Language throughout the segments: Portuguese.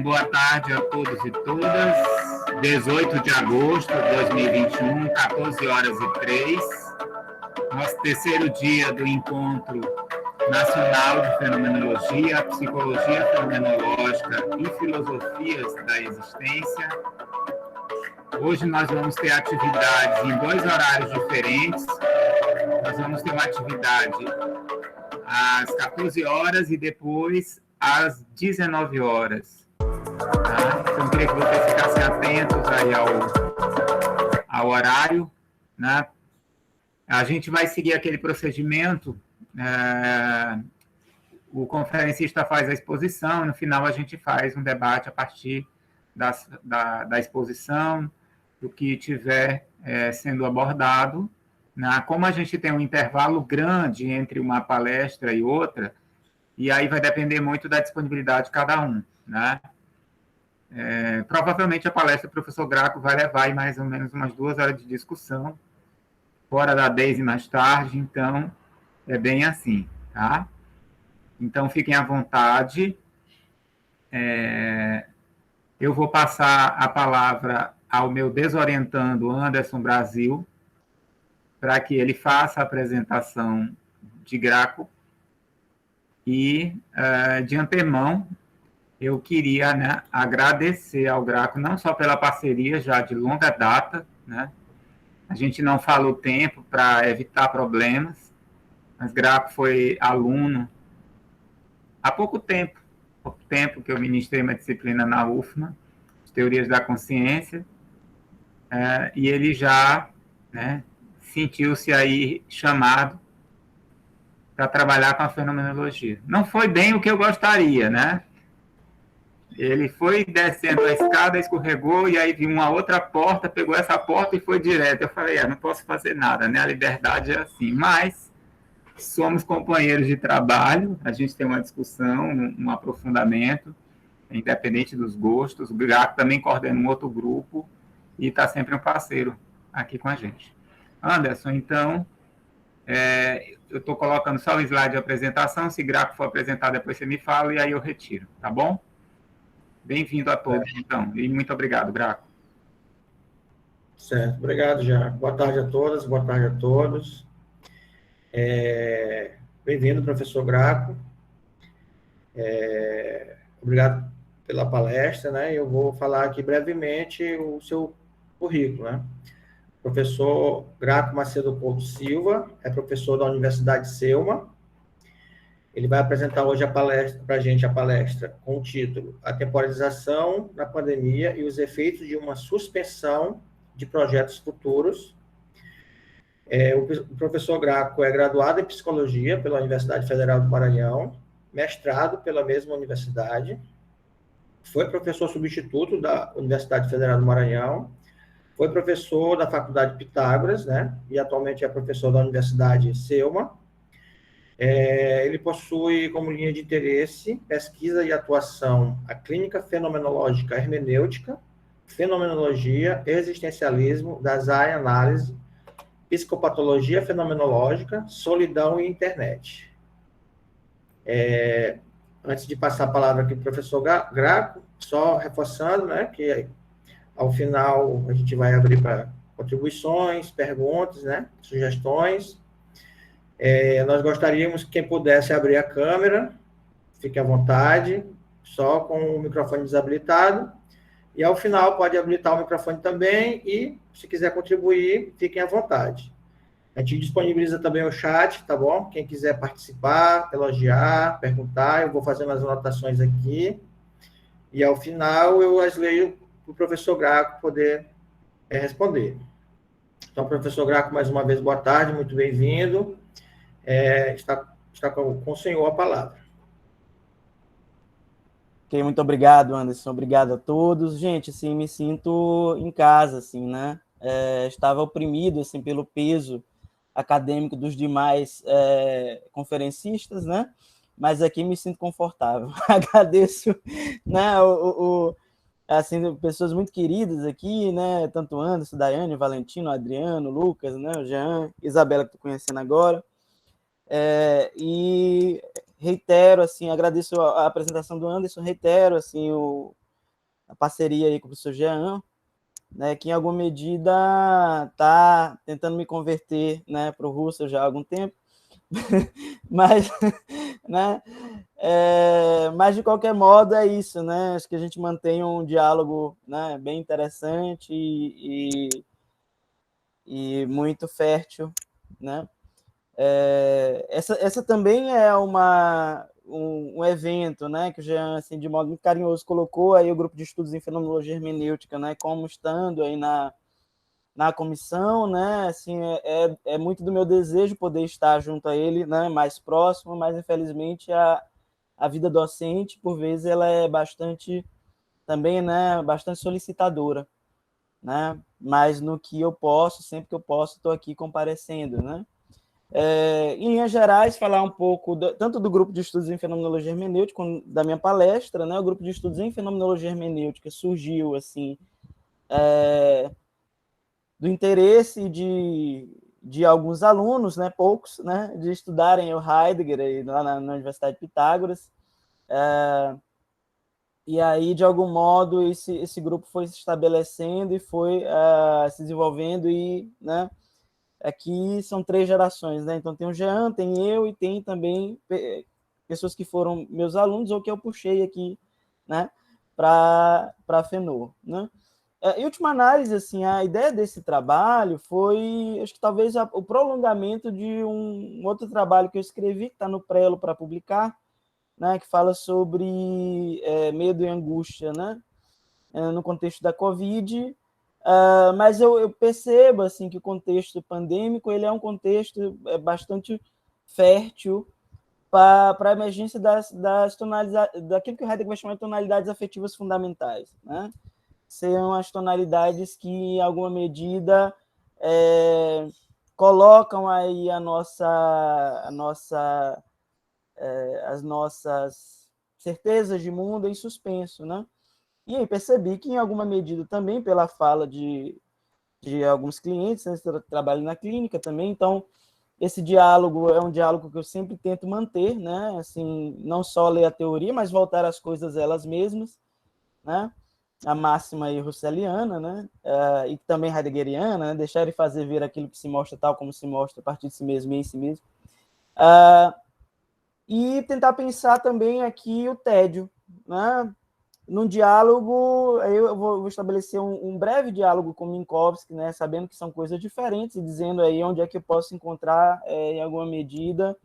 Boa tarde a todos e todas. 18 de agosto de 2021, 14h03. Nosso terceiro dia do Encontro Nacional de Fenomenologia, Psicologia Fenomenológica e Filosofias da Existência. Hoje nós vamos ter atividades em dois horários diferentes. Nós vamos ter uma atividade às 14 horas e depois às 19 horas. Tá? Então, eu queria que vocês ficassem atentos aí ao horário, né? A gente vai seguir aquele procedimento, o conferencista faz a exposição, no final a gente faz um debate a partir da exposição, do que estiver sendo abordado, né? Como a gente tem um intervalo grande entre uma palestra e outra, e aí vai depender muito da disponibilidade de cada um, né? Provavelmente a palestra do professor Graco vai levar aí mais ou menos umas 2 horas de discussão, fora da Daisy mais tarde, então é bem assim, tá? Então fiquem à vontade. Eu vou passar a palavra ao meu desorientando Anderson Brasil, para que ele faça a apresentação de Graco. E, de antemão, eu queria, né, agradecer ao Graco, não só pela parceria já de longa data, né? A gente não fala o tempo para evitar problemas, mas Graco foi aluno há pouco tempo que eu ministrei uma disciplina na UFMA, de Teorias da Consciência, e ele já, né, sentiu-se aí chamado para trabalhar com a fenomenologia. Não foi bem o que eu gostaria, né? Ele foi descendo a escada, escorregou, e aí viu uma outra porta, pegou essa porta e foi direto. Eu falei, não posso fazer nada, né? A liberdade é assim. Mas somos companheiros de trabalho, a gente tem uma discussão, um aprofundamento, independente dos gostos. O Graco também coordena um outro grupo e está sempre um parceiro aqui com a gente. Anderson, então, eu estou colocando só o slide de apresentação. Se Graco for apresentar, depois você me fala e aí eu retiro, tá bom? Bem-vindo a todos, então, e muito obrigado, Graco. Certo, obrigado, Jaco. Boa tarde a todas, boa tarde a todos. Bem-vindo, professor Graco. Obrigado pela palestra, né? Eu vou falar aqui brevemente o seu currículo, né? Professor Graco Macedo Couto Silva, é professor da Universidade Selma. Ele vai apresentar hoje para a gente a palestra com o título A Temporização na Pandemia e os Efeitos de uma Suspensão de Projetos Futuros. O professor Graco é graduado em Psicologia pela Universidade Federal do Maranhão, mestrado pela mesma universidade, foi professor substituto da Universidade Federal do Maranhão, foi professor da Faculdade Pitágoras, né, e atualmente é professor da Universidade Selma. Ele possui como linha de interesse pesquisa e atuação a clínica fenomenológica hermenêutica, fenomenologia, existencialismo, design, análise, psicopatologia fenomenológica, solidão e internet. Antes de passar a palavra aqui para o professor Graco, só reforçando, né, que ao final a gente vai abrir para contribuições, perguntas, né, sugestões. Nós gostaríamos que quem pudesse abrir a câmera, fique à vontade, só com o microfone desabilitado, e ao final pode habilitar o microfone também, e se quiser contribuir, fiquem à vontade. A gente disponibiliza também o chat, tá bom? Quem quiser participar, elogiar, perguntar, eu vou fazendo as anotações aqui, e ao final eu as leio para o professor Graco poder responder. Então, professor Graco, mais uma vez, boa tarde, muito bem-vindo. Está com o senhor a palavra. Ok, muito obrigado, Anderson. Obrigado a todos. Gente, assim, me sinto em casa, assim, né? Estava oprimido, assim, pelo peso acadêmico dos demais conferencistas, né? Mas aqui me sinto confortável. Agradeço, né, assim, pessoas muito queridas aqui, né? Tanto Anderson, Daiane, Valentino, Adriano, Lucas, né? O Jean, Isabela, que estou conhecendo agora. E reitero, assim, agradeço a apresentação do Anderson, reitero, assim, a parceria aí com o professor Jean, né, que em alguma medida está tentando me converter, né, para o Russell já há algum tempo, mas, né, mas de qualquer modo é isso, né, acho que a gente mantém um diálogo, né, bem interessante e muito fértil, né. Essa também é um evento, né, que o Jean, assim, de modo muito carinhoso, colocou aí o grupo de estudos em fenomenologia hermenêutica, né, como estando aí na comissão, né, assim, é muito do meu desejo poder estar junto a ele, né, mais próximo, mas infelizmente a vida docente, por vezes, ela é bastante, também, né, bastante solicitadora, né, mas no que eu posso, sempre que eu posso, estou aqui comparecendo, né. Em linhas gerais, falar um pouco tanto do grupo de estudos em fenomenologia hermenêutica, como da minha palestra, né? O grupo de estudos em fenomenologia hermenêutica surgiu assim do interesse de alguns alunos, né? Poucos, né? De estudarem o Heidegger aí, lá na Universidade de Pitágoras. E aí, de algum modo, esse grupo foi se estabelecendo e foi se desenvolvendo e, né? Aqui são 3 gerações, né? Então tem o Jean, tem eu e tem também pessoas que foram meus alunos ou que eu puxei aqui, né, para a FENOR, né? Em última análise, assim, a ideia desse trabalho foi, acho que talvez o prolongamento de um outro trabalho que eu escrevi, que está no Prelo para publicar, né, que fala sobre medo e angústia, né, no contexto da Covid. Mas eu percebo assim que o contexto pandêmico ele é um contexto bastante fértil para a emergência das tonalidades, daquilo que o Heidegger vai chamar de tonalidades afetivas fundamentais, né? São as tonalidades que, em alguma medida, colocam aí as nossas certezas de mundo em suspenso, né? E aí percebi que, em alguma medida, também pela fala de alguns clientes, né, trabalho na clínica também, então esse diálogo é um diálogo que eu sempre tento manter, né, assim, não só ler a teoria, mas voltar às coisas elas mesmas, né, a máxima aí russelliana, né, e também heideggeriana, né, deixar ele fazer ver aquilo que se mostra tal como se mostra a partir de si mesmo e em si mesmo. E tentar pensar também aqui o tédio, né, num diálogo, eu vou estabelecer um breve diálogo com Minkowski, né, sabendo que são coisas diferentes, e dizendo aí onde é que eu posso encontrar, em alguma medida,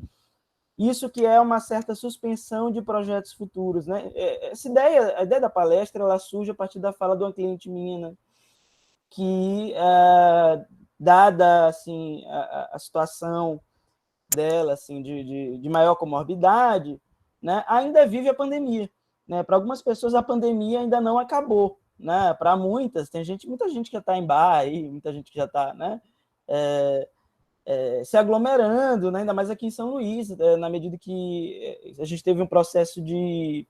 isso que é uma certa suspensão de projetos futuros, né? A ideia da palestra, ela surge a partir da fala de uma cliente minha, né, que, dada assim, a situação dela, assim, de maior comorbidade, né, ainda vive a pandemia. Né? Para algumas pessoas, a pandemia ainda não acabou. Né? Para muitas, muita gente que está em bar, aí, muita gente que já está, né, se aglomerando, né? Ainda mais aqui em São Luís, na medida que a gente teve um processo de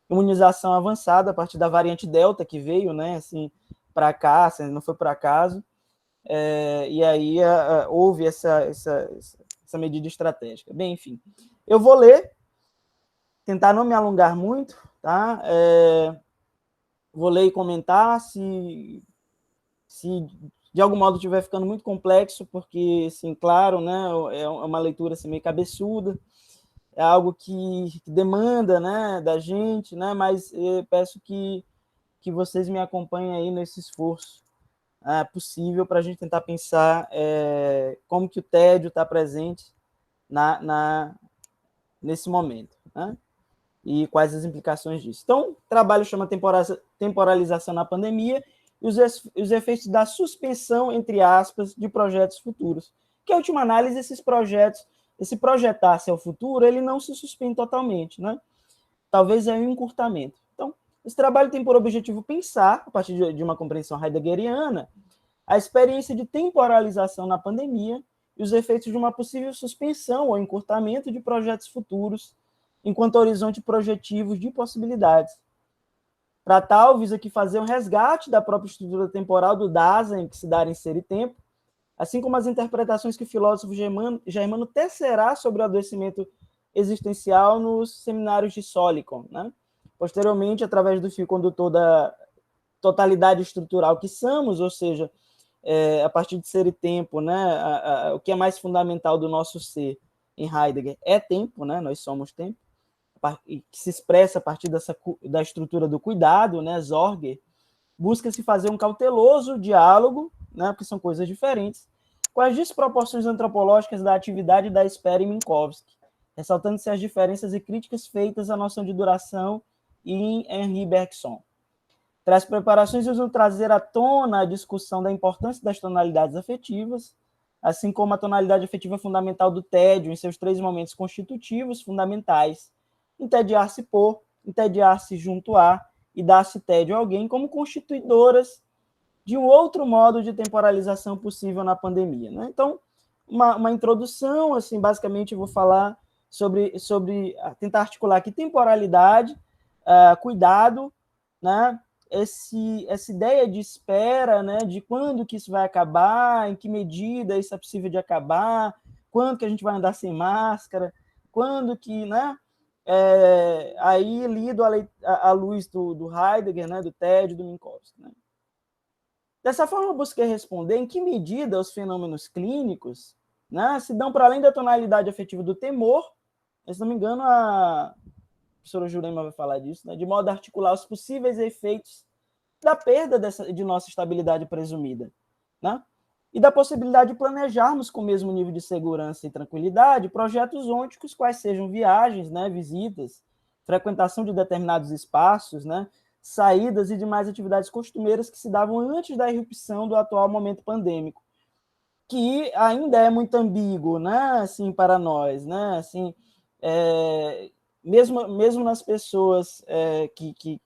imunização avançada a partir da variante Delta que veio, né, assim, para cá, assim, não foi por acaso, e aí houve essa medida estratégica. Bem, enfim, eu vou ler, tentar não me alongar muito, tá? Vou ler e comentar se de algum modo estiver ficando muito complexo, porque, assim, claro, né, é uma leitura assim, meio cabeçuda, é algo que demanda, né, da gente, né, mas peço que vocês me acompanhem aí nesse esforço possível para a gente tentar pensar como que o tédio está presente nesse momento, né? E quais as implicações disso. Então, o trabalho chama temporalização na pandemia e os efeitos da suspensão, entre aspas, de projetos futuros. Que, em última análise, esses projetos, esse projetar-se ao futuro, ele não se suspende totalmente, né? Talvez é um encurtamento. Então, esse trabalho tem por objetivo pensar, a partir de uma compreensão heideggeriana, a experiência de temporalização na pandemia e os efeitos de uma possível suspensão ou encurtamento de projetos futuros, enquanto horizonte projetivo de possibilidades. Para tal, visa aqui fazer um resgate da própria estrutura temporal do Dasein, que se dá em ser e tempo, assim como as interpretações que o filósofo Germano tecerá sobre o adoecimento existencial nos seminários de Solikon, né? Posteriormente, através do fio condutor da totalidade estrutural que somos, ou seja, a partir de ser e tempo, né? O que é mais fundamental do nosso ser em Heidegger é tempo, né? Nós somos tempo, que se expressa a partir da estrutura do cuidado, né? Sorge, busca-se fazer um cauteloso diálogo, né? Porque são coisas diferentes, com as desproporções antropológicas da atividade da espera em Minkowski, ressaltando-se as diferenças e críticas feitas à noção de duração em Henri Bergson. Traz preparações usam trazer à tona a discussão da importância das tonalidades afetivas, assim como a tonalidade afetiva fundamental do tédio em seus 3 momentos constitutivos fundamentais: entediar-se por, entediar-se junto a e dar-se tédio a alguém, como constituidoras de um outro modo de temporalização possível na pandemia, né? Então, uma introdução, assim, basicamente eu vou falar sobre tentar articular aqui temporalidade, cuidado, né? Essa ideia de espera, né, de quando que isso vai acabar, em que medida isso é possível de acabar, quando que a gente vai andar sem máscara, quando que, né, aí lido à luz do Heidegger, né, do tédio, do Minkowski, né. Dessa forma, eu busquei responder em que medida os fenômenos clínicos, né, se dão para além da tonalidade afetiva do temor, se não me engano, a professora Jurema vai falar disso, né, de modo a articular os possíveis efeitos da perda de nossa estabilidade presumida, né? E da possibilidade de planejarmos com o mesmo nível de segurança e tranquilidade projetos ônticos, quais sejam viagens, né, visitas, frequentação de determinados espaços, né, saídas e demais atividades costumeiras que se davam antes da irrupção do atual momento pandêmico, que ainda é muito ambíguo, né, assim, para nós, né, assim, mesmo nas pessoas que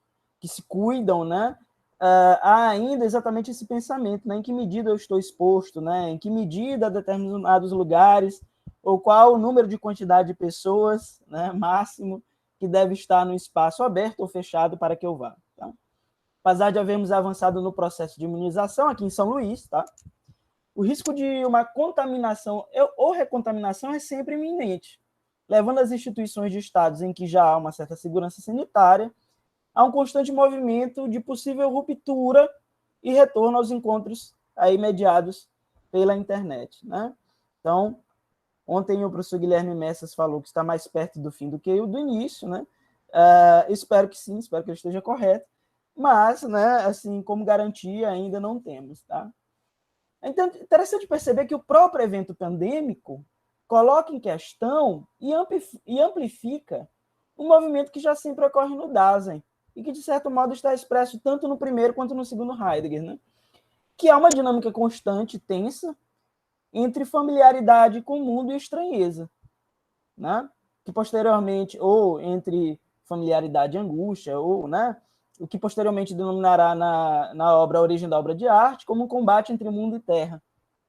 se cuidam, né, há ainda exatamente esse pensamento, né, em que medida eu estou exposto, né, em que medida determinados lugares, ou qual o número de quantidade de pessoas, né, máximo, que deve estar no espaço aberto ou fechado para que eu vá. Tá? Apesar de havermos avançado no processo de imunização aqui em São Luís, tá? O risco de uma contaminação ou recontaminação é sempre iminente, levando as instituições de estados em que já há uma certa segurança sanitária a um constante movimento de possível ruptura e retorno aos encontros aí mediados pela internet, né? Então, ontem o professor Guilherme Messas falou que está mais perto do fim do que o do início, né? Espero que sim, espero que ele esteja correto, mas, né, assim, como garantia ainda não temos, tá? Então, é interessante perceber que o próprio evento pandêmico coloca em questão e amplifica um movimento que já sempre ocorre no Dasein, e que, de certo modo, está expresso tanto no primeiro quanto no segundo Heidegger, né? Que é uma dinâmica constante, tensa, entre familiaridade com o mundo e estranheza, né? Que posteriormente, ou entre familiaridade e angústia, ou, né, o que posteriormente denominará na obra A Origem da Obra de Arte como um combate entre mundo e terra.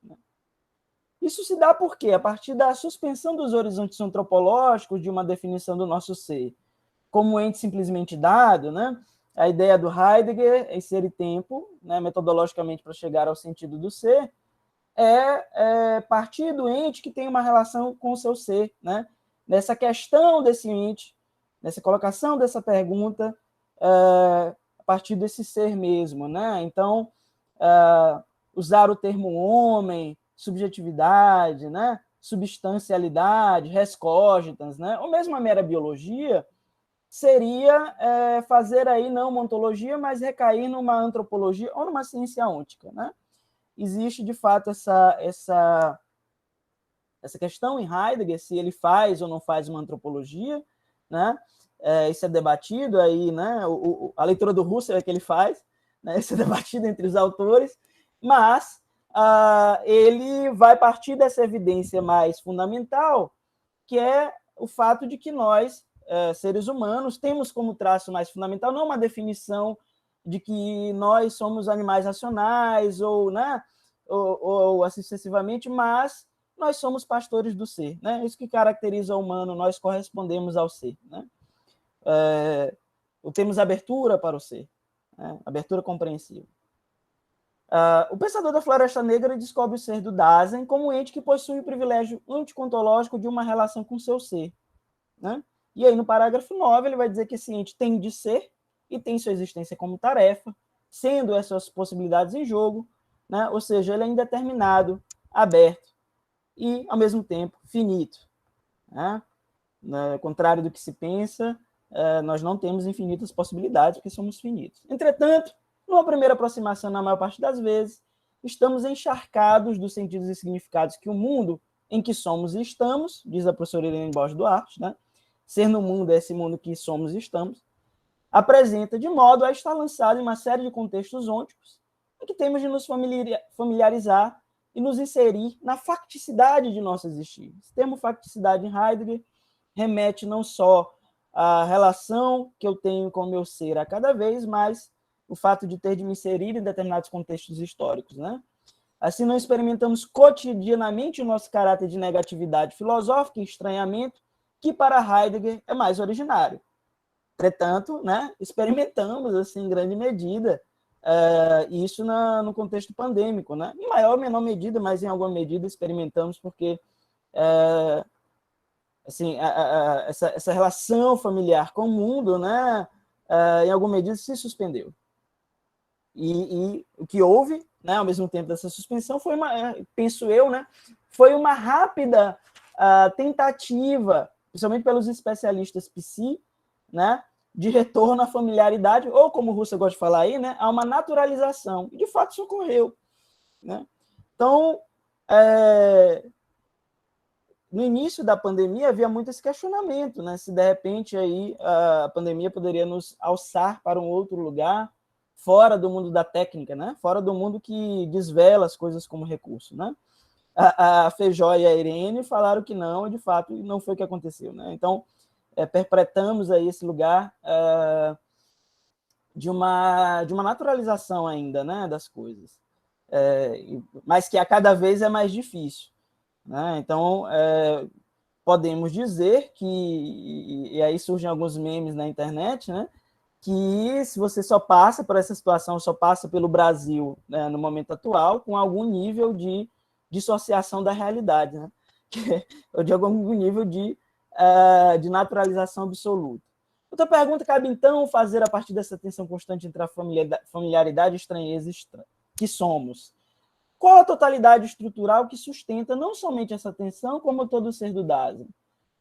Né? Isso se dá por quê? A partir da suspensão dos horizontes antropológicos de uma definição do nosso ser como ente simplesmente dado, né? A ideia do Heidegger em ser e tempo, né, metodologicamente para chegar ao sentido do ser, é partir do ente que tem uma relação com o seu ser, né? Nessa questão desse ente, nessa colocação dessa pergunta, a partir desse ser mesmo, né? Então, usar o termo homem, subjetividade, né? Substancialidade, res cogitans, né? Ou mesmo a mera biologia, seria fazer aí não uma ontologia, mas recair numa antropologia ou numa ciência ôntica, né? Existe, de fato, essa questão em Heidegger, se ele faz ou não faz uma antropologia, né? Isso é debatido aí, né? A leitura do Husserl é que ele faz, né? Isso é debatido entre os autores, mas ele vai partir dessa evidência mais fundamental, que é o fato de que nós, seres humanos, temos como traço mais fundamental não uma definição de que nós somos animais racionais ou, né, ou assim sucessivamente, mas nós somos pastores do ser, né? Isso que caracteriza o humano, nós correspondemos ao ser, né? Temos abertura para o ser, né? Abertura compreensiva. O pensador da Floresta Negra descobre o ser do Dasein como um ente que possui o privilégio anticontológico de uma relação com seu ser, né? E aí, no parágrafo 9, ele vai dizer que esse ente tem de ser e tem sua existência como tarefa, sendo essas possibilidades em jogo, né? Ou seja, ele é indeterminado, aberto e, ao mesmo tempo, finito, né? Ao contrário do que se pensa, nós não temos infinitas possibilidades, porque somos finitos. Entretanto, numa primeira aproximação, na maior parte das vezes, estamos encharcados dos sentidos e significados que o mundo em que somos e estamos, diz a professora Helene Bosch Duarte, né? Ser no mundo é esse mundo que somos e estamos, apresenta de modo a estar lançado em uma série de contextos ônticos em que temos de nos familiarizar e nos inserir na facticidade de nosso existir. Esse termo facticidade em Heidegger remete não só à relação que eu tenho com o meu ser a cada vez, mas o fato de ter de me inserir em determinados contextos históricos, né? Assim, não experimentamos cotidianamente o nosso caráter de negatividade filosófica e estranhamento, que para Heidegger é mais originário. Entretanto, né, experimentamos, assim, em grande medida, isso no contexto pandêmico, né? Em maior ou menor medida, mas em alguma medida experimentamos, porque assim, essa relação familiar com o mundo, né, em alguma medida se suspendeu. E o que houve, né, ao mesmo tempo dessa suspensão, foi penso eu, né, foi uma rápida tentativa, principalmente pelos especialistas psi, né, de retorno à familiaridade, ou como o Russell gosta de falar aí, né, a uma naturalização. E, de fato, isso ocorreu, né? Então, no início da pandemia havia muito esse questionamento, né, se de repente aí a pandemia poderia nos alçar para um outro lugar, fora do mundo da técnica, né? Fora do mundo que desvela as coisas como recurso, né? A Feijó e a Irene falaram que não, e de fato não foi o que aconteceu, né? Então, perpretamos aí esse lugar de uma naturalização ainda, né, das coisas, mas que a cada vez é mais difícil, né? Então, podemos dizer que, e aí surgem alguns memes na internet, né, que se você só passa por essa situação, só passa pelo Brasil, né, no momento atual, com algum nível de dissociação da realidade, né? Ou de algum nível de naturalização absoluta. Outra pergunta cabe, então, fazer a partir dessa tensão constante entre a familiaridade e estranheza que somos. Qual a totalidade estrutural que sustenta não somente essa tensão, como todo o ser do Dasein?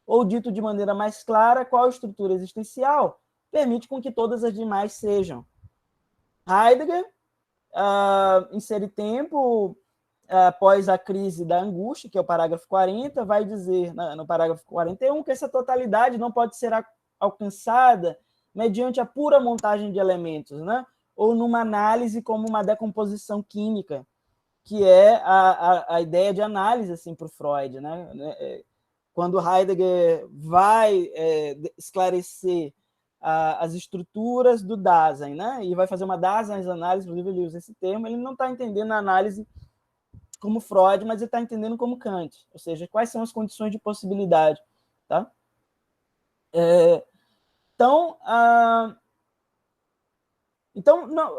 Ou, dito de maneira mais clara, qual a estrutura existencial permite com que todas as demais sejam? Heidegger, insere tempo, após a crise da angústia, que é o parágrafo 40, vai dizer, no parágrafo 41, que essa totalidade não pode ser alcançada mediante a pura montagem de elementos, né? Ou numa análise como uma decomposição química, que é a ideia de análise assim, para o Freud, né? Quando Heidegger vai esclarecer as estruturas do Dasein, né? E vai fazer uma Dasein-análise, inclusive ele usa esse termo, ele não está entendendo a análise como Freud, mas ele está entendendo como Kant, ou seja, quais são as condições de possibilidade, tá? Então, não,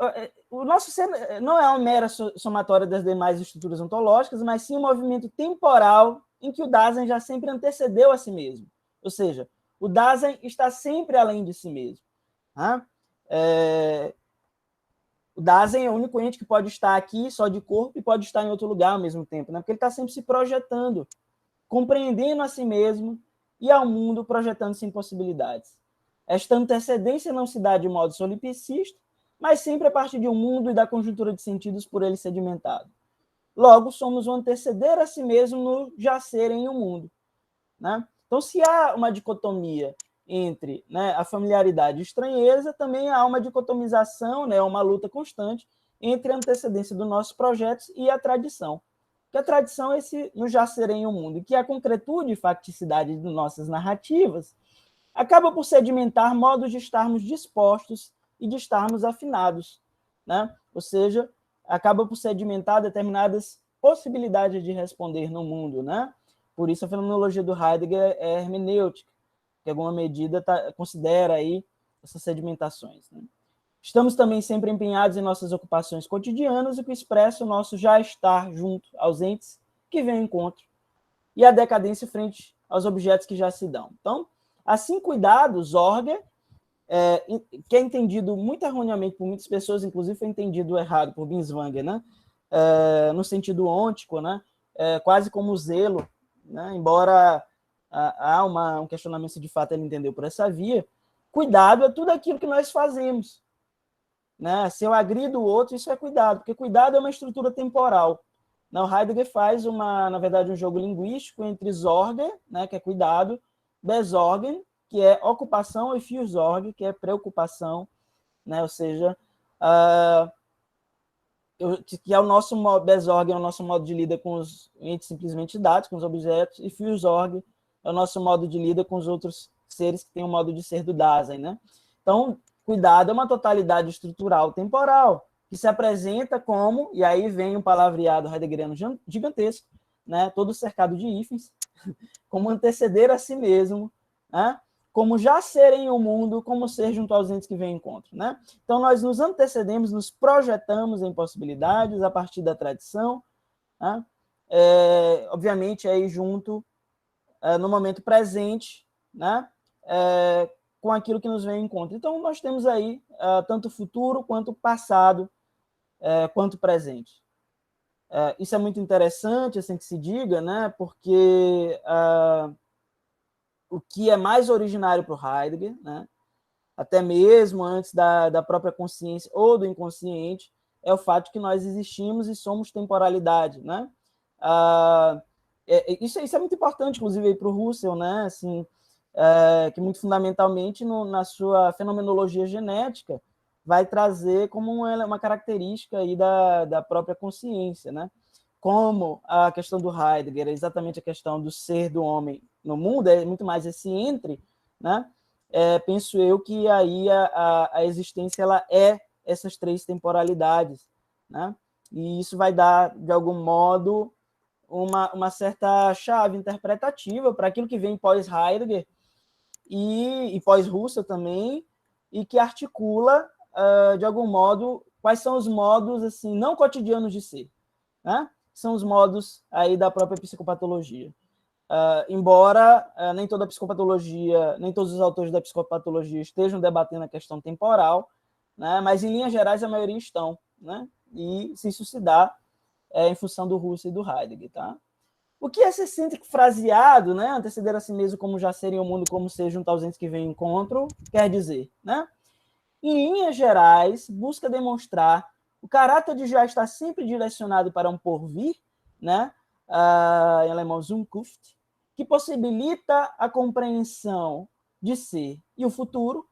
o nosso ser não é uma mera somatória das demais estruturas ontológicas, mas sim um movimento temporal em que o Dasein já sempre antecedeu a si mesmo. Ou seja, o Dasein está sempre além de si mesmo. Tá? O Dasein é o único ente que pode estar aqui só de corpo e pode estar em outro lugar ao mesmo tempo, né? Porque ele está sempre se projetando, compreendendo a si mesmo e ao mundo, projetando-se em possibilidades. Esta antecedência não se dá de modo solipsista, mas sempre a partir de um mundo e da conjuntura de sentidos por ele sedimentado. Logo, somos o anteceder a si mesmo no já ser em um mundo, né? Então, se há uma dicotomia entre, né, a familiaridade e a estranheza, também há uma dicotomização, né, uma luta constante entre a antecedência dos nossos projetos e a tradição. Que a tradição é esse no já ser em um mundo, e que a concretude e facticidade de nossas narrativas acaba por sedimentar modos de estarmos dispostos e de estarmos afinados, né? Ou seja, acaba por sedimentar determinadas possibilidades de responder no mundo, né? Por isso a fenomenologia do Heidegger é hermenêutica, que em alguma medida considera aí essas sedimentações, né? Estamos também sempre empenhados em nossas ocupações cotidianas, o que expressa o nosso já estar junto aos entes que vêm ao encontro, e a decadência frente aos objetos que já se dão. Então, assim, cuidado, Zorger, que é entendido muito erroneamente por muitas pessoas, inclusive foi entendido errado por Binswanger, né? No sentido ôntico, né? Quase como zelo, né? Embora há um questionamento se de fato ele entendeu por essa via. Cuidado é tudo aquilo que nós fazemos, né? Se eu agrido o outro, isso é cuidado, porque cuidado é uma estrutura temporal. Não, Heidegger faz, na verdade, um jogo linguístico entre Sorge, né, que é cuidado, Besorgen, que é ocupação, e Fürsorge, que é preocupação, né? Ou seja, que é o nosso modo, Besorgen é o nosso modo de lida com os entes simplesmente dados, com os objetos, e Fürsorge é o nosso modo de lida com os outros seres que têm o modo de ser do Dasein, né? Então, cuidado é uma totalidade estrutural temporal, que se apresenta como, e aí vem um palavreado heideggeriano gigantesco, né? Todo cercado de hífens, como anteceder a si mesmo, né? Como já ser em um mundo, como ser junto aos entes que vêm ao encontro, né? Então, nós nos antecedemos, nos projetamos em possibilidades a partir da tradição, né? Obviamente, aí junto, no momento presente, né? Com aquilo que nos vem ao encontro. Então, nós temos aí tanto futuro, quanto passado, quanto presente. Isso é muito interessante, assim que se diga, né? Porque o que é mais originário para o Heidegger, né? Até mesmo antes da própria consciência ou do inconsciente, é o fato de que nós existimos e somos temporalidade, né? Isso é muito importante, inclusive, para o Husserl, né? Assim, que muito fundamentalmente na sua fenomenologia genética vai trazer como uma característica aí da própria consciência, né? Como a questão do Heidegger é exatamente a questão do ser do homem no mundo, é muito mais esse entre, né? Penso eu que aí a existência ela é essas três temporalidades, né? E isso vai dar, de algum modo, uma certa chave interpretativa para aquilo que vem pós-Heidegger e pós-Husserl também, e que articula, de algum modo, quais são os modos assim não cotidianos de ser, né? São os modos aí da própria psicopatologia. Embora nem toda a psicopatologia, nem todos os autores da psicopatologia estejam debatendo a questão temporal, né? Mas em linhas gerais a maioria estão, né? E se isso se dá em função do Husserl e do Heidegger, tá? O que é ser cêntrico fraseado, né? Anteceder a si mesmo como já ser em um mundo, como ser junto aos entes que vêm em encontro, quer dizer, né? Em linhas gerais, busca demonstrar o caráter de já estar sempre direcionado para um porvir, né? Em alemão Zukunft, que possibilita a compreensão de ser e o futuro,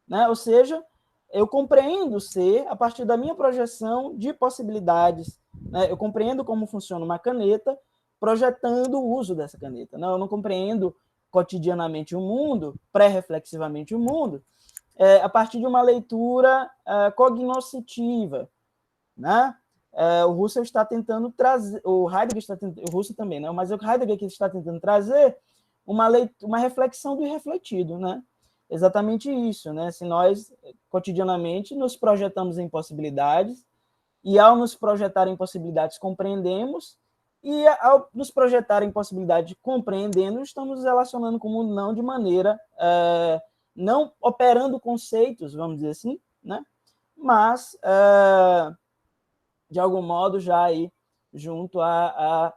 né? Ou seja, eu compreendo ser a partir da minha projeção de possibilidades, né? Eu compreendo como funciona uma caneta, projetando o uso dessa caneta. Não, eu não compreendo cotidianamente o mundo, pré-reflexivamente o mundo, a partir de uma leitura cognoscitiva, né? O Husserl está tentando trazer, o Heidegger está tentando, o Husserl também, né? Mas o Heidegger que está tentando trazer uma reflexão do irrefletido, né? Exatamente isso, né? Se nós cotidianamente nos projetamos em possibilidades e ao nos projetar em possibilidades compreendemos e ao nos projetar em possibilidade compreendendo estamos nos relacionando com o mundo não de maneira não operando conceitos, vamos dizer assim, né? Mas de algum modo já aí junto a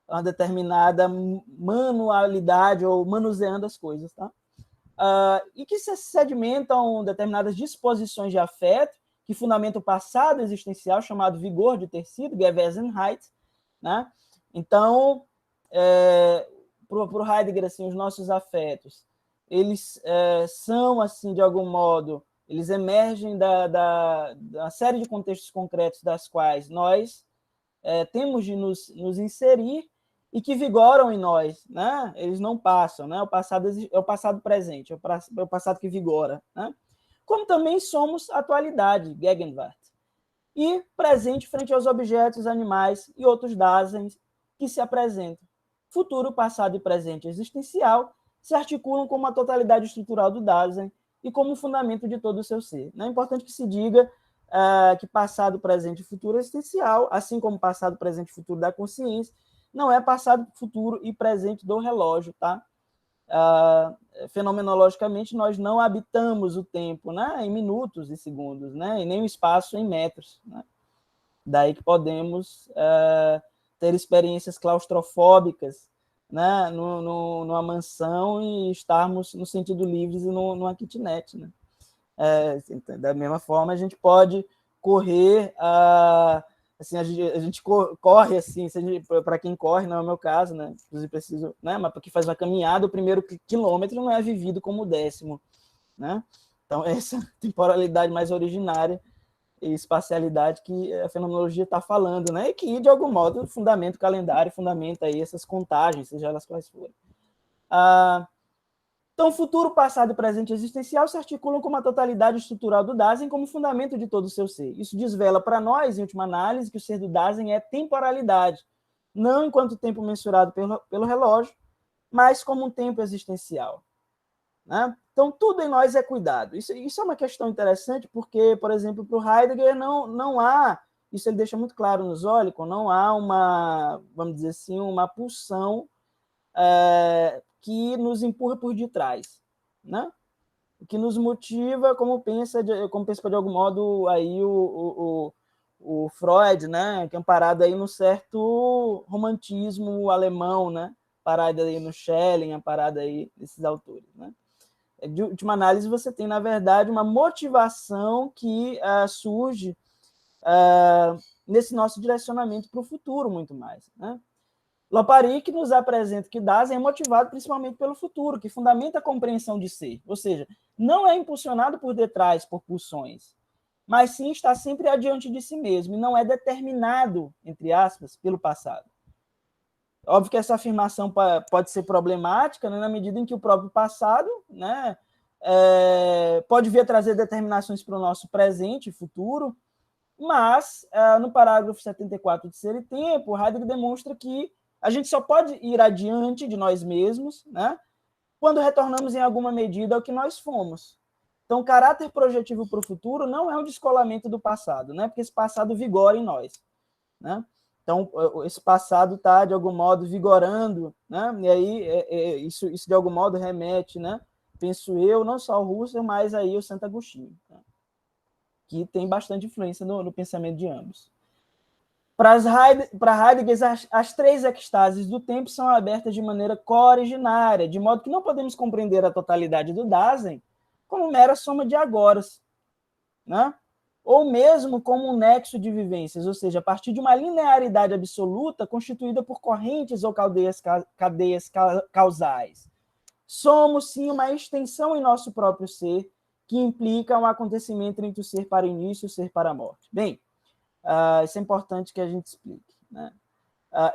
uma determinada manualidade ou manuseando as coisas, tá? E que se sedimentam determinadas disposições de afeto que fundamentam o passado existencial chamado vigor de ter sido, Gewesenheit, né? Então, para o Heidegger, assim, os nossos afetos, eles são, assim, de algum modo, eles emergem da série de contextos concretos das quais nós temos de nos inserir e que vigoram em nós, né? Eles não passam, né? O passado é o passado presente, é o passado que vigora, né? Como também somos atualidade, Gegenwart, e presente frente aos objetos, animais e outros Daseins que se apresentam. Futuro, passado e presente existencial se articulam como uma totalidade estrutural do Dasein, e como fundamento de todo o seu ser. É importante que se diga que passado, presente e futuro é essencial, assim como passado, presente e futuro da consciência, não é passado, futuro e presente do relógio, tá? Fenomenologicamente, nós não habitamos o tempo, né, em minutos e segundos, né, e nem o espaço em metros, né? Daí que podemos ter experiências claustrofóbicas, né, numa mansão e estarmos no sentido livres e numa kitnet, né? Da mesma forma, a gente pode correr, assim, a gente corre assim, para quem corre, não é o meu caso, né? Inclusive preciso, né? Mas para quem faz uma caminhada, o primeiro quilômetro não é vivido como o 10º, né? Então, essa temporalidade mais originária e espacialidade que a fenomenologia está falando, né? E que, de algum modo, fundamenta o calendário, fundamenta aí essas contagens, seja elas quais forem. Então, futuro, passado e presente existencial se articulam como a totalidade estrutural do Dasein como fundamento de todo o seu ser. Isso desvela para nós, em última análise, que o ser do Dasein é temporalidade, não enquanto tempo mensurado pelo relógio, mas como um tempo existencial, né? Então, tudo em nós é cuidado. Isso é uma questão interessante, porque, por exemplo, para o Heidegger não há, isso ele deixa muito claro no Zolikon, não há uma, vamos dizer assim, uma pulsão que nos empurra por detrás, né? O que nos motiva, como pensa de algum modo aí o Freud, né? Que é amparado aí no certo romantismo alemão, né? Parado aí no Schelling, amparado aí nesses autores, né? De última análise, você tem, na verdade, uma motivação que surge nesse nosso direcionamento para o futuro, muito mais, né? Loparic nos apresenta que Dasein é motivado principalmente pelo futuro, que fundamenta a compreensão de ser, ou seja, não é impulsionado por detrás, por pulsões, mas sim está sempre adiante de si mesmo, e não é determinado, entre aspas, pelo passado. Óbvio que essa afirmação pode ser problemática, né, na medida em que o próprio passado, né, pode vir a trazer determinações para o nosso presente e futuro, mas, no parágrafo 74 de Ser e Tempo, Heidegger demonstra que a gente só pode ir adiante de nós mesmos, né, quando retornamos em alguma medida ao que nós fomos. Então, o caráter projetivo para o futuro não é um descolamento do passado, né, porque esse passado vigora em nós, né? Então, esse passado está, de algum modo, vigorando, né? E aí isso, de algum modo, remete, né? Penso eu, não só ao Husserl, mas aí o Santo Agostinho, né? Que tem bastante influência no pensamento de ambos. Para Heidegger, as três extases do tempo são abertas de maneira cooriginária, de modo que não podemos compreender a totalidade do Dasein como mera soma de agoras, né? Ou mesmo como um nexo de vivências, ou seja, a partir de uma linearidade absoluta constituída por correntes ou cadeias causais. Somos, sim, uma extensão em nosso próprio ser que implica um acontecimento entre o ser para o início e o ser para a morte. Bem, isso é importante que a gente explique, né?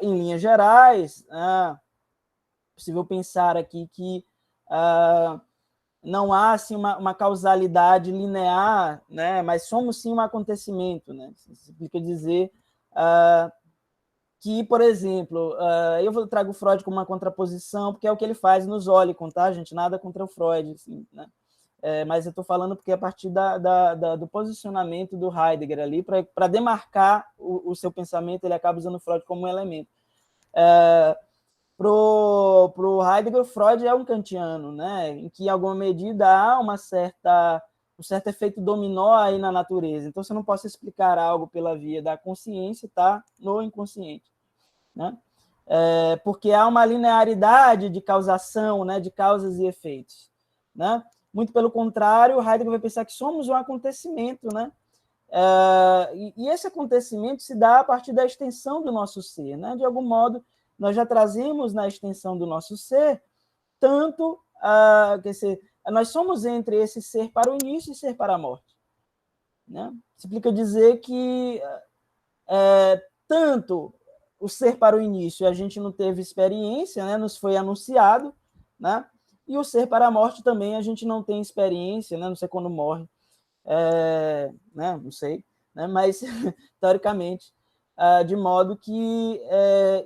Em linhas gerais, é possível pensar aqui que não há assim, uma causalidade linear, né? Mas somos sim um acontecimento, né? Isso significa dizer que, por exemplo, eu trago o Freud como uma contraposição, porque é o que ele faz no Zolikon, tá, gente? Nada contra o Freud, assim, né? Mas eu estou falando porque a partir do posicionamento do Heidegger ali, para demarcar o seu pensamento, ele acaba usando o Freud como um elemento. Pro Heidegger, o Freud é um kantiano, né? Em que, em alguma medida, há um certo efeito dominó aí na natureza. Então, você não pode explicar algo pela via da consciência, tá? No inconsciente, né? Porque há uma linearidade de causação, né? De causas e efeitos, né? Muito pelo contrário, Heidegger vai pensar que somos um acontecimento, né? E esse acontecimento se dá a partir da extensão do nosso ser, né? De algum modo, nós já trazemos na extensão do nosso ser tanto, quer dizer, nós somos entre esse ser para o início e ser para a morte, né? Significa dizer que tanto o ser para o início a gente não teve experiência, né? Nos foi anunciado, né? E o ser para a morte também a gente não tem experiência, né? Não sei quando morre, né? Não sei, né? Mas teoricamente, de modo que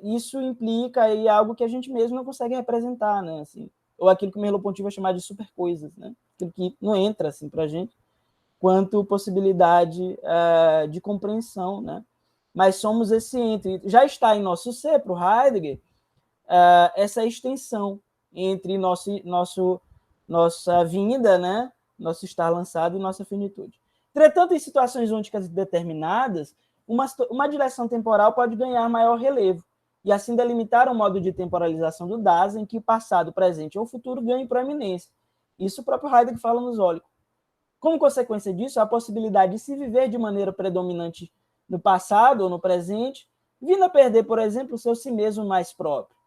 isso implica aí algo que a gente mesmo não consegue representar, né? Assim, ou aquilo que o Merleau-Ponty vai chamar de supercoisas, né? Aquilo que não entra assim, para a gente, quanto possibilidade de compreensão, né? Mas somos esse entre. Já está em nosso ser, para o Heidegger, essa extensão entre nossa vinda, né? Nosso estar lançado e nossa finitude. Entretanto, em situações únicas determinadas, uma direção temporal pode ganhar maior relevo, e assim delimitar um modo de temporalização do Dasein em que o passado, o presente ou o futuro ganhem proeminência. Isso o próprio Heidegger fala no Zólico. Como consequência disso, a possibilidade de se viver de maneira predominante no passado ou no presente, vindo a perder, por exemplo, o seu si mesmo mais próprio,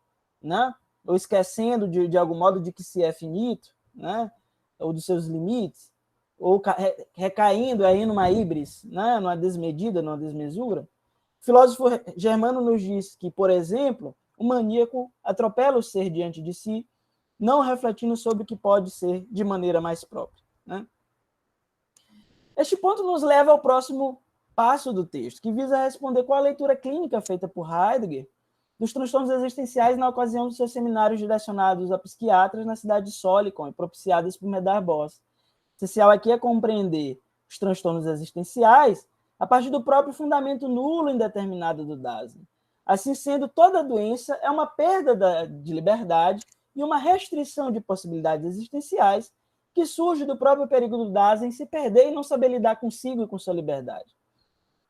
né? Ou esquecendo, de algum modo, de que se é finito, né? Ou dos seus limites, ou recaindo aí numa híbris, né? Numa desmedida, numa desmesura. O filósofo Germano nos diz que, por exemplo, o maníaco atropela o ser diante de si, não refletindo sobre o que pode ser de maneira mais própria, né? Este ponto nos leva ao próximo passo do texto, que visa responder qual a leitura clínica feita por Heidegger dos transtornos existenciais na ocasião dos seus seminários direcionados a psiquiatras na cidade de Solikon e propiciadas por Medard Boss. Essencial aqui é compreender os transtornos existenciais a partir do próprio fundamento nulo indeterminado do Dasein. Assim sendo, toda doença é uma perda de liberdade e uma restrição de possibilidades existenciais que surge do próprio perigo do Dasein se perder e não saber lidar consigo e com sua liberdade.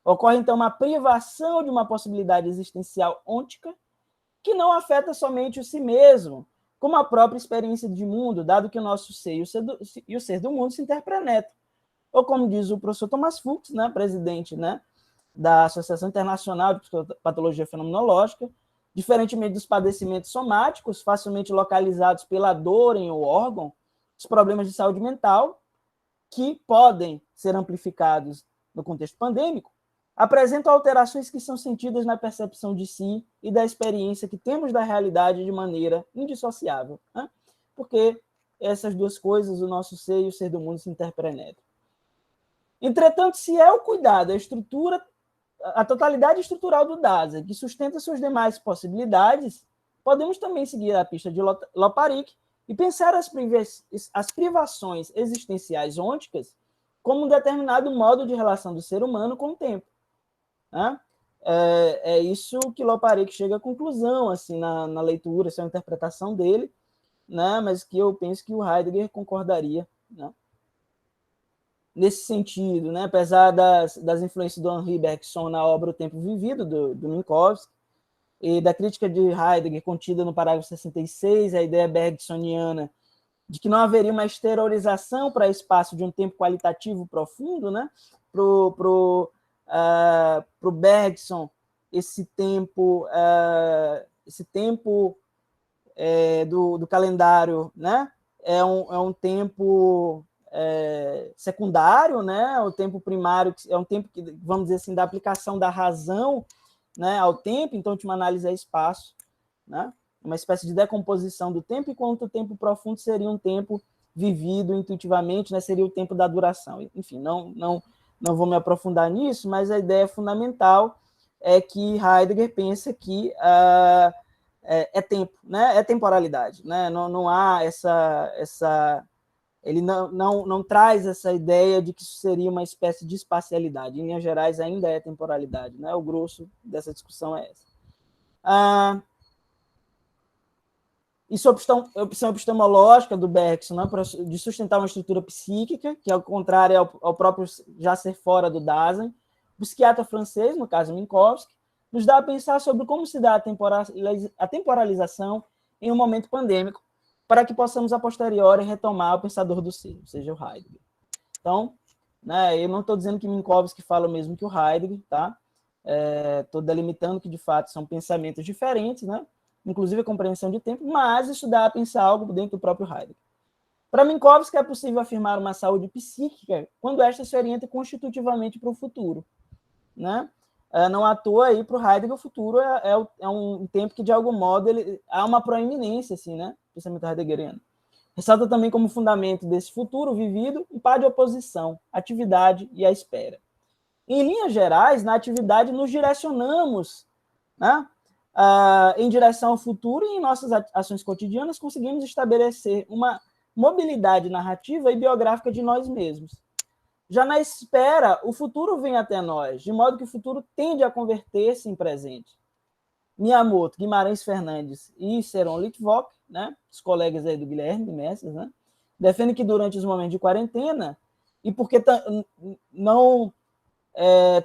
Ocorre, então, uma privação de uma possibilidade existencial ôntica que não afeta somente o si mesmo, como a própria experiência de mundo, dado que o nosso ser e o ser do mundo se interpenetram. Ou como diz o professor Thomas Fuchs, né, presidente, né, da Associação Internacional de Patologia Fenomenológica, diferentemente dos padecimentos somáticos, facilmente localizados pela dor em um órgão, os problemas de saúde mental, que podem ser amplificados no contexto pandêmico, apresentam alterações que são sentidas na percepção de si e da experiência que temos da realidade de maneira indissociável, né? Porque essas duas coisas, o nosso ser e o ser do mundo, se interpenetram. Entretanto, se é o cuidado, a totalidade estrutural do Dasein, que sustenta suas demais possibilidades, podemos também seguir a pista de Loparik e pensar as privações existenciais ônticas como um determinado modo de relação do ser humano com o tempo. Né? É isso que Loparik chega à conclusão assim, na leitura, essa é a interpretação dele, né? Mas que eu penso que o Heidegger concordaria, né? Nesse sentido, né? Apesar das influências do Henri Bergson na obra O Tempo Vivido, do Minkowski, e da crítica de Heidegger contida no parágrafo 66, a ideia bergsoniana de que não haveria uma exteriorização para espaço de um tempo qualitativo profundo, né? Pro Bergson, esse tempo do calendário, né? É um tempo secundário, né? O tempo primário é um tempo que, vamos dizer assim, da aplicação da razão, né, ao tempo. Então, de uma análise a espaço, né? Uma espécie de decomposição do tempo, enquanto o tempo profundo seria um tempo vivido intuitivamente, né? Seria o tempo da duração. Enfim, não vou me aprofundar nisso, mas a ideia fundamental é que Heidegger pensa que é tempo, né? É temporalidade, né? Não há essa ele não traz essa ideia de que isso seria uma espécie de espacialidade. Em linhas gerais, ainda é temporalidade, né? O grosso dessa discussão é essa. Isso é a opção epistemológica do Bergson, né? De sustentar uma estrutura psíquica, que, ao contrário, ao próprio já ser fora do Dasein. O psiquiatra francês, no caso Minkowski, nos dá a pensar sobre como se dá a temporalização em um momento pandêmico, para que possamos, a posteriori, retomar o pensador do ser, ou seja, o Heidegger. Então, né, eu não estou dizendo que Minkowski fala o mesmo que o Heidegger, tá? Estou delimitando que, de fato, são pensamentos diferentes, né? Inclusive a compreensão de tempo, mas estudar a pensar algo dentro do próprio Heidegger. Para Minkowski, é possível afirmar uma saúde psíquica quando esta se orienta constitutivamente para o futuro, né? Não à toa, aí, para o Heidegger, o futuro é um tempo que, de algum modo, há uma proeminência, assim, né? Pensamento heideggeriano. Ressalta também como fundamento desse futuro vivido um par de oposição, atividade e a espera. Em linhas gerais, na atividade nos direcionamos, né, em direção ao futuro e em nossas ações cotidianas conseguimos estabelecer uma mobilidade narrativa e biográfica de nós mesmos. Já na espera, o futuro vem até nós, de modo que o futuro tende a converter-se em presente. Miyamoto, Guimarães Fernandes e Seron Litvok, né, os colegas aí do Guilherme Messers, né, defendem que durante os momentos de quarentena, e porque não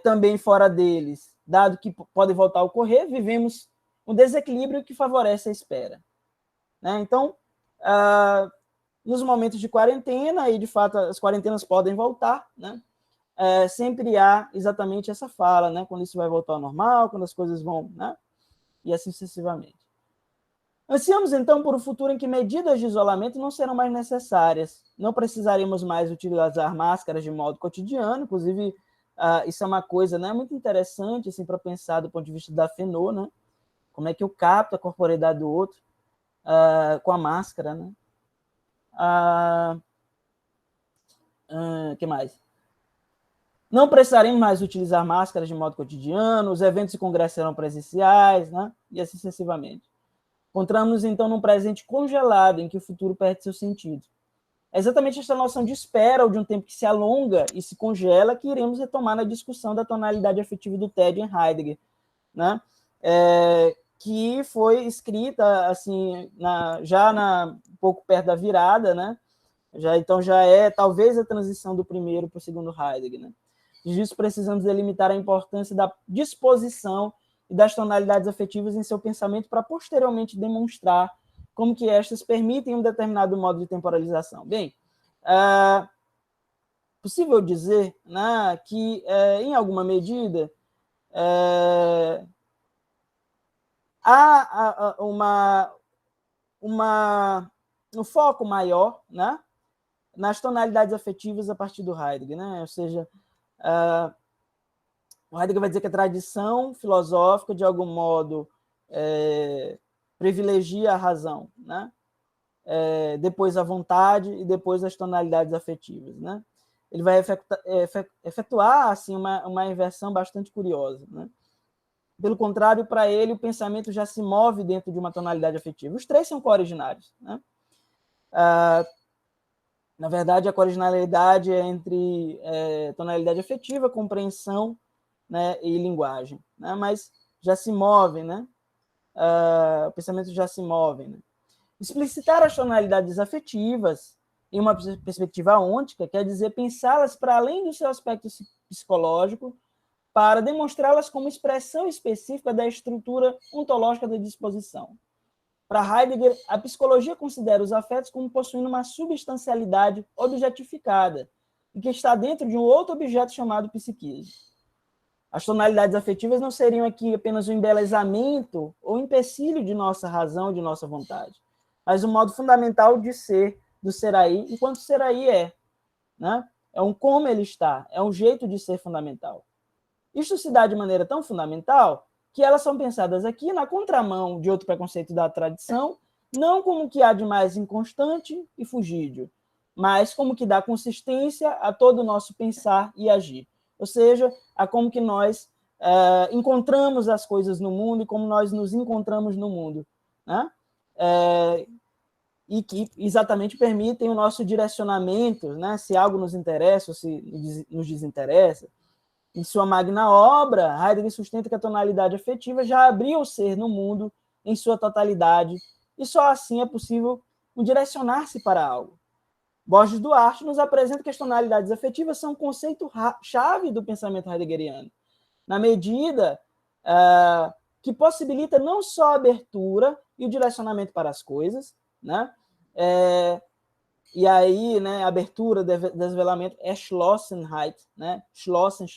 também fora deles, dado que podem voltar a ocorrer, vivemos um desequilíbrio que favorece a espera. Né? Então, nos momentos de quarentena, e de fato as quarentenas podem voltar, né? Sempre há exatamente essa fala, né? Quando isso vai voltar ao normal, quando as coisas vão, né? E assim sucessivamente. Ansiamos, então, por um futuro em que medidas de isolamento não serão mais necessárias, não precisaremos mais utilizar máscaras de modo cotidiano, inclusive isso é uma coisa, né, muito interessante assim, para pensar do ponto de vista da FENO, né? Como é que eu capto a corporeidade do outro com a máscara, né? Que mais? Não precisaremos mais utilizar máscaras de modo cotidiano, os eventos e congressos serão presenciais, né? E assim sucessivamente. Encontramos, então, num presente congelado, em que o futuro perde seu sentido. É exatamente esta noção de espera, ou de um tempo que se alonga e se congela, que iremos retomar na discussão da tonalidade afetiva do TED em Heidegger, né? Que foi escrita assim, um pouco perto da virada, né? Então já é talvez a transição do primeiro para o segundo Heidegger. Né? Disso precisamos delimitar a importância da disposição e das tonalidades afetivas em seu pensamento para posteriormente demonstrar como que estas permitem um determinado modo de temporalização. Bem, possível dizer, né, que, em alguma medida, há um foco maior, né, nas tonalidades afetivas a partir do Heidegger. Né? Ou seja, o Heidegger vai dizer que a tradição filosófica, de algum modo, privilegia a razão, né? Depois a vontade e depois as tonalidades afetivas. Né? Ele vai efetuar assim, uma inversão bastante curiosa. Né? Pelo contrário, para ele, o pensamento já se move dentro de uma tonalidade afetiva. Os três são co-originários. Né? Na verdade, a co-originalidade é entre tonalidade afetiva, compreensão, né, e linguagem. Né? Mas já se movem, né? O pensamento já se move. Né? Explicitar as tonalidades afetivas em uma perspectiva ôntica quer dizer pensá-las para além do seu aspecto psicológico, para demonstrá-las como expressão específica da estrutura ontológica da disposição. Para Heidegger, a psicologia considera os afetos como possuindo uma substancialidade objetificada e que está dentro de um outro objeto chamado psiquismo. As tonalidades afetivas não seriam aqui apenas um embelezamento ou empecilho de nossa razão, de nossa vontade, mas um modo fundamental de ser, do ser aí, enquanto ser aí é. Né? É um como ele está, é um jeito de ser fundamental. Isto se dá de maneira tão fundamental que elas são pensadas aqui na contramão de outro preconceito da tradição, não como que há de mais inconstante e fugídio, mas como que dá consistência a todo o nosso pensar e agir. Ou seja, a como que nós encontramos as coisas no mundo e como nós nos encontramos no mundo. Né? E que exatamente permitem o nosso direcionamento, né? Se algo nos interessa ou se nos desinteressa. Em sua magna obra, Heidegger sustenta que a tonalidade afetiva já abriu o ser no mundo em sua totalidade, e só assim é possível direcionar-se para algo. Borges Duarte nos apresenta que as tonalidades afetivas são um conceito-chave do pensamento heideggeriano, na medida que possibilita não só a abertura e o direcionamento para as coisas, né? E aí, né, abertura, desvelamento é Schlossenheit, né? Schlossen,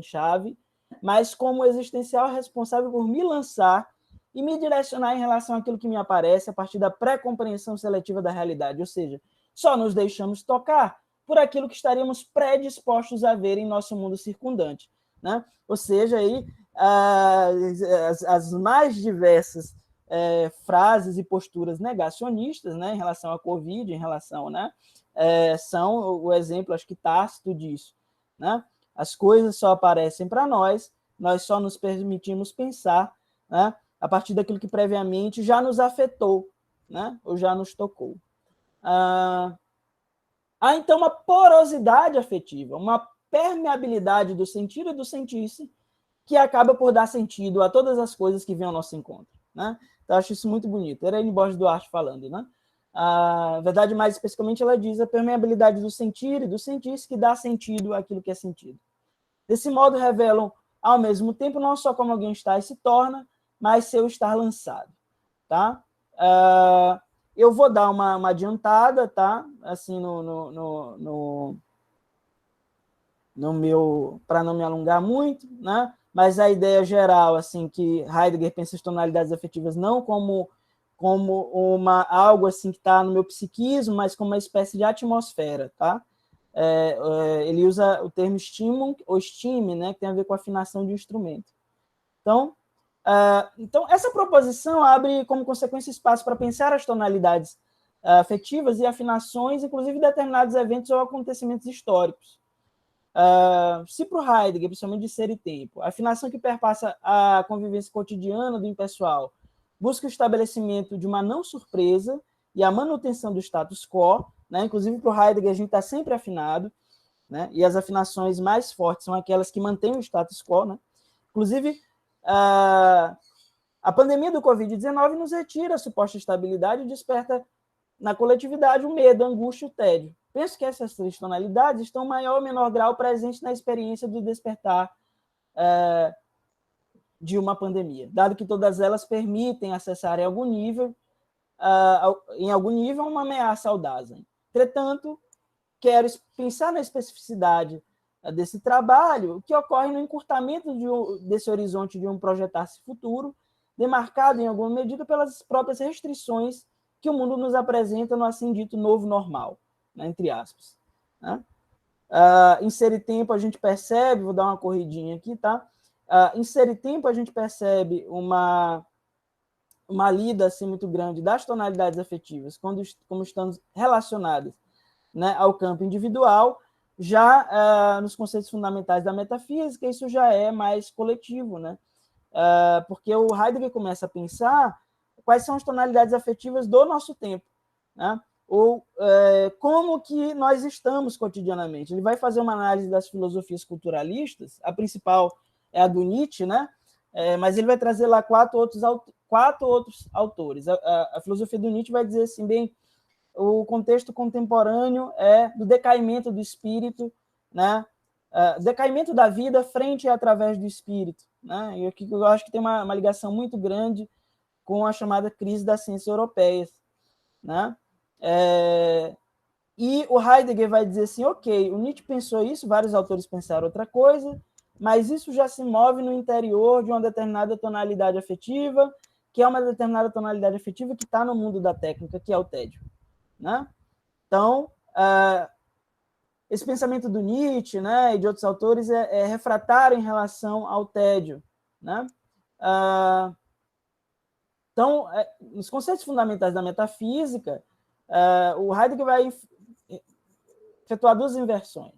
chave, mas como existencial responsável por me lançar e me direcionar em relação àquilo que me aparece a partir da pré-compreensão seletiva da realidade, ou seja, só nos deixamos tocar por aquilo que estaríamos predispostos a ver em nosso mundo circundante. Né? Ou seja, aí, as mais diversas frases e posturas negacionistas, né, em relação à Covid, em relação, né, são o exemplo, acho que tácito disso. Né? As coisas só aparecem para nós só nos permitimos pensar, né, a partir daquilo que previamente já nos afetou, né? Ou já nos tocou. Há, então, uma porosidade afetiva, uma permeabilidade do sentir e do sentir-se, que acaba por dar sentido a todas as coisas que vêm ao nosso encontro, né? Então, eu acho isso muito bonito. Era Elaine Borges Duarte falando, né? A verdade, mais especificamente, ela diz a permeabilidade do sentir e do sentir-se que dá sentido àquilo que é sentido. Desse modo, revelam, ao mesmo tempo, não só como alguém está e se torna, mas seu estar lançado, tá? Eu vou dar uma adiantada, tá? Assim, no meu, para não me alongar muito, né? Mas a ideia geral, assim, que Heidegger pensa as tonalidades afetivas não como algo assim que está no meu psiquismo, mas como uma espécie de atmosfera, tá? Ele usa o termo Stimmung ou Stimme, né? Que tem a ver com a afinação de instrumento. Então, essa proposição abre, como consequência, espaço para pensar as tonalidades afetivas e afinações, inclusive determinados eventos ou acontecimentos históricos. Se para o Heidegger, principalmente de ser e tempo, a afinação que perpassa a convivência cotidiana do impessoal busca o estabelecimento de uma não surpresa e a manutenção do status quo, né? Inclusive para o Heidegger a gente está sempre afinado, né? E as afinações mais fortes são aquelas que mantêm o status quo, né? Inclusive, a pandemia do Covid-19 nos retira a suposta estabilidade e desperta na coletividade o medo, a angústia e o tédio. Penso que essas três tonalidades estão em maior ou menor grau presentes na experiência do despertar de uma pandemia, dado que todas elas permitem acessar em algum nível uma ameaça ao Dasein. Entretanto, quero pensar na especificidade desse trabalho, que ocorre no encurtamento desse horizonte de um projetar-se futuro, demarcado em alguma medida pelas próprias restrições que o mundo nos apresenta no assim dito novo normal, né, entre aspas. Né? Em Ser e Tempo a gente percebe, vou dar uma corridinha aqui, tá? Em Ser e Tempo a gente percebe uma lida assim, muito grande das tonalidades afetivas, como estão relacionadas, né, ao campo individual. Já nos conceitos fundamentais da metafísica, isso já é mais coletivo, né? Porque o Heidegger começa a pensar quais são as tonalidades afetivas do nosso tempo, né? Ou como que nós estamos cotidianamente. Ele vai fazer uma análise das filosofias culturalistas, a principal é a do Nietzsche, né? Mas ele vai trazer lá quatro outros autores. A filosofia do Nietzsche vai dizer assim, bem, o contexto contemporâneo é do decaimento do espírito, né? Decaimento da vida frente e através do espírito, né? E aqui eu acho que tem uma ligação muito grande com a chamada crise das ciências europeias, né? E o Heidegger vai dizer assim, ok, o Nietzsche pensou isso, vários autores pensaram outra coisa, mas isso já se move no interior de uma determinada tonalidade afetiva, que é uma determinada tonalidade afetiva que está no mundo da técnica, que é o tédio. Né? Então, esse pensamento do Nietzsche, né, e de outros autores é refratário em relação ao tédio. Né? Então, nos conceitos fundamentais da metafísica, o Heidegger vai efetuar duas inversões.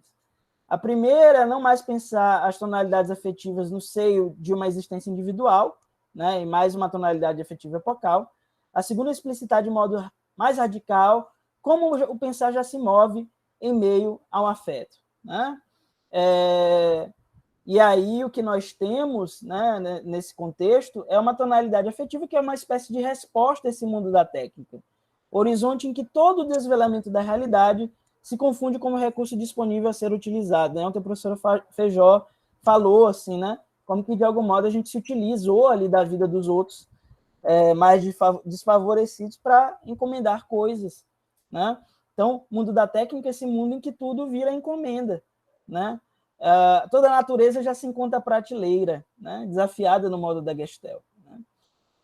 A primeira é não mais pensar as tonalidades afetivas no seio de uma existência individual, né, e mais uma tonalidade afetiva epocal. A segunda é explicitar de modo mais radical como o pensar já se move em meio ao afeto. Né? E aí o que nós temos, né, nesse contexto é uma tonalidade afetiva que é uma espécie de resposta a esse mundo da técnica. Horizonte em que todo o desvelamento da realidade se confunde como recurso disponível a ser utilizado. Né? Ontem a professora Feijó falou assim, né, como que de algum modo a gente se utilizou ali da vida dos outros mais desfavorecidos para encomendar coisas. Né? Então, o mundo da técnica é esse mundo em que tudo vira encomenda. Né? Toda a natureza já se encontra prateleira, né? Desafiada no modo da Gestalt. Né?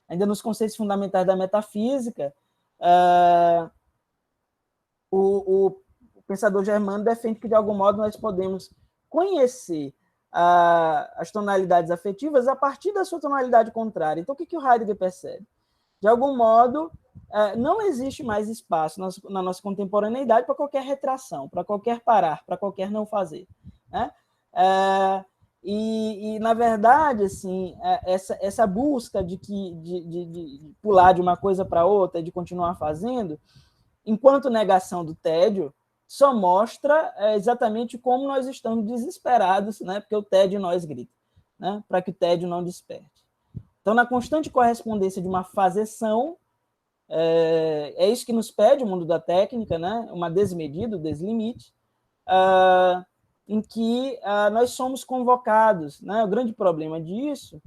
Ainda nos conceitos fundamentais da metafísica, o pensador germano defende que, de algum modo, nós podemos conhecer as tonalidades afetivas a partir da sua tonalidade contrária. Então, o que o Heidegger percebe? De algum modo, não existe mais espaço na nossa contemporaneidade para qualquer retração, para qualquer parar, para qualquer não fazer. Né? na verdade, assim, essa busca de pular de uma coisa para outra, de continuar fazendo, enquanto negação do tédio, só mostra exatamente como nós estamos desesperados, né? Porque o tédio em nós grita, né? Para que o tédio não desperte. Então, na constante correspondência de uma fazeção, é isso que nos pede o mundo da técnica, né? Uma desmedida, deslimite, em que nós somos convocados, né? O grande problema disso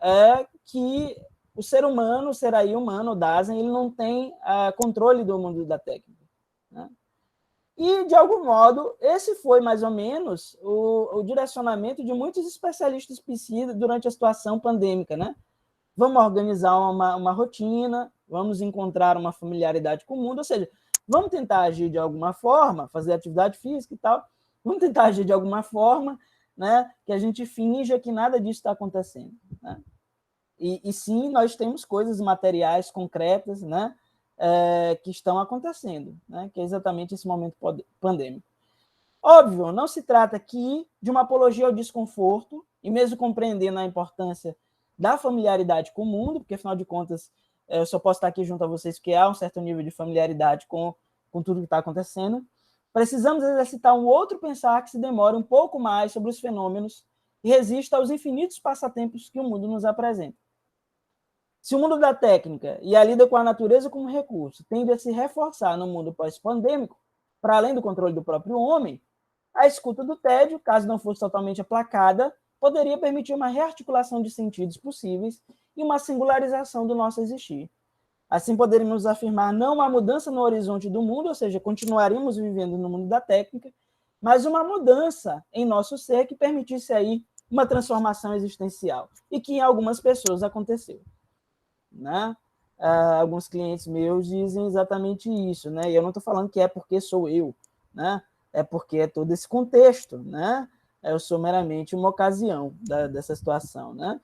é que o ser humano, o ser aí humano, o Dasein, ele não tem controle do mundo da técnica, né? E, de algum modo, esse foi mais ou menos o direcionamento de muitos especialistas psi durante a situação pandêmica, né? Vamos organizar uma rotina, vamos encontrar uma familiaridade com o mundo, ou seja, vamos tentar agir de alguma forma, fazer atividade física e tal, vamos tentar agir de alguma forma, né, que a gente finja que nada disso está acontecendo, né? E sim, nós temos coisas materiais, concretas, né, que estão acontecendo, né, que é exatamente esse momento pandêmico. Óbvio, não se trata aqui de uma apologia ao desconforto, e mesmo compreendendo a importância da familiaridade com o mundo, porque, afinal de contas, eu só posso estar aqui junto a vocês porque há um certo nível de familiaridade com tudo que está acontecendo. Precisamos exercitar um outro pensar que se demore um pouco mais sobre os fenômenos e resista aos infinitos passatempos que o mundo nos apresenta. Se o mundo da técnica e a lida com a natureza como recurso tende a se reforçar no mundo pós-pandêmico, para além do controle do próprio homem, a escuta do tédio, caso não fosse totalmente aplacada, poderia permitir uma rearticulação de sentidos possíveis e uma singularização do nosso existir. Assim, poderíamos afirmar não uma mudança no horizonte do mundo, ou seja, continuaríamos vivendo no mundo da técnica, mas uma mudança em nosso ser que permitisse aí uma transformação existencial, e que em algumas pessoas aconteceu, né? Alguns clientes meus dizem exatamente isso, né? E eu não estou falando que é porque sou eu, né? É porque é todo esse contexto, né? Eu sou meramente uma ocasião dessa situação, né?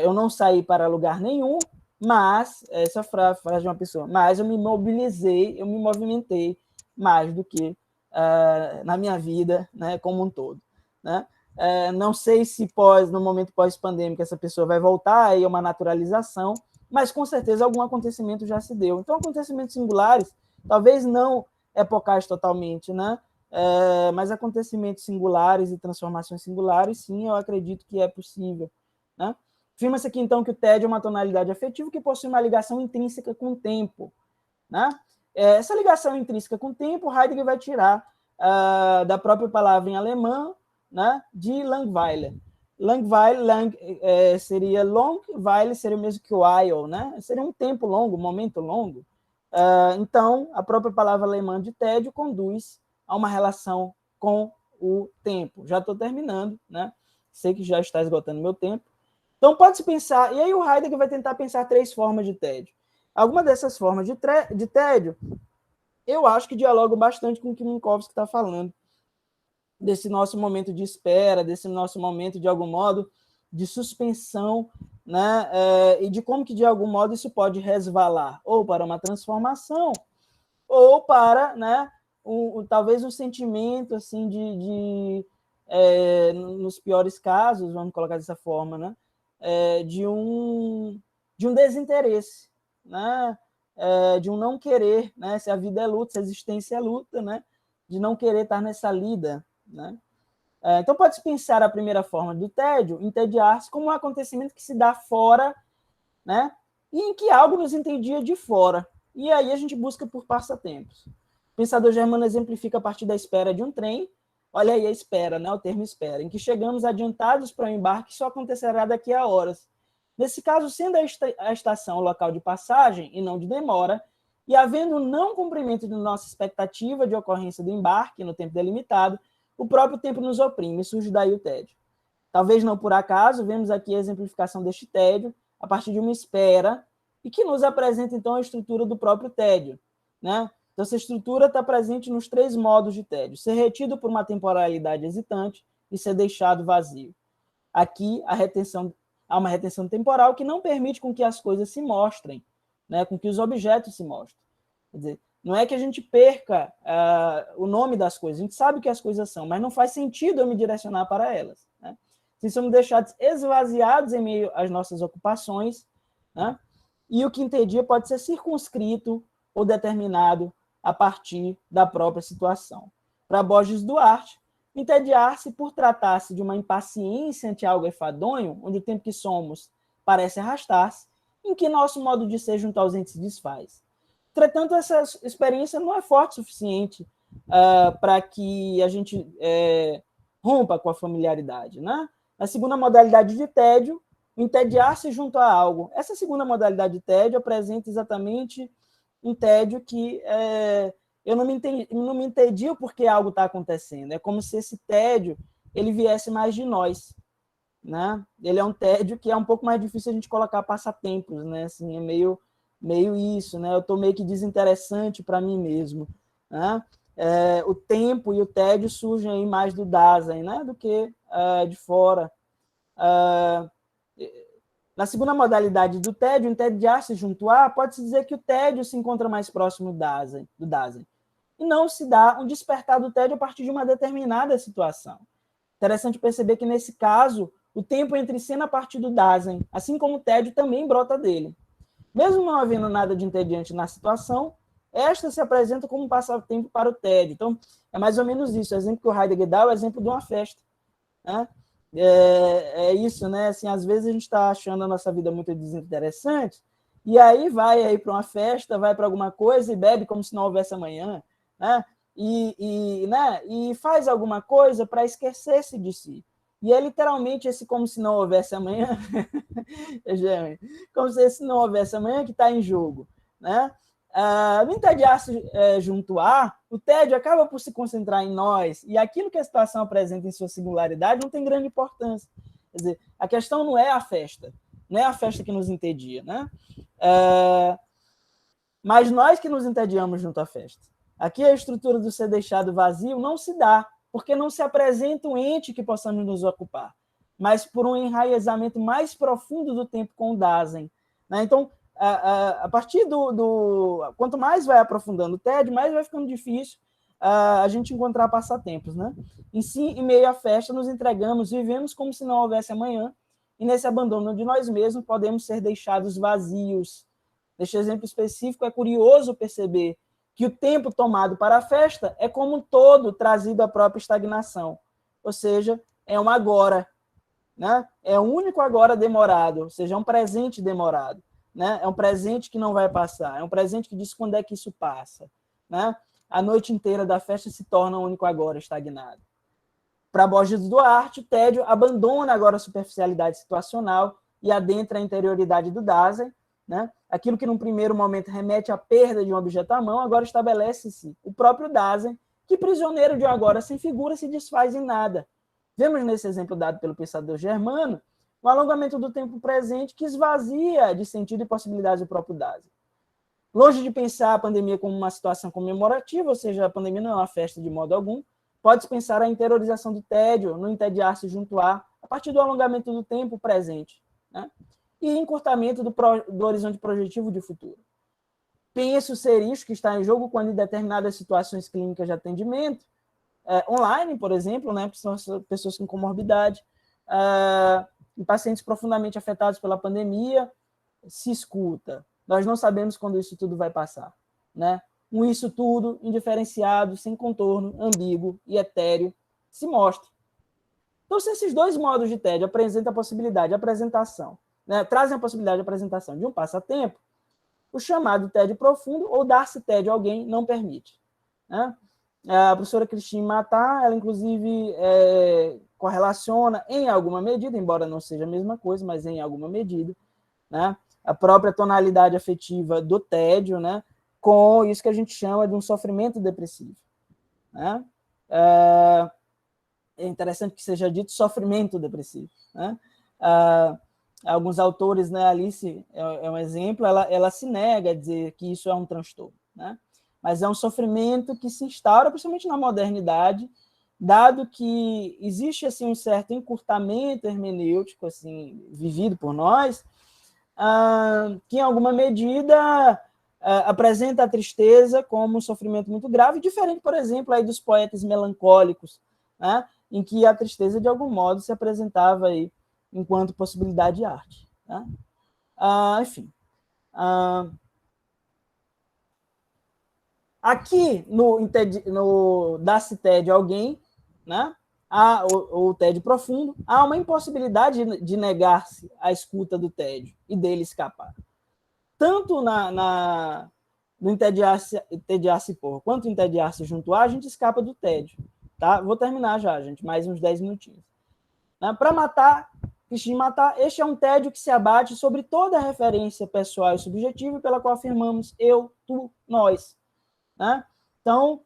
Eu não saí para lugar nenhum, mas, essa frase de uma pessoa, mas eu me mobilizei, eu me movimentei mais do que na minha vida, né, como um todo, né? Não sei se no momento pós-pandêmico essa pessoa vai voltar aí a uma naturalização, mas com certeza algum acontecimento já se deu. Então, acontecimentos singulares, talvez não epocais totalmente, né? Mas acontecimentos singulares e transformações singulares, sim, eu acredito que é possível, né? Afirma-se aqui, então, que o tédio é uma tonalidade afetiva que possui uma ligação intrínseca com o tempo, né? Essa ligação intrínseca com o tempo, Heidegger vai tirar da própria palavra em alemão, né, de Langweiler. Langweiler seria long, while seria o mesmo que while, né? Seria um tempo longo, um momento longo. Então, a própria palavra alemã de tédio conduz a uma relação com o tempo. Já estou terminando, né? Sei que já está esgotando meu tempo. Então, pode-se pensar... E aí o Heidegger vai tentar pensar 3 formas de tédio. Alguma dessas formas de tédio, eu acho que dialogam bastante com o que Minkowski está falando, desse nosso momento de espera, desse nosso momento, de algum modo, de suspensão, né? E de como que, de algum modo, isso pode resvalar ou para uma transformação ou para, né, talvez um sentimento assim nos piores casos, vamos colocar dessa forma, né, de um desinteresse, né, de um não querer, né, se a vida é luta, se a existência é luta, né, de não querer estar nessa lida, né. Então pode-se pensar a primeira forma do tédio, entediar-se, como um acontecimento que se dá fora, né, e em que algo nos entendia de fora. E aí a gente busca por passatempos. O pensador germano exemplifica a partir da espera de um trem. Olha aí a espera, né? O termo espera, em que chegamos adiantados para o embarque que só acontecerá daqui a horas. Nesse caso, sendo a estação o local de passagem e não de demora, e havendo não cumprimento de nossa expectativa de ocorrência do embarque no tempo delimitado, o próprio tempo nos oprime e surge daí o tédio. Talvez não por acaso, vemos aqui a exemplificação deste tédio a partir de uma espera e que nos apresenta, então, a estrutura do próprio tédio, né? Então, essa estrutura está presente nos 3 modos de tédio: ser retido por uma temporalidade hesitante e ser deixado vazio. Aqui, há uma retenção temporal que não permite com que as coisas se mostrem, né? Com que os objetos se mostrem. Quer dizer, não é que a gente perca o nome das coisas, a gente sabe o que as coisas são, mas não faz sentido eu me direcionar para elas, né? se somos deixados esvaziados em meio às nossas ocupações, né? E o que entedia pode ser circunscrito ou determinado a partir da própria situação. Para Borges Duarte, entediar-se por tratar-se de uma impaciência ante algo enfadonho, onde o tempo que somos parece arrastar-se, em que nosso modo de ser junto aos entes se desfaz. Entretanto, essa experiência não é forte o suficiente para que a gente rompa com a familiaridade, né? A segunda modalidade de tédio, o entediar-se junto a algo. Essa segunda modalidade de tédio apresenta exatamente um tédio que eu não me entedio porque algo está acontecendo. É como se esse tédio ele viesse mais de nós, né? Ele é um tédio que é um pouco mais difícil a gente colocar passatempos, né? Assim, é meio isso, né? Eu estou meio que desinteressante para mim mesmo, né? O tempo e o tédio surgem aí mais do Dasein, né? Do que de fora. Na segunda modalidade do tédio, entediar-se junto a, pode-se dizer que o tédio se encontra mais próximo do Dasein. E não se dá um despertar do tédio a partir de uma determinada situação. Interessante perceber que, nesse caso, o tempo entre cena a partir do Dasein, assim como o tédio, também brota dele. Mesmo não havendo nada de entediante na situação, esta se apresenta como um passatempo para o tédio. Então, é mais ou menos isso. O exemplo que o Heidegger dá é o exemplo de uma festa, né? É isso, né? Assim, às vezes a gente está achando a nossa vida muito desinteressante, e aí vai aí para uma festa, vai para alguma coisa e bebe como se não houvesse amanhã, né? E faz alguma coisa para esquecer-se de si. E é literalmente esse como se não houvesse amanhã, como se esse não houvesse amanhã que está em jogo, né? No entediar-se junto a, o tédio acaba por se concentrar em nós, e aquilo que a situação apresenta em sua singularidade não tem grande importância. Quer dizer, a questão não é a festa, não é a festa que nos entedia, né? Mas nós que nos entediamos junto à festa. Aqui a estrutura do ser deixado vazio não se dá, porque não se apresenta um ente que possamos nos ocupar, mas por um enraizamento mais profundo do tempo com o Dasein, né? Então, a partir quanto mais vai aprofundando o tédio, mais vai ficando difícil a gente encontrar passatempos, né? Em meio à festa, nos entregamos, vivemos como se não houvesse amanhã, e nesse abandono de nós mesmos podemos ser deixados vazios. Neste exemplo específico, é curioso perceber que o tempo tomado para a festa é como um todo trazido à própria estagnação, ou seja, é um agora, né? É um único agora demorado, ou seja, é um presente demorado. Né? É um presente que não vai passar, é um presente que diz quando é que isso passa, né? A noite inteira da festa se torna um único agora estagnado. Para Borges Duarte, o tédio abandona agora a superficialidade situacional e adentra a interioridade do Dasein, né? Aquilo que num primeiro momento remete à perda de um objeto à mão, agora estabelece-se o próprio Dasein, que prisioneiro de um agora sem figura se desfaz em nada. Vemos nesse exemplo dado pelo pensador germano o alongamento do tempo presente que esvazia de sentido e possibilidades o próprio Dasein. Longe de pensar a pandemia como uma situação comemorativa, ou seja, a pandemia não é uma festa de modo algum, pode-se pensar a interiorização do tédio, no entediar-se junto a partir do alongamento do tempo presente, né? E encurtamento do horizonte projetivo de futuro. Penso ser isso que está em jogo quando em determinadas situações clínicas de atendimento, online, por exemplo, né, pessoas com comorbidade, em pacientes profundamente afetados pela pandemia, se escuta. Nós não sabemos quando isso tudo vai passar, né? Um isso tudo, indiferenciado, sem contorno, ambíguo e etéreo, se mostra. Então, se esses dois modos de tédio apresentam a possibilidade de apresentação, né, trazem a possibilidade de apresentação de um passatempo, o chamado tédio profundo ou dar-se tédio a alguém não permite, né? A professora Christine Matar, ela inclusive correlaciona em alguma medida, embora não seja a mesma coisa, mas em alguma medida, né, a própria tonalidade afetiva do tédio, né, com isso que a gente chama de um sofrimento depressivo, né? É interessante que seja dito sofrimento depressivo, né? Alguns autores, né, Alice é um exemplo, ela se nega a dizer que isso é um transtorno, né? Mas é um sofrimento que se instaura, principalmente na modernidade, dado que existe assim, um certo encurtamento hermenêutico assim, vivido por nós, que, em alguma medida, apresenta a tristeza como um sofrimento muito grave, diferente, por exemplo, aí dos poetas melancólicos, né, em que a tristeza, de algum modo, se apresentava aí enquanto possibilidade de arte. Tá? Enfim. Aqui no dá-se tédio a alguém, né? O tédio profundo, há uma impossibilidade de negar-se à escuta do tédio e dele escapar. Tanto no entediar-se por, quanto entediar-se junto a gente escapa do tédio. Tá? Vou terminar já, gente, mais uns 10 minutinhos. Né? Para matar, de matar, este é um tédio que se abate sobre toda a referência pessoal e subjetiva pela qual afirmamos eu, tu, nós. Né? Então,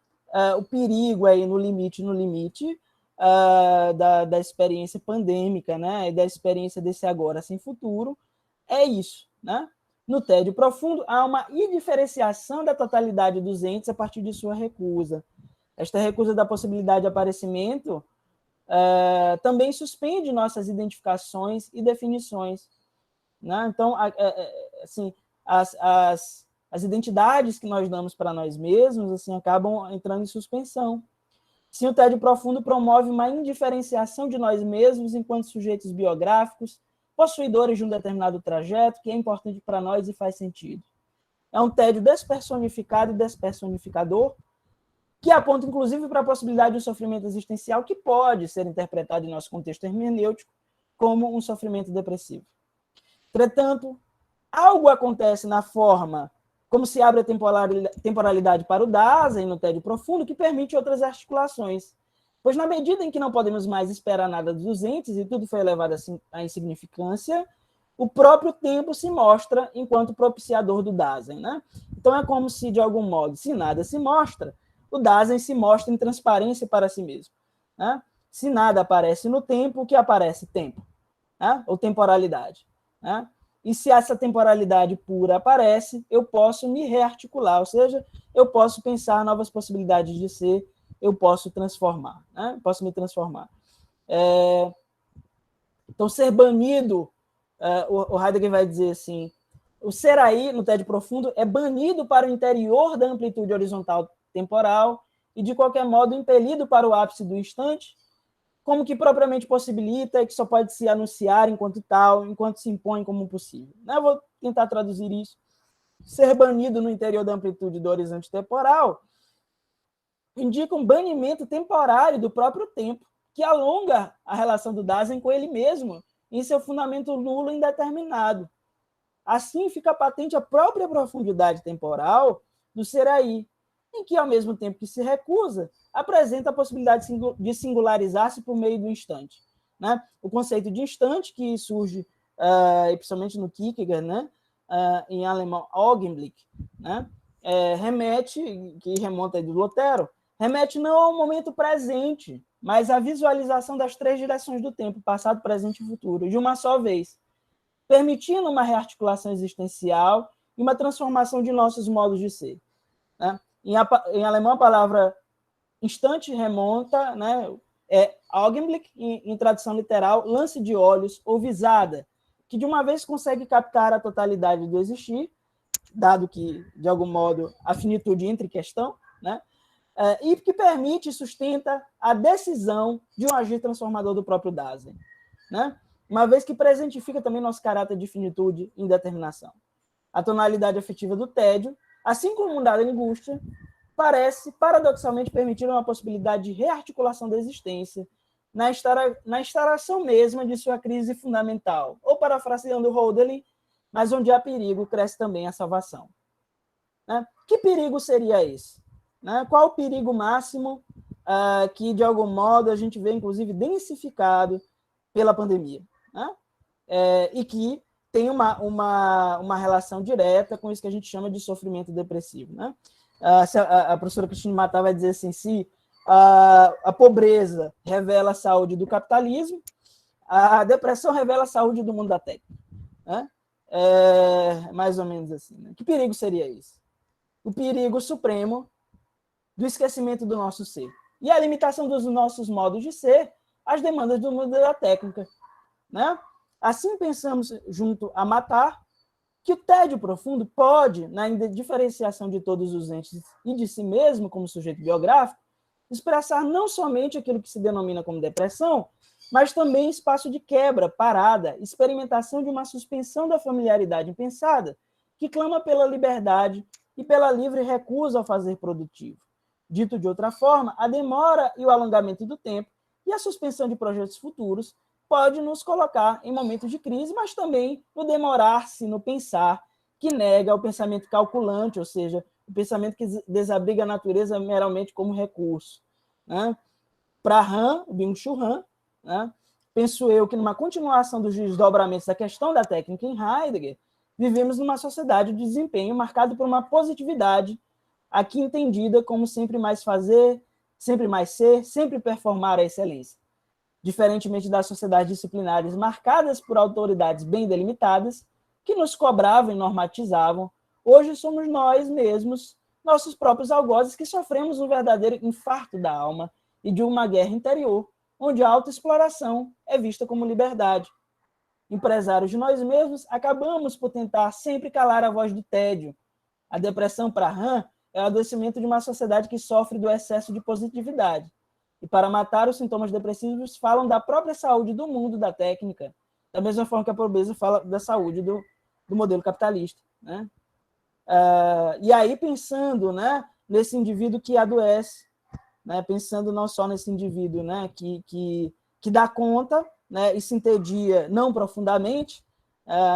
o perigo aí no limite da experiência pandêmica, né? E da experiência desse agora sem futuro, é isso. Né? No tédio profundo, há uma indiferenciação da totalidade dos entes a partir de sua recusa. Esta recusa da possibilidade de aparecimento também suspende nossas identificações e definições. Né? Então, assim, as identidades que nós damos para nós mesmos assim, acabam entrando em suspensão. Sim, o tédio profundo promove uma indiferenciação de nós mesmos enquanto sujeitos biográficos, possuidores de um determinado trajeto que é importante para nós e faz sentido. É um tédio despersonificado e despersonificador, que aponta, inclusive, para a possibilidade de um sofrimento existencial que pode ser interpretado em nosso contexto hermenêutico como um sofrimento depressivo. Entretanto, algo acontece na forma como se abre a temporalidade para o Dasein no tédio profundo, que permite outras articulações. Pois, na medida em que não podemos mais esperar nada dos entes e tudo foi elevado à insignificância, o próprio tempo se mostra enquanto propiciador do Dasein. Né? Então, é como se, de algum modo, se nada se mostra, o Dasein se mostra em transparência para si mesmo. Né? Se nada aparece no tempo, o que aparece? Tempo. Né? Ou temporalidade. Né? E se essa temporalidade pura aparece, eu posso me rearticular, ou seja, eu posso pensar novas possibilidades de ser, eu posso transformar, né? Posso me transformar. Então, ser banido, o Heidegger vai dizer assim, o ser aí, no tédio profundo, é banido para o interior da amplitude horizontal temporal e, de qualquer modo, impelido para o ápice do instante, como que propriamente possibilita e que só pode se anunciar enquanto tal, enquanto se impõe como possível. Eu vou tentar traduzir isso. Ser banido no interior da amplitude do horizonte temporal indica um banimento temporário do próprio tempo, que alonga a relação do Dasein com ele mesmo, em seu fundamento nulo e indeterminado. Assim, fica patente a própria profundidade temporal do ser aí, em que, ao mesmo tempo que se recusa, apresenta a possibilidade de singularizar-se por meio do instante. Né? O conceito de instante, que surge, principalmente no Kierkegaard, né? Em alemão, Augenblick, né? Que remonta do Lutero, remete não ao momento presente, mas à visualização das três direções do tempo, passado, presente e futuro, de uma só vez, permitindo uma rearticulação existencial e uma transformação de nossos modos de ser. Né? Em alemão, a palavra instante remonta, né, Augenblick, em tradução literal, lance de olhos ou visada, que de uma vez consegue captar a totalidade do existir, dado que, de algum modo, a finitude entra em questão, né, e que permite e sustenta a decisão de um agir transformador do próprio Dasein, né, uma vez que presentifica também nosso caráter de finitude e indeterminação. A tonalidade afetiva do tédio, assim como da angústia, parece, paradoxalmente, permitir uma possibilidade de rearticulação da existência na instauração mesma de sua crise fundamental, ou, parafraseando Hölderlin, mas onde há perigo, cresce também a salvação. Né? Que perigo seria esse? Né? Qual o perigo máximo que, de algum modo, a gente vê, inclusive, densificado pela pandemia? Né? E que tem uma relação direta com isso que a gente chama de sofrimento depressivo. Né? A professora Cristina Matar vai dizer assim, se a pobreza revela a saúde do capitalismo, a depressão revela a saúde do mundo da técnica. Né? Mais ou menos assim. Né? Que perigo seria isso? O perigo supremo do esquecimento do nosso ser. E a limitação dos nossos modos de ser às demandas do mundo da técnica. Né? Assim pensamos, junto a matar, que o tédio profundo pode, na diferenciação de todos os entes e de si mesmo como sujeito biográfico, expressar não somente aquilo que se denomina como depressão, mas também espaço de quebra, parada, experimentação de uma suspensão da familiaridade impensada, que clama pela liberdade e pela livre recusa ao fazer produtivo. Dito de outra forma, a demora e o alongamento do tempo e a suspensão de projetos futuros pode nos colocar em momentos de crise, mas também no demorar-se, no pensar, que nega o pensamento calculante, ou seja, o pensamento que desabriga a natureza meramente como recurso. Né? Para Han, o Byung-Chul Han, né? Penso eu que numa continuação dos desdobramentos da questão da técnica em Heidegger, vivemos numa sociedade de desempenho marcado por uma positividade, aqui entendida como sempre mais fazer, sempre mais ser, sempre performar a excelência. Diferentemente das sociedades disciplinares marcadas por autoridades bem delimitadas, que nos cobravam e normatizavam, hoje somos nós mesmos, nossos próprios algozes, que sofremos um verdadeiro infarto da alma e de uma guerra interior, onde a autoexploração é vista como liberdade. Empresários de nós mesmos, acabamos por tentar sempre calar a voz do tédio. A depressão para Han é o adoecimento de uma sociedade que sofre do excesso de positividade. E para matar os sintomas depressivos, falam da própria saúde do mundo da técnica, da mesma forma que a pobreza fala da saúde do modelo capitalista. Né? E aí, pensando, né, nesse indivíduo que adoece, né, pensando não só nesse indivíduo, né, que dá conta, né, e se entedia não profundamente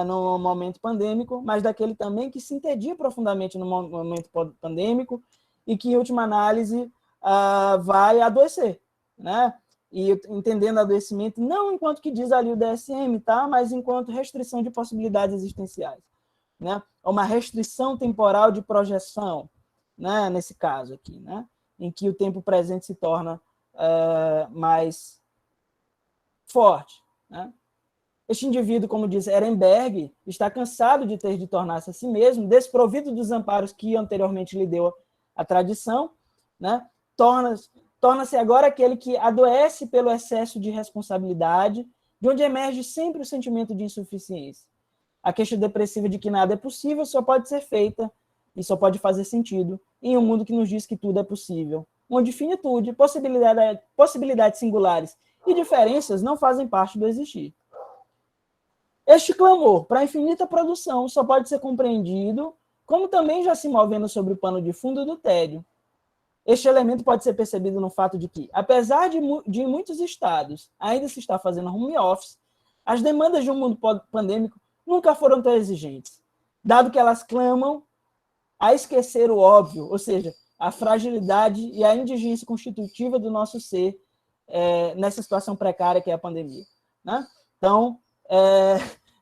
no momento pandêmico, mas daquele também que se entedia profundamente no momento pandêmico e que, em última análise, vai adoecer, né? E entendendo adoecimento não enquanto que diz ali o DSM, tá? Mas enquanto restrição de possibilidades existenciais, né? Uma restrição temporal de projeção, né? Nesse caso aqui, né? Em que o tempo presente se torna mais forte, né? Este indivíduo, como diz Ehrenberg, está cansado de ter de tornar-se a si mesmo, desprovido dos amparos que anteriormente lhe deu a tradição, né? Torna-se agora aquele que adoece pelo excesso de responsabilidade, de onde emerge sempre o sentimento de insuficiência. A queixa depressiva de que nada é possível só pode ser feita e só pode fazer sentido em um mundo que nos diz que tudo é possível, onde finitude, possibilidades singulares e diferenças não fazem parte do existir. Este clamor para a infinita produção só pode ser compreendido como também já se movendo sobre o pano de fundo do tédio. Este elemento pode ser percebido no fato de que, apesar de em muitos estados ainda se está fazendo home office, as demandas de um mundo pandêmico nunca foram tão exigentes, dado que elas clamam a esquecer o óbvio, ou seja, a fragilidade e a indigência constitutiva do nosso ser nessa situação precária que é a pandemia. Né? Então, é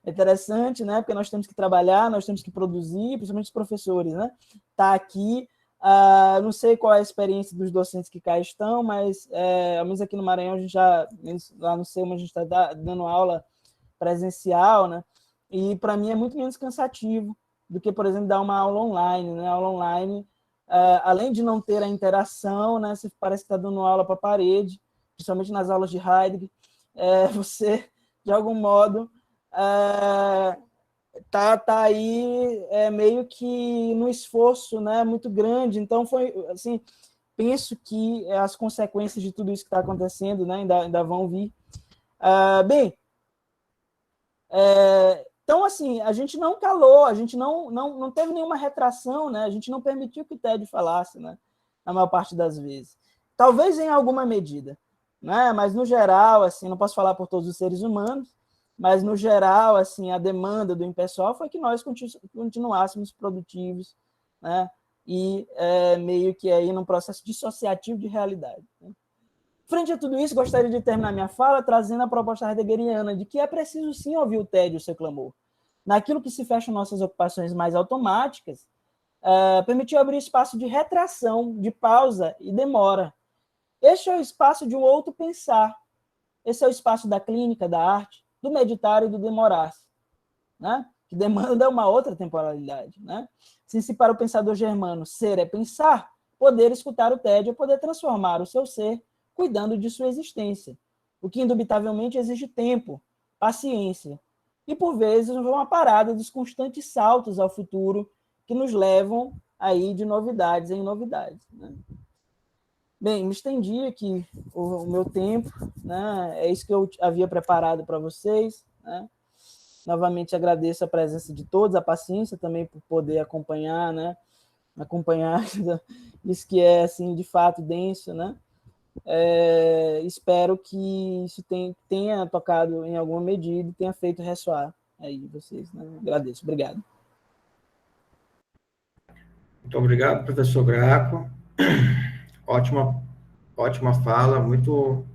interessante, né? Porque nós temos que trabalhar, nós temos que produzir, principalmente os professores, né? Tá aqui. Não sei qual é a experiência dos docentes que cá estão, mas ao menos aqui no Maranhão a gente já, lá no SEUMA, a gente está dando aula presencial, né? E para mim é muito menos cansativo do que, por exemplo, dar uma aula online, né? Aula online, além de não ter a interação, né? Você parece que está dando aula para a parede, principalmente nas aulas de Heidegger, você, de algum modo, tá aí meio que no esforço, né, muito grande. Então foi assim, penso que as consequências de tudo isso que está acontecendo, né, ainda vão vir. Então assim, a gente não calou, a gente não teve nenhuma retração, né, a gente não permitiu que o tédio falasse, né, na maior parte das vezes. Talvez em alguma medida, né, mas no geral, assim, não posso falar por todos os seres humanos, mas, no geral, assim, a demanda do impessoal foi que nós continuássemos produtivos, né? E meio que aí num processo dissociativo de realidade. Né? Frente a tudo isso, gostaria de terminar minha fala trazendo a proposta heideggeriana de que é preciso, sim, ouvir o tédio, o seu clamor. Naquilo que se fecham nossas ocupações mais automáticas, permitiu abrir espaço de retração, de pausa e demora. Este é o espaço de um outro pensar. Esse é o espaço da clínica, da arte, do meditar e do demorar-se, né? Que demanda uma outra temporalidade. Né? Se para o pensador germano ser é pensar, poder escutar o tédio é poder transformar o seu ser cuidando de sua existência, o que indubitavelmente exige tempo, paciência e, por vezes, uma parada dos constantes saltos ao futuro que nos levam aí de novidades em novidades. Né? Bem, me estendi aqui o meu tempo, né? É isso que eu havia preparado para vocês, né? Novamente agradeço a presença de todos, a paciência também por poder acompanhar, né? Acompanhar isso que é, assim, de fato denso, né? Espero que isso tenha tocado em alguma medida e tenha feito ressoar aí vocês, né? Agradeço, obrigado. Muito obrigado, professor Graco. Ótima fala, muito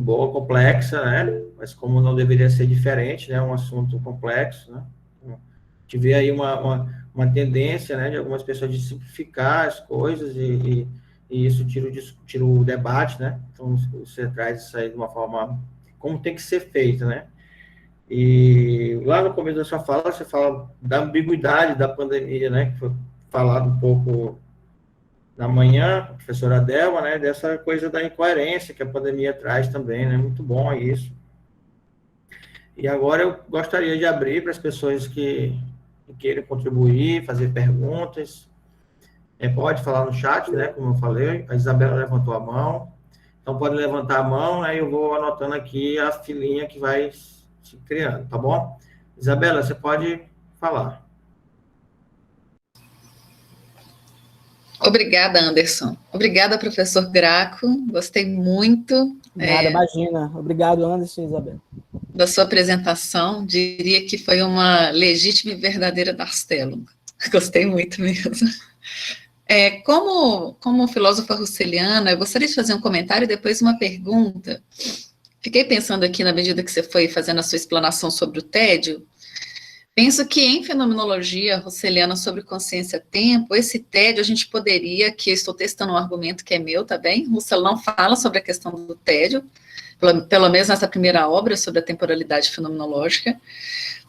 boa, complexa, né? Mas como não deveria ser diferente, né? Um assunto complexo, né? A gente vê aí uma tendência, né? De algumas pessoas de simplificar as coisas e isso tira o debate, né? Então, você traz isso aí de uma forma como tem que ser feito, né? E lá no começo da sua fala, você fala da ambiguidade da pandemia, né? Que foi falado um pouco na manhã, a professora Delma, né, dessa coisa da incoerência que a pandemia traz também, né, muito bom isso. E agora eu gostaria de abrir para as pessoas que queiram contribuir, fazer perguntas, pode falar no chat, né, como eu falei, a Isabela levantou a mão, então pode levantar a mão, aí eu vou anotando aqui a filinha que vai se criando, tá bom? Isabela, você pode falar. Obrigada, Anderson. Obrigada, professor Graco. Gostei muito. Nada, imagina. Obrigado, Anderson e Isabel. Da sua apresentação. Diria que foi uma legítima e verdadeira Darstellum. Gostei muito mesmo. Como filósofa russeliana, eu gostaria de fazer um comentário e depois uma pergunta. Fiquei pensando aqui, na medida que você foi fazendo a sua explanação sobre o tédio, penso que em fenomenologia russeliana sobre consciência-tempo, esse tédio a gente poderia, que eu estou testando um argumento que é meu, tá bem? Russell não fala sobre a questão do tédio, pelo menos nessa primeira obra sobre a temporalidade fenomenológica,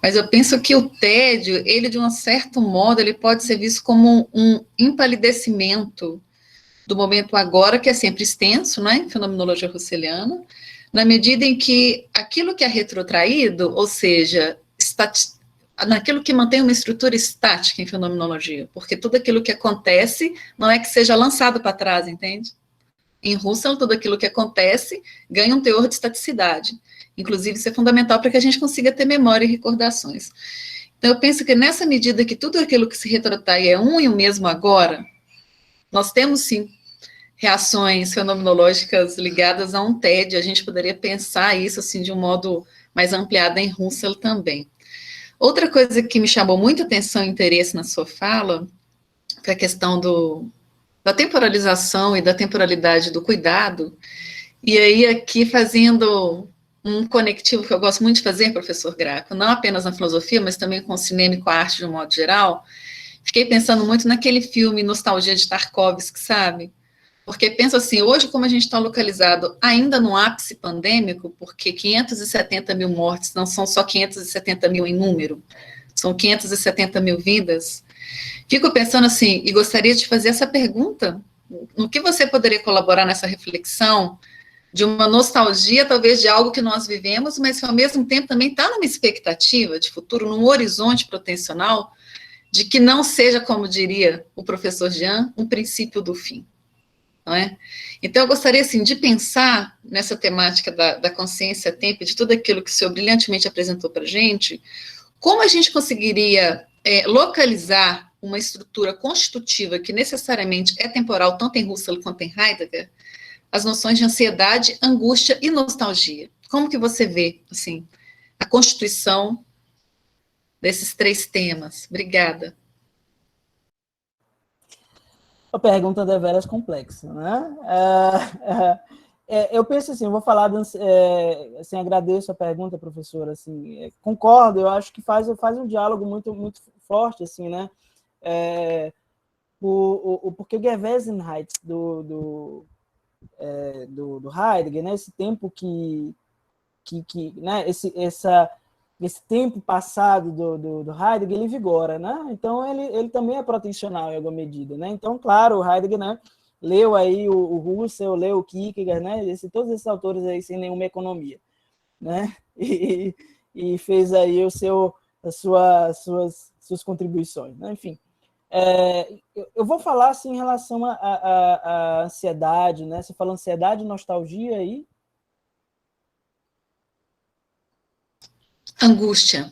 mas eu penso que o tédio, ele de um certo modo, ele pode ser visto como um empalidecimento do momento agora, que é sempre extenso, né, em fenomenologia russeliana, na medida em que aquilo que é retrotraído, ou seja, naquilo que mantém uma estrutura estática em fenomenologia, porque tudo aquilo que acontece não é que seja lançado para trás, entende? Em Russell, tudo aquilo que acontece ganha um teor de estaticidade. Inclusive, isso é fundamental para que a gente consiga ter memória e recordações. Então, eu penso que nessa medida que tudo aquilo que se retrotrai é um e o mesmo agora, nós temos, sim, reações fenomenológicas ligadas a um tédio. A gente poderia pensar isso, assim, de um modo mais ampliado em Russell também. Outra coisa que me chamou muita atenção e interesse na sua fala foi a questão da temporalização e da temporalidade do cuidado. E aí, aqui, fazendo um conectivo que eu gosto muito de fazer, professor Graco, não apenas na filosofia, mas também com o cinema e com a arte de um modo geral, fiquei pensando muito naquele filme Nostalgia de Tarkovsky, sabe? Porque penso assim, hoje como a gente está localizado ainda no ápice pandêmico, porque 570 mil mortes não são só 570 mil em número, são 570 mil vidas, fico pensando assim, e gostaria de fazer essa pergunta, no que você poderia colaborar nessa reflexão de uma nostalgia, talvez, de algo que nós vivemos, mas que ao mesmo tempo também está numa expectativa de futuro, num horizonte protecional, de que não seja, como diria o professor Jean, um princípio do fim. Não é? Então, eu gostaria, assim, de pensar nessa temática da consciência-tempo, de tudo aquilo que o senhor brilhantemente apresentou para a gente, como a gente conseguiria localizar uma estrutura constitutiva que necessariamente é temporal, tanto em Husserl quanto em Heidegger, as noções de ansiedade, angústia e nostalgia. Como que você vê, assim, a constituição desses três temas? Obrigada. Uma pergunta deveras complexa, né? Eu penso assim, eu vou falar, assim, agradeço a pergunta, professora, assim, concordo, eu acho que faz um diálogo muito, muito forte, assim, né? Porque o Gewesenheit do Heidegger, né? Esse tempo né? Esse tempo passado do Heidegger, ele vigora, né? Então, ele também é protensional em alguma medida, né? Então, claro, o Heidegger, né, leu aí o Husserl, leu o Kierkegaard, né? Todos esses autores aí sem nenhuma economia, né? E fez aí as suas contribuições, né? Enfim. Eu vou falar assim, em relação à ansiedade, né? Você fala ansiedade, nostalgia aí? Angústia.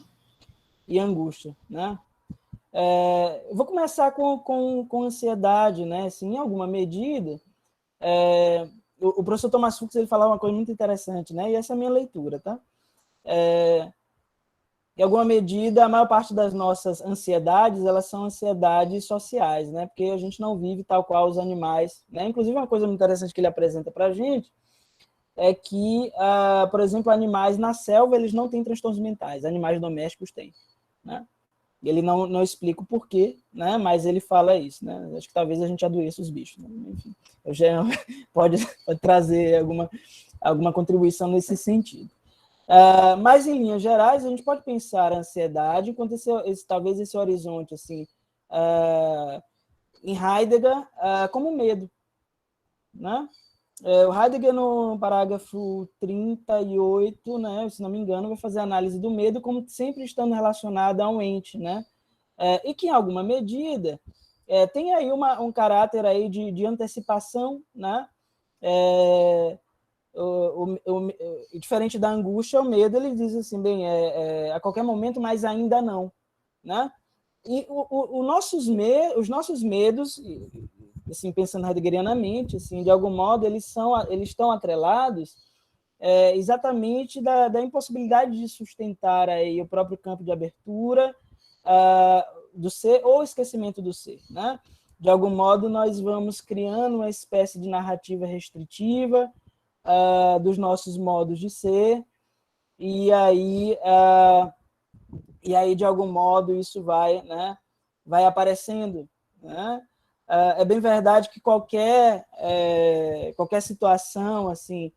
E angústia, né? Eu vou começar com ansiedade, né? Assim, em alguma medida, o professor Thomas Fuchs ele falava uma coisa muito interessante, né? E essa é a minha leitura, tá? Em alguma medida, a maior parte das nossas ansiedades, elas são ansiedades sociais, né? Porque a gente não vive tal qual os animais, né? Inclusive, uma coisa muito interessante que ele apresenta para a gente é que, por exemplo, animais na selva, eles não têm transtornos mentais, animais domésticos têm, né? Ele não explica o porquê, né? Mas ele fala isso, né? Acho que talvez a gente adoeça os bichos, né? Enfim, pode trazer alguma contribuição nesse sentido. Mas, em linhas gerais, a gente pode pensar a ansiedade enquanto talvez esse horizonte, assim, em Heidegger, como medo, né? O Heidegger, no parágrafo 38, né, se não me engano, vai fazer análise do medo como sempre estando relacionado a um ente, né? E que, em alguma medida, tem aí um caráter aí de antecipação, né? Diferente da angústia, o medo, ele diz assim, bem, a qualquer momento, mas ainda não, né? E os nossos medos, assim, pensando heideggerianamente, assim, de algum modo, eles estão atrelados exatamente da impossibilidade de sustentar aí o próprio campo de abertura do ser ou esquecimento do ser, né? De algum modo, nós vamos criando uma espécie de narrativa restritiva dos nossos modos de ser, e aí, de algum modo, isso vai aparecendo, né? É bem verdade que qualquer situação assim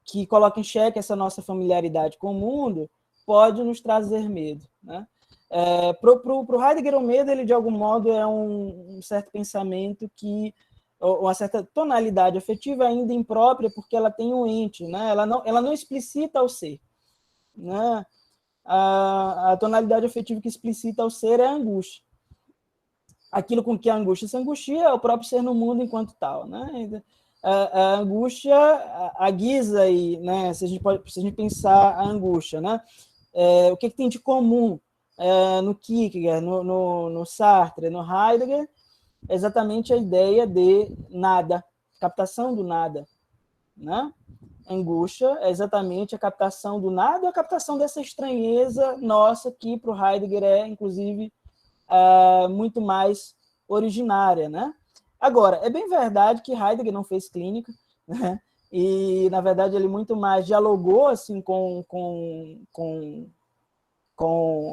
que coloca em xeque essa nossa familiaridade com o mundo pode nos trazer medo, né? Pro Heidegger, o medo, ele de algum modo é um certo pensamento que uma certa tonalidade afetiva ainda imprópria, porque ela tem um ente, né? Ela não explicita o ser, né? A tonalidade afetiva que explicita o ser é a angústia. Aquilo com que a angústia se angustia é o próprio ser no mundo enquanto tal, né? A angústia, a guisa aí, né? Se a gente pensar a angústia, né? O que tem de comum no Kierkegaard, no Sartre, no Heidegger, é exatamente a ideia de nada, captação do nada, né? Angústia é exatamente a captação do nada, a captação dessa estranheza nossa que para o Heidegger é, inclusive, muito mais originária, né? Agora, é bem verdade que Heidegger não fez clínica, né? E, na verdade, ele muito mais dialogou assim, com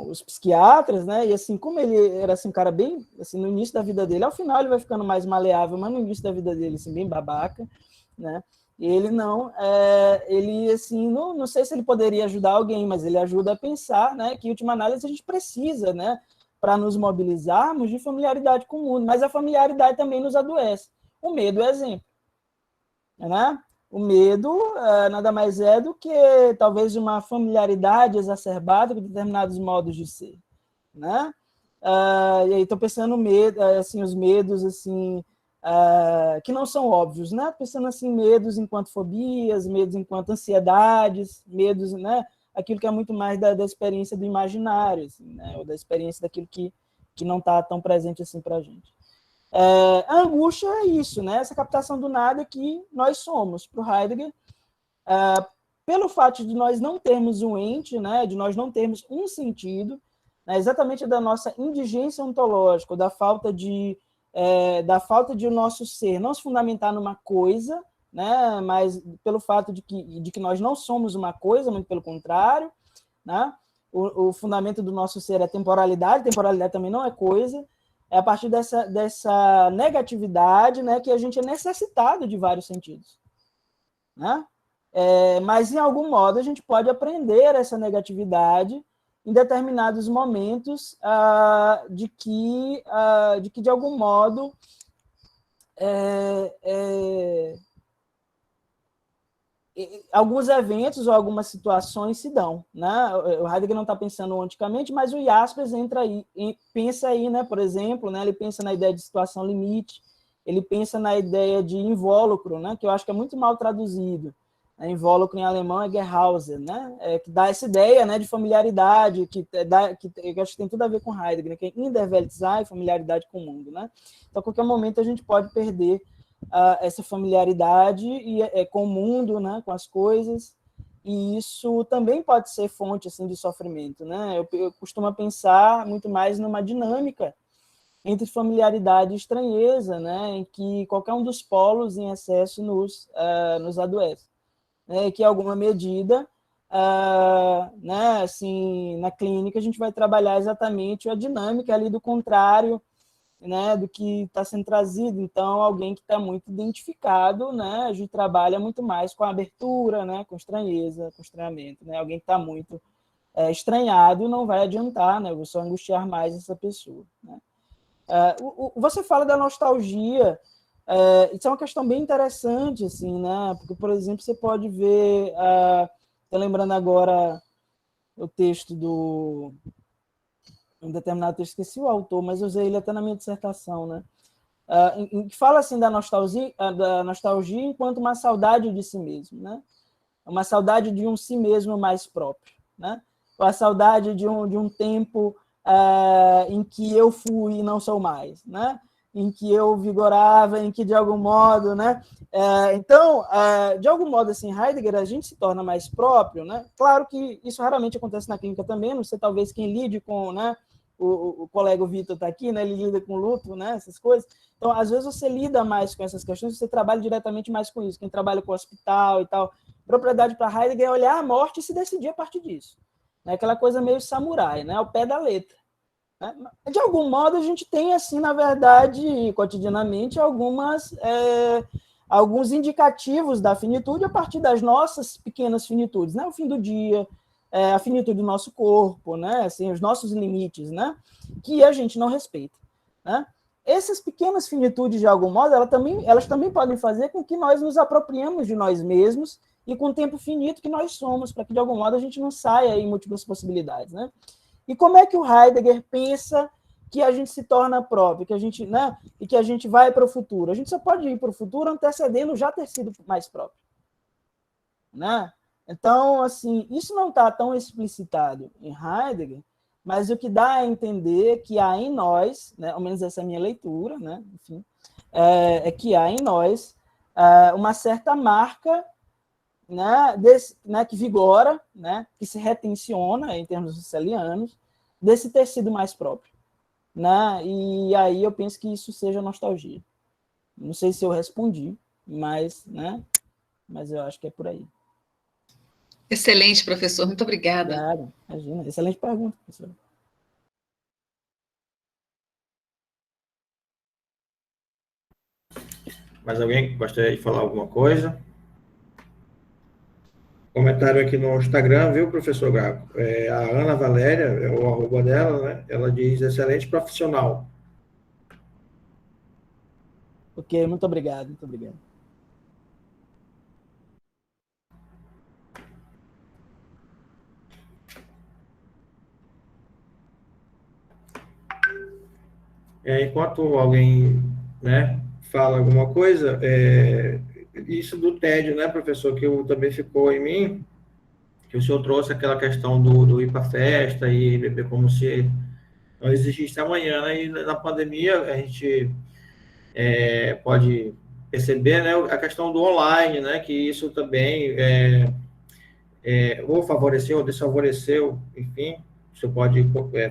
os psiquiatras, né? E assim, como ele era assim, um cara bem, assim, no início da vida dele, ao final ele vai ficando mais maleável, mas no início da vida dele, assim, bem babaca, né? E ele ele assim, não sei se ele poderia ajudar alguém, mas ele ajuda a pensar, né? Que, em última análise, a gente precisa, né? Para nos mobilizarmos de familiaridade com o mundo, mas a familiaridade também nos adoece. O medo é exemplo, né? O medo nada mais é do que talvez uma familiaridade exacerbada com determinados modos de ser, né? E aí estou pensando assim, os medos assim que não são óbvios, né? Pensando assim medos enquanto fobias, medos enquanto ansiedades, medos, né? Aquilo que é muito mais da experiência do imaginário, assim, né? Ou da experiência daquilo que não está tão presente assim para a gente. A angústia é isso, né? Essa captação do nada que nós somos, para o Heidegger, pelo fato de nós não termos um ente, né? De nós não termos um sentido, né? Exatamente da nossa indigência ontológica, da falta de o nosso ser não se fundamentar numa coisa, né? Mas pelo fato de que nós não somos uma coisa, muito pelo contrário, né? O fundamento do nosso ser é temporalidade também não é coisa. É a partir dessa negatividade, né, que a gente é necessitado de vários sentidos, né? Mas, em algum modo, a gente pode aprender essa negatividade em determinados momentos de que, de algum modo, alguns eventos ou algumas situações se dão, né? O Heidegger não está pensando onticamente, mas o Jaspers entra aí, pensa aí, né? Por exemplo, né? Ele pensa na ideia de situação limite, ele pensa na ideia de invólucro, né? Que eu acho que é muito mal traduzido. Invólucro em alemão é Gerhauser, né? Que dá essa ideia, né, de familiaridade, que eu acho que tem tudo a ver com Heidegger, né? Que é Inderweltsein, familiaridade com o mundo, né? Então, a qualquer momento a gente pode perder essa familiaridade com o mundo, né, com as coisas, e isso também pode ser fonte assim, de sofrimento. Né? Eu costumo pensar muito mais numa dinâmica entre familiaridade e estranheza, né, em que qualquer um dos polos em excesso nos adoece. Né, que, em alguma medida, né, assim, na clínica, a gente vai trabalhar exatamente a dinâmica ali do contrário, né, do que está sendo trazido. Então, alguém que está muito identificado, né, a gente trabalha muito mais com a abertura, né, com estranheza, com estranhamento. Né? Alguém que está muito estranhado não vai adiantar, né, eu vou só angustiar mais essa pessoa. Né? Você fala da nostalgia, isso é uma questão bem interessante, assim, né, porque, por exemplo, você pode ver, estou lembrando agora o texto do... um determinado texto, esqueci o autor, mas eu usei ele até na minha dissertação, né? Que fala assim da nostalgia enquanto uma saudade de si mesmo, né? Uma saudade de um si mesmo mais próprio, né? Ou a saudade de um tempo em que eu fui e não sou mais, né? Em que eu vigorava, em que de algum modo, né? Então, de algum modo, assim, Heidegger, a gente se torna mais próprio, né? Claro que isso raramente acontece na clínica também, não sei, talvez quem lide com, né? O colega Vitor está aqui, né? Ele lida com luto, né? Essas coisas. Então, às vezes você lida mais com essas questões, você trabalha diretamente mais com isso. Quem trabalha com o hospital e tal, propriedade para Heidegger é olhar a morte e se decidir a partir disso. Né? Aquela coisa meio samurai, né? Ao pé da letra. Né? De algum modo, a gente tem, assim, na verdade, cotidianamente, alguns indicativos da finitude a partir das nossas pequenas finitudes, né? O fim do dia, a finitude do nosso corpo, né? Assim, os nossos limites, né? Que a gente não respeita. Né? Essas pequenas finitudes, de algum modo, elas também podem fazer com que nós nos apropriemos de nós mesmos e com o tempo finito que nós somos, para que, de algum modo, a gente não saia em múltiplas possibilidades. Né? E como é que o Heidegger pensa que a gente se torna próprio, que a gente, né, e que a gente vai para o futuro? A gente só pode ir para o futuro antecedendo já ter sido mais próprio. Né? Então, assim, isso não está tão explicitado em Heidegger, mas o que dá a entender que há em nós, né, ao menos essa é a minha leitura, né, enfim, é que há em nós uma certa marca, né, que vigora, né, que se retenciona, em termos husserlianos, desse tecido mais próprio. Né? E aí eu penso que isso seja nostalgia. Não sei se eu respondi, mas eu acho que é por aí. Excelente, professor. Muito obrigada. Obrigado. Imagina. Excelente pergunta, professor. Mais alguém gostaria de falar alguma coisa? Comentário aqui no Instagram, viu, professor Graco? A Ana Valéria, é o arroba dela, né? Ela diz, excelente profissional. Ok, muito obrigado, muito obrigado. Enquanto alguém, né, fala alguma coisa, isso do tédio, né, professor, que também ficou em mim, que o senhor trouxe aquela questão do ir para festa e beber como se não existisse amanhã, né? E na pandemia a gente pode perceber, né, a questão do online, né, que isso também ou favoreceu ou desfavoreceu, enfim, você pode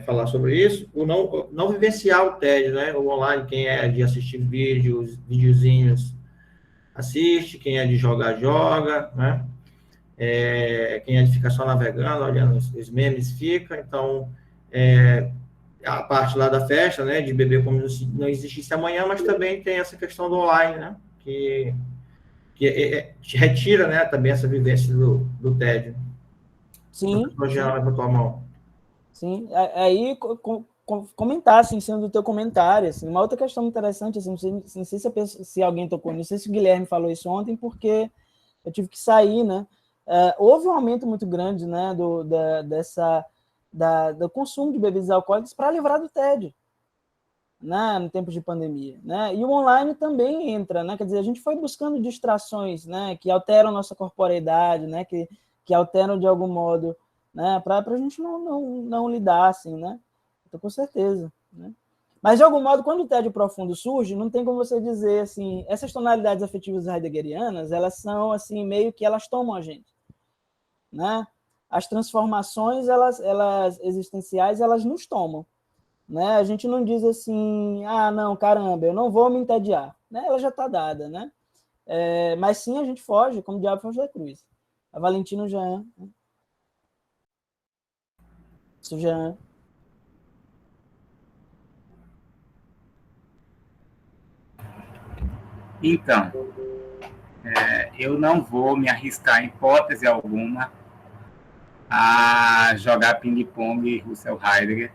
falar sobre isso, o não vivenciar o tédio, né, o online, quem é de assistir videozinhos, assiste, quem é de jogar, joga, né, quem é de ficar só navegando, olhando os memes, fica, então, a parte lá da festa, né, de beber como se não existisse amanhã, mas também tem essa questão do online, né, que te retira, né, também essa vivência do tédio. Sim. Professor Jean, levantou a mão. Sim, aí comentar, assim, sendo do teu comentário, assim, uma outra questão interessante, assim, não sei se alguém tocou, não sei se o Guilherme falou isso ontem, porque eu tive que sair, né? Houve um aumento muito grande, né, do consumo de bebidas alcoólicas para livrar do tédio, né, no tempo de pandemia, né? E o online também entra, né? Quer dizer, a gente foi buscando distrações, né, que alteram nossa corporeidade, né, que alteram de algum modo, né, para a gente não lidar assim, né? Então, com certeza, né? Mas, de algum modo, quando o tédio profundo surge, não tem como você dizer, assim, essas tonalidades afetivas heideggerianas, elas são, assim, meio que elas tomam a gente, né? As transformações, elas existenciais, elas nos tomam, né? A gente não diz assim, não, caramba, eu não vou me entediar, né? Ela já está dada, né? Mas sim, a gente foge, como o diabo foge da cruz. A Valentina Jean. Jean. Então, eu não vou me arriscar em hipótese alguma a jogar ping-pong Russell Heidegger.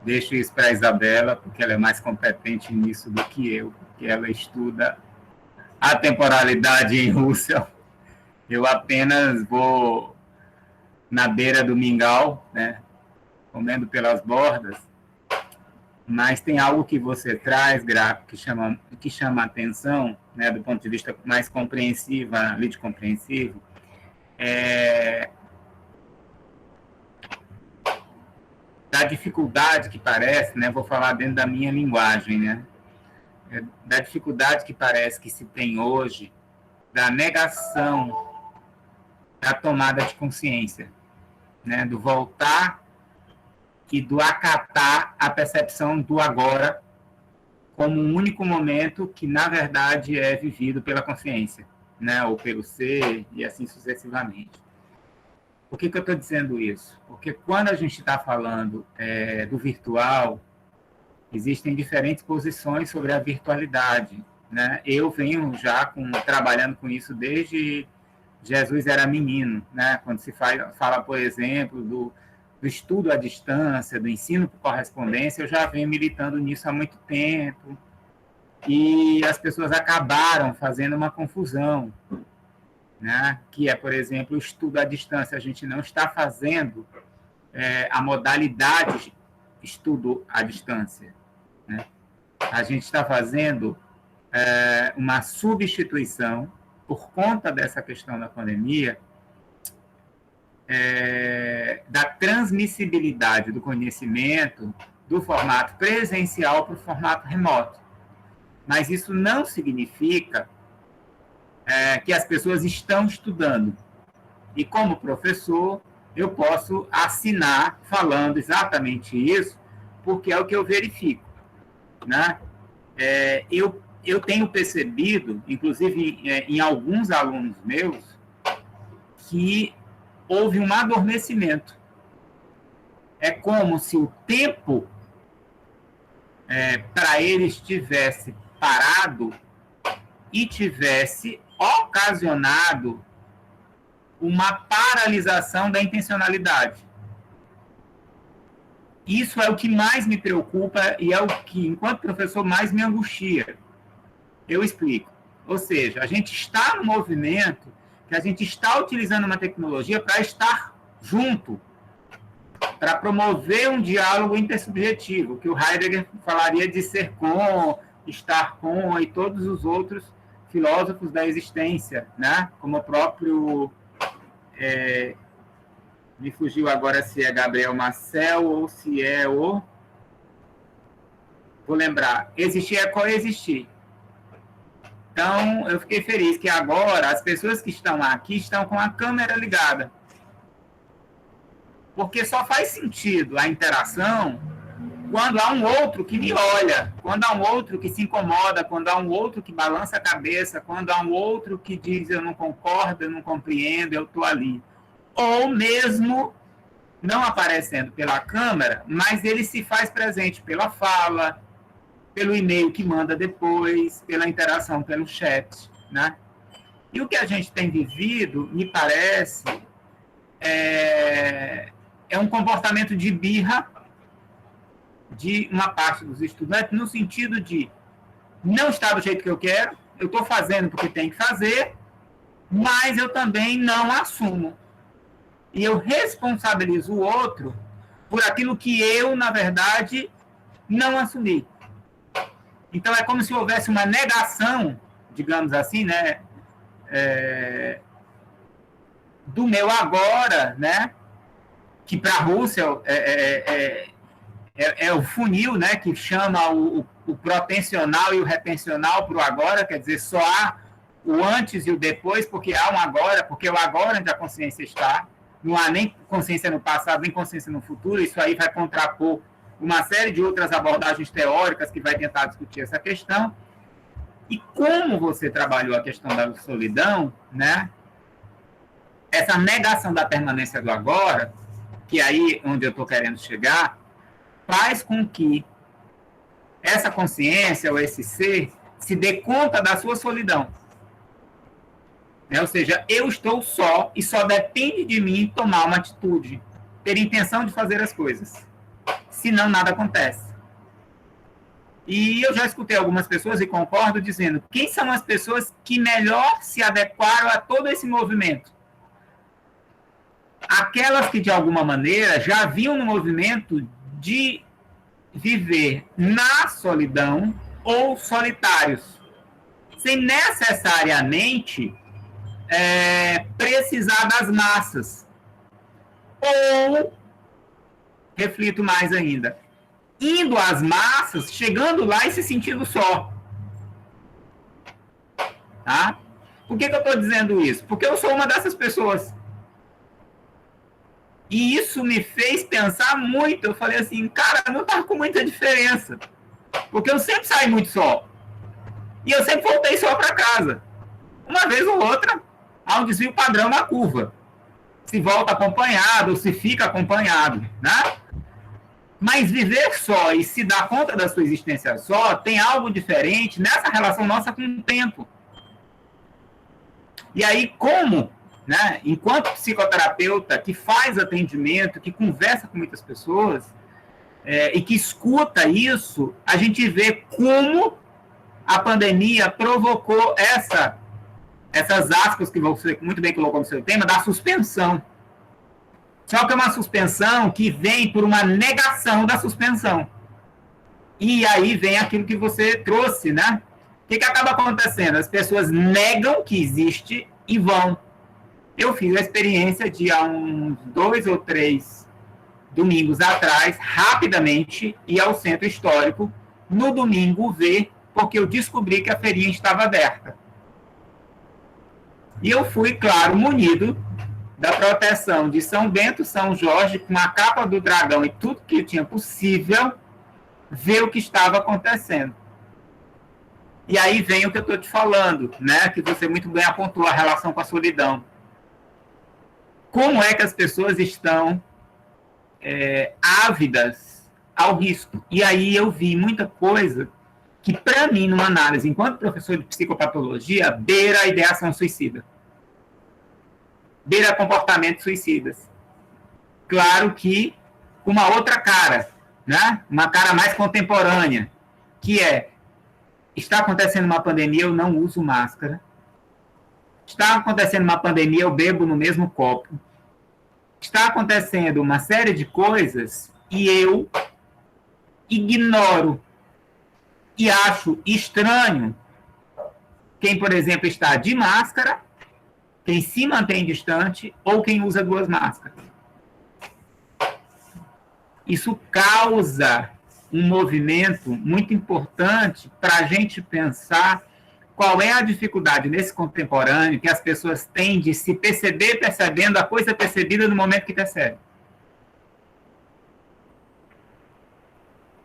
Deixo isso para a Isabela, porque ela é mais competente nisso do que eu, porque ela estuda a temporalidade em Russell. Eu apenas vou na beira do mingau, né, comendo pelas bordas, mas tem algo que você traz, Graco, que chama a atenção, né, do ponto de vista mais compreensivo, analítico compreensivo, da dificuldade que parece, né, vou falar dentro da minha linguagem, né, da dificuldade que parece que se tem hoje da negação da tomada de consciência, né, do voltar e do acatar a percepção do agora como um único momento que, na verdade, é vivido pela consciência, né, ou pelo ser, e assim sucessivamente. Por que eu estou dizendo isso? Porque quando a gente está falando do virtual, existem diferentes posições sobre a virtualidade, né? Eu venho já trabalhando com isso desde Jesus era menino, né? Quando se fala, por exemplo, do estudo à distância, do ensino por correspondência, eu já venho militando nisso há muito tempo, e as pessoas acabaram fazendo uma confusão, né? Que é, por exemplo, o estudo à distância. A gente não está fazendo a modalidade estudo à distância, né? A gente está fazendo uma substituição, por conta dessa questão da pandemia, da transmissibilidade do conhecimento do formato presencial para o formato remoto. Mas isso não significa que as pessoas estão estudando. E como professor, eu posso assinar falando exatamente isso, porque é o que eu verifico, né? Eu tenho percebido, inclusive em alguns alunos meus, que houve um adormecimento. É como se o tempo para eles tivesse parado e tivesse ocasionado uma paralisação da intencionalidade. Isso é o que mais me preocupa e é o que, enquanto professor, mais me angustia. Eu explico. Ou seja, a gente está no movimento, que a gente está utilizando uma tecnologia para estar junto, para promover um diálogo intersubjetivo, que o Heidegger falaria de ser com, estar com, e todos os outros filósofos da existência, né? Como o próprio... me fugiu agora se é Gabriel Marcel ou se é o... Vou lembrar. Existir é coexistir. Então, eu fiquei feliz que agora as pessoas que estão aqui estão com a câmera ligada. Porque só faz sentido a interação quando há um outro que me olha, quando há um outro que se incomoda, quando há um outro que balança a cabeça, quando há um outro que diz eu não concordo, eu não compreendo, eu estou ali. Ou mesmo não aparecendo pela câmera, mas ele se faz presente pela fala, pelo e-mail que manda depois, pela interação pelo chat, né? E o que a gente tem vivido, me parece, é um comportamento de birra de uma parte dos estudantes, no sentido de não está do jeito que eu quero, eu estou fazendo porque tem que fazer, mas eu também não assumo. E eu responsabilizo o outro por aquilo que eu, na verdade, não assumi. Então, é como se houvesse uma negação, digamos assim, né, do meu agora, né, que para a Rússia é o funil, né, que chama o protensional e o retencional para o agora, quer dizer, só há o antes e o depois, porque há um agora, porque o agora onde a consciência está, não há nem consciência no passado, nem consciência no futuro, isso aí vai contrapor uma série de outras abordagens teóricas que vai tentar discutir essa questão. E como você trabalhou a questão da solidão, né, essa negação da permanência do agora, que é aí onde eu estou querendo chegar, faz com que essa consciência, ou esse ser, se dê conta da sua solidão. Ou seja, eu estou só e só depende de mim tomar uma atitude, ter intenção de fazer as coisas. Senão, nada acontece. E eu já escutei algumas pessoas, e concordo, dizendo, quem são as pessoas que melhor se adequaram a todo esse movimento? Aquelas que, de alguma maneira, já viam no movimento de viver na solidão ou solitários, sem necessariamente precisar das massas. Ou, reflito mais ainda, indo às massas, chegando lá e se sentindo só. Tá? Por que eu estou dizendo isso? Porque eu sou uma dessas pessoas. E isso me fez pensar muito. Eu falei assim, cara, não tá com muita diferença. Porque eu sempre saí muito só. E eu sempre voltei só para casa. Uma vez ou outra, há um desvio padrão na curva. Se volta acompanhado ou se fica acompanhado, né? Mas viver só e se dar conta da sua existência só tem algo diferente nessa relação nossa com o tempo. E aí, como, né, enquanto psicoterapeuta que faz atendimento, que conversa com muitas pessoas e que escuta isso, a gente vê como a pandemia provocou essas aspas que você muito bem colocou no seu tema, da suspensão. Só que é uma suspensão que vem por uma negação da suspensão. E aí vem aquilo que você trouxe, né? O que acaba acontecendo? As pessoas negam que existe e vão. Eu fiz a experiência de, há uns 2 ou 3 domingos atrás, rapidamente, ir ao centro histórico, no domingo ver, porque eu descobri que a feirinha estava aberta. E eu fui, claro, munido da proteção de São Bento, São Jorge, com a capa do dragão e tudo que tinha possível, ver o que estava acontecendo. E aí vem o que eu estou te falando, né? Que você muito bem apontou, a relação com a solidão. Como é que as pessoas estão ávidas ao risco? E aí eu vi muita coisa que, para mim, numa análise, enquanto professor de psicopatologia, beira a ideação suicida. Beira comportamentos suicidas. Claro que com uma outra cara, né? Uma cara mais contemporânea, que está acontecendo uma pandemia, eu não uso máscara. Está acontecendo uma pandemia, eu bebo no mesmo copo. Está acontecendo uma série de coisas e eu ignoro e acho estranho quem, por exemplo, está de máscara, quem se mantém distante ou quem usa 2 máscaras. Isso causa um movimento muito importante para a gente pensar qual é a dificuldade nesse contemporâneo que as pessoas têm de se perceber percebendo a coisa percebida no momento que percebe.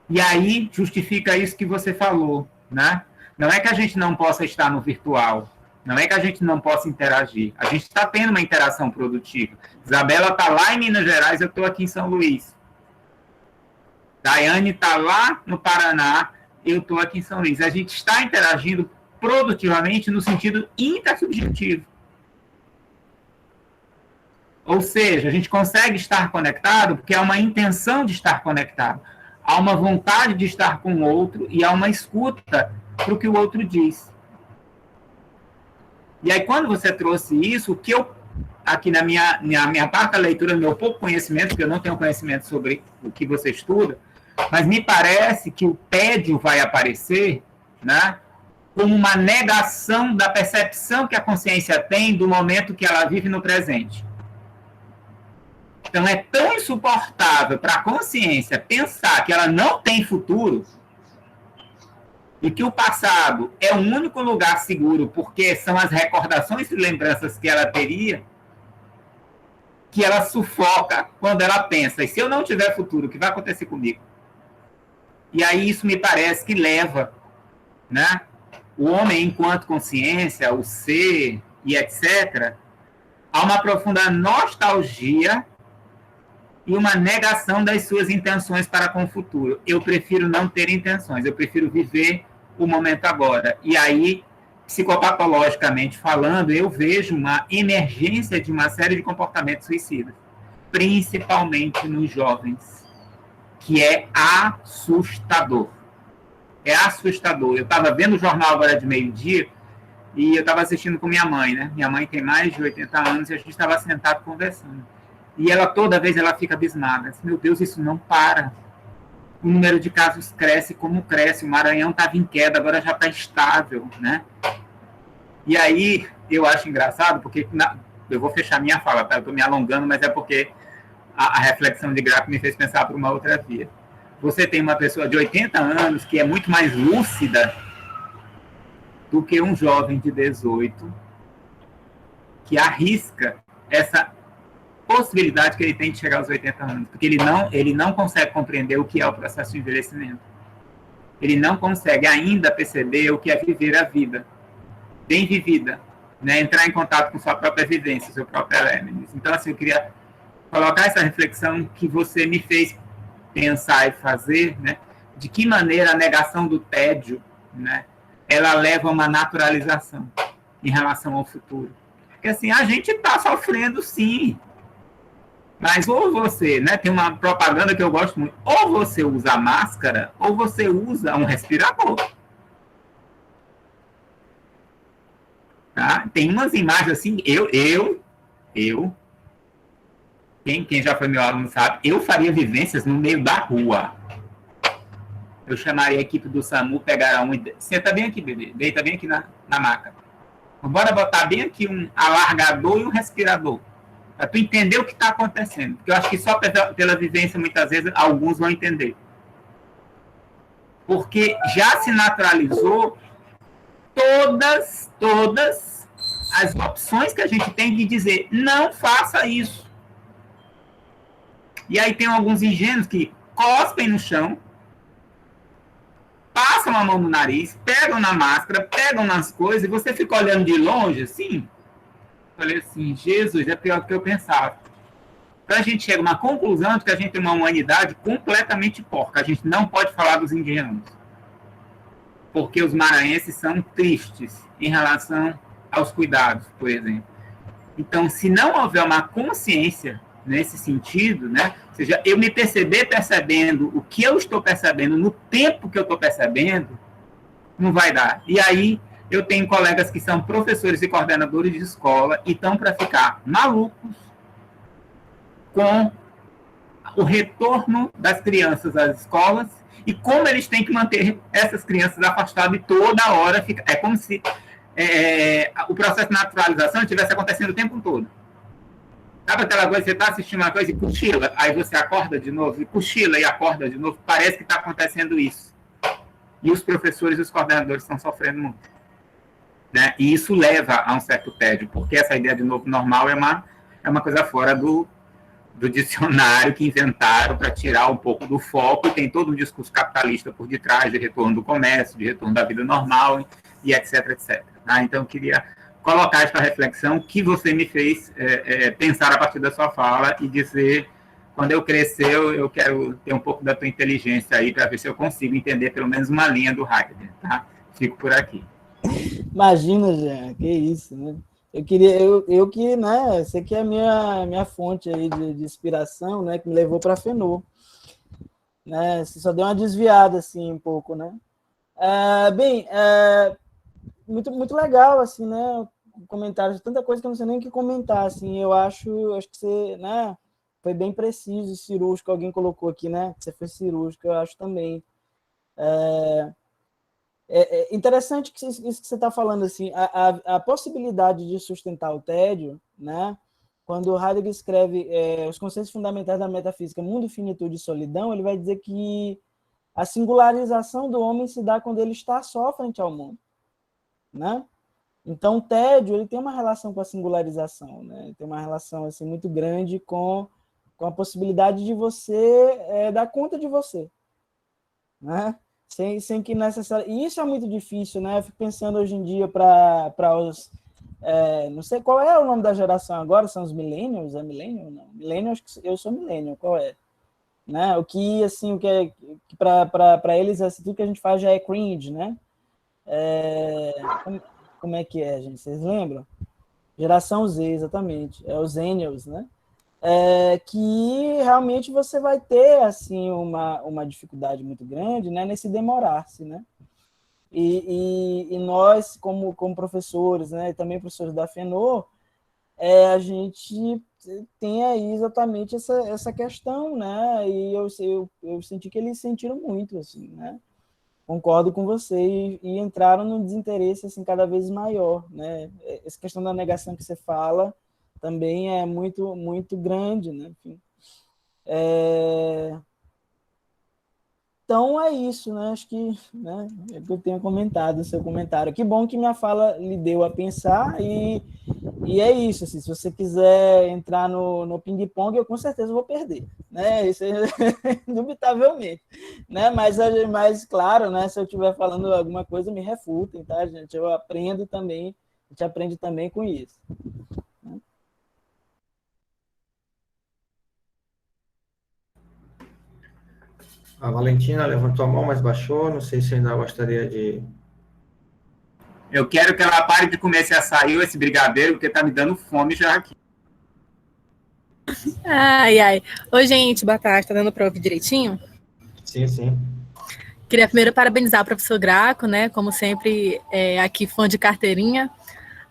E aí justifica isso que você falou, né? Não é que a gente não possa estar no virtual, não é que a gente não possa interagir. A gente está tendo uma interação produtiva. Isabela está lá em Minas Gerais, eu estou aqui em São Luís. Daiane está lá no Paraná, eu estou aqui em São Luís. A gente está interagindo produtivamente no sentido intersubjetivo. Ou seja, a gente consegue estar conectado porque há uma intenção de estar conectado. Há uma vontade de estar com o outro e há uma escuta para o que o outro diz. E aí, quando você trouxe isso, o que eu, aqui na minha parte da leitura, no meu pouco conhecimento, porque eu não tenho conhecimento sobre o que você estuda, mas me parece que o tédio vai aparecer, né, como uma negação da percepção que a consciência tem do momento que ela vive no presente. Então, é tão insuportável para a consciência pensar que ela não tem futuro e que o passado é o único lugar seguro porque são as recordações e lembranças que ela teria, que ela sufoca quando ela pensa, e se eu não tiver futuro, o que vai acontecer comigo? E aí isso me parece que leva, né, o homem enquanto consciência, o ser e etc., a uma profunda nostalgia e uma negação das suas intenções para com o futuro. Eu prefiro não ter intenções, eu prefiro viver o momento agora. E aí, psicopatologicamente falando, eu vejo uma emergência de uma série de comportamentos suicidas, principalmente nos jovens, que é assustador. É assustador. Eu estava vendo o jornal agora de meio-dia e eu estava assistindo com minha mãe, né? Minha mãe tem mais de 80 anos e a gente estava sentado conversando. E ela, toda vez, ela fica abismada. Meu Deus, isso não para. O número de casos cresce como cresce. O Maranhão estava em queda, agora já está estável, né? E aí, eu acho engraçado, porque eu vou fechar minha fala, tá? Eu estou me alongando, mas é porque a reflexão de Graco me fez pensar por uma outra via. Você tem uma pessoa de 80 anos que é muito mais lúcida do que um jovem de 18 que arrisca essa possibilidade que ele tem de chegar aos 80 anos, porque ele não consegue compreender o que é o processo de envelhecimento. Ele não consegue ainda perceber o que é viver a vida, bem vivida, né? Entrar em contato com sua própria vivência, seu próprio elemento. Então, assim, eu queria colocar essa reflexão que você me fez pensar e fazer, né? De que maneira a negação do tédio, né, ela leva a uma naturalização em relação ao futuro. Porque, assim, a gente está sofrendo, sim. Mas ou você, né, tem uma propaganda que eu gosto muito, ou você usa máscara, ou você usa um respirador. Tá? Tem umas imagens assim, quem já foi meu aluno sabe, eu faria vivências no meio da rua. Eu chamaria a equipe do SAMU, pegaria senta bem aqui, bebê, deita bem aqui na maca. Bora botar bem aqui um alargador e um respirador, para tu entender o que está acontecendo. Porque eu acho que só pela vivência, muitas vezes, alguns vão entender. Porque já se naturalizou todas as opções que a gente tem de dizer, não faça isso. E aí tem alguns ingênuos que cospem no chão, passam a mão no nariz, pegam na máscara, pegam nas coisas, e você fica olhando de longe, assim. Falei assim, Jesus, é pior do que eu pensava. Então a gente chega a uma conclusão de que a gente tem uma humanidade completamente porca. A gente não pode falar dos indianos. Porque os maranhenses são tristes em relação aos cuidados, por exemplo. Então, se não houver uma consciência nesse sentido, né? Ou seja, eu me percebendo o que eu estou percebendo no tempo que eu estou percebendo, não vai dar. E aí, eu tenho colegas que são professores e coordenadores de escola e estão para ficar malucos com o retorno das crianças às escolas e como eles têm que manter essas crianças afastadas e toda hora fica. É como se o processo de naturalização estivesse acontecendo o tempo todo. Sabe aquela coisa, você está assistindo uma coisa e cochila, aí você acorda de novo, e cochila e acorda de novo, parece que está acontecendo isso. E os professores e os coordenadores estão sofrendo muito. Né? E isso leva a um certo tédio, porque essa ideia de novo normal é uma coisa fora do dicionário que inventaram para tirar um pouco do foco, e tem todo um discurso capitalista por detrás, de retorno do comércio, de retorno da vida normal, e etc, etc. Tá? Então, eu queria colocar esta reflexão que você me fez pensar a partir da sua fala e dizer, quando eu crescer, eu quero ter um pouco da tua inteligência aí para ver se eu consigo entender pelo menos uma linha do Heidegger, tá? Fico por aqui. Imagina, Jean, que isso, né? Eu que, né, você que é a minha fonte aí de inspiração, né, que me levou para a FENOR, né? Você só deu uma desviada, assim, um pouco, né? Muito, muito legal, assim, né? comentários, tanta coisa que eu não sei nem o que comentar, assim, eu acho que você, né, foi bem preciso, cirúrgico, alguém colocou aqui, né, que você foi cirúrgico, eu acho também. É interessante isso que você está falando, assim, a possibilidade de sustentar o tédio, né, quando Heidegger escreve os conceitos fundamentais da metafísica, mundo, finitude e solidão, ele vai dizer que a singularização do homem se dá quando ele está só frente ao mundo, né? Então, o tédio ele tem uma relação com a singularização, né? Tem uma relação assim muito grande com a possibilidade de você dar conta de você, né? Sem que necessariamente... E isso é muito difícil, né? Eu fico pensando hoje em dia para os... não sei qual é o nome da geração agora, são os millennials? É millennial? Não. Millennials, eu sou millennial, qual é? Né? O que, assim, o que é... Para eles, assim, tudo que a gente faz já é cringe, né? Como é que é, gente? Vocês lembram? Geração Z, exatamente. É os Zennials, né? Que realmente você vai ter assim uma dificuldade muito grande, né, nesse demorar-se, né? E nós, como professores, né, também professores da FENOR, a gente tem aí exatamente essa questão, né? E eu senti que eles sentiram muito, assim, né? Concordo com você, e entraram num desinteresse assim, cada vez maior, né? Essa questão da negação que você fala também é muito, muito grande, né? Enfim. Então é isso, né? Acho que, né, é que eu tenho comentado o seu comentário. Que bom que minha fala lhe deu a pensar, e é isso. Assim, se você quiser entrar no ping-pong, eu com certeza vou perder, né? Isso é indubitavelmente, né? Mas claro, né? Se eu estiver falando alguma coisa, me refutem, tá, gente? Eu aprendo também, a gente aprende também com isso. A Valentina levantou a mão, mas baixou. Não sei se ainda gostaria de... Eu quero que ela pare de comer esse açaí ou esse brigadeiro, porque tá me dando fome já aqui. Ai, ai. Oi, gente, boa tarde. Tá dando para ouvir direitinho? Sim, sim. Queria primeiro parabenizar o professor Graco, né? Como sempre, aqui fã de carteirinha,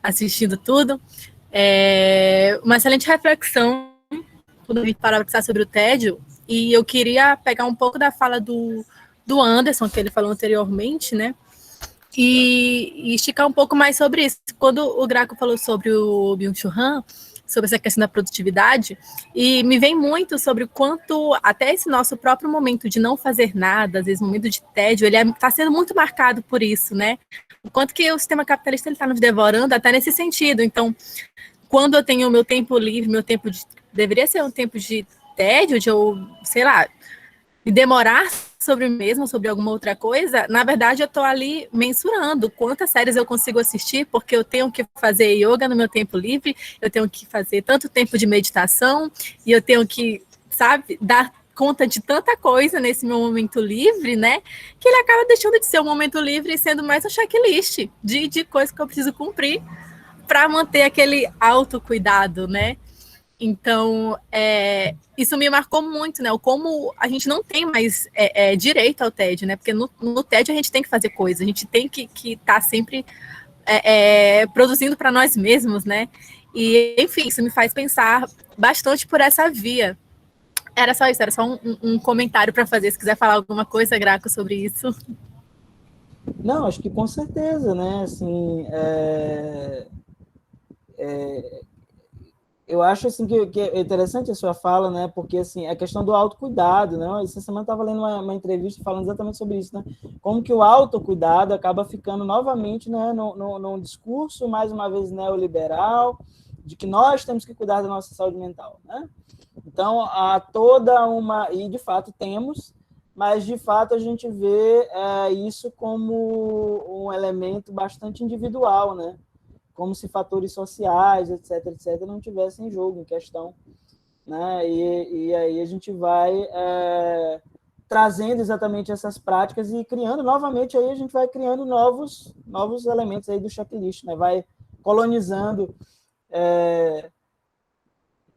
assistindo tudo. Uma excelente reflexão quando a gente para para pensar sobre o tédio. E eu queria pegar um pouco da fala do Anderson, que ele falou anteriormente, né? E esticar um pouco mais sobre isso. Quando o Graco falou sobre o Byung-Chul Han, sobre essa questão da produtividade, e me vem muito sobre o quanto até esse nosso próprio momento de não fazer nada, às vezes momento de tédio, ele está sendo muito marcado por isso, né? O quanto que o sistema capitalista está nos devorando até nesse sentido. Então, quando eu tenho o meu tempo livre, deveria ser um tempo de tédio, de eu, sei lá, me demorar sobre mim mesmo, sobre alguma outra coisa, na verdade eu estou ali mensurando quantas séries eu consigo assistir, porque eu tenho que fazer yoga no meu tempo livre, eu tenho que fazer tanto tempo de meditação, e eu tenho que, sabe, dar conta de tanta coisa nesse meu momento livre, né, que ele acaba deixando de ser um momento livre e sendo mais um checklist de coisas que eu preciso cumprir para manter aquele autocuidado, né? Então, isso me marcou muito, né? Como a gente não tem mais direito ao tédio, né? Porque no tédio a gente tem que fazer coisa, a gente tem que estar sempre produzindo para nós mesmos, né? E, enfim, isso me faz pensar bastante por essa via. Era só isso, era só um comentário para fazer. Se quiser falar alguma coisa, Graco, sobre isso. Não, acho que com certeza, né? Assim, eu acho assim que é interessante a sua fala, né? Porque assim, a questão do autocuidado, né? Essa semana eu estava lendo uma entrevista falando exatamente sobre isso, né? Como que o autocuidado acaba ficando novamente, né, num discurso mais uma vez neoliberal, de que nós temos que cuidar da nossa saúde mental, né? Então, há toda uma... E, de fato, temos, mas, de fato, a gente vê isso como um elemento bastante individual, né? Como se fatores sociais, etc., não tivessem em jogo, em questão, né? E aí a gente vai trazendo exatamente essas práticas e criando, novamente, aí a gente vai criando novos elementos aí do checklist, né? Vai colonizando,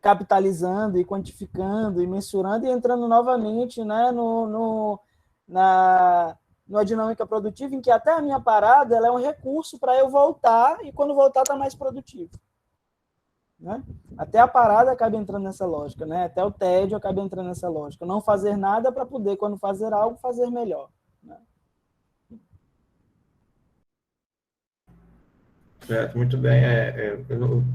capitalizando e quantificando e mensurando e entrando novamente, né, numa dinâmica produtiva em que até a minha parada ela é um recurso para eu voltar, e quando voltar está mais produtivo. Né? Até a parada acaba entrando nessa lógica, né? Até o tédio acaba entrando nessa lógica. Não fazer nada para poder, quando fazer algo, fazer melhor. Né? Certo, muito bem.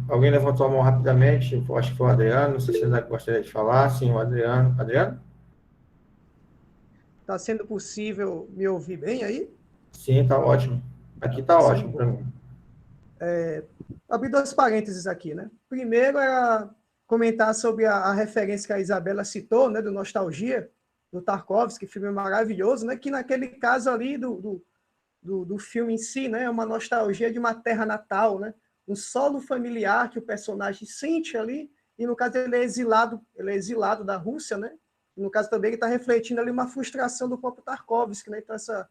Alguém levantou a mão rapidamente, acho que foi o Adriano, não sei se você gostaria de falar. Sim, o Adriano. Adriano? Está sendo possível me ouvir bem aí? Sim, está ótimo. Aqui está ótimo para mim. Abri 2 parênteses aqui, né? Primeiro era comentar sobre a referência que a Isabela citou, né, do Nostalgia, do Tarkovsky, filme maravilhoso, né? Que naquele caso ali do filme em si, né, é uma nostalgia de uma terra natal, né? Um solo familiar que o personagem sente ali, e no caso ele é exilado da Rússia, né? E no caso também ele está refletindo ali uma frustração do próprio Tarkovsky, né? Então essa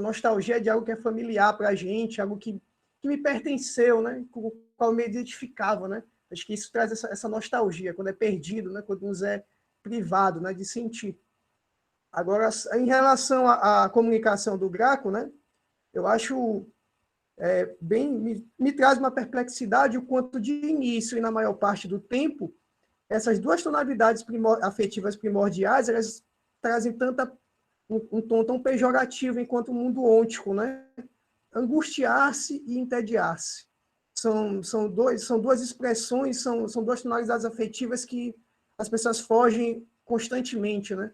nostalgia de algo que é familiar para a gente, algo que me pertenceu, né? Com o qual eu me identificava, né? Acho que isso traz essa nostalgia, quando é perdido, né? Quando nos é privado, né? De sentir. Agora, em relação à comunicação do Graco, né? Eu acho me traz uma perplexidade o quanto de início e na maior parte do tempo essas 2 tonalidades afetivas primordiais, elas trazem um tom tão pejorativo enquanto o mundo ôntico, né? Angustiar-se e entediar-se. São 2 expressões, são 2 tonalidades afetivas que as pessoas fogem constantemente, né?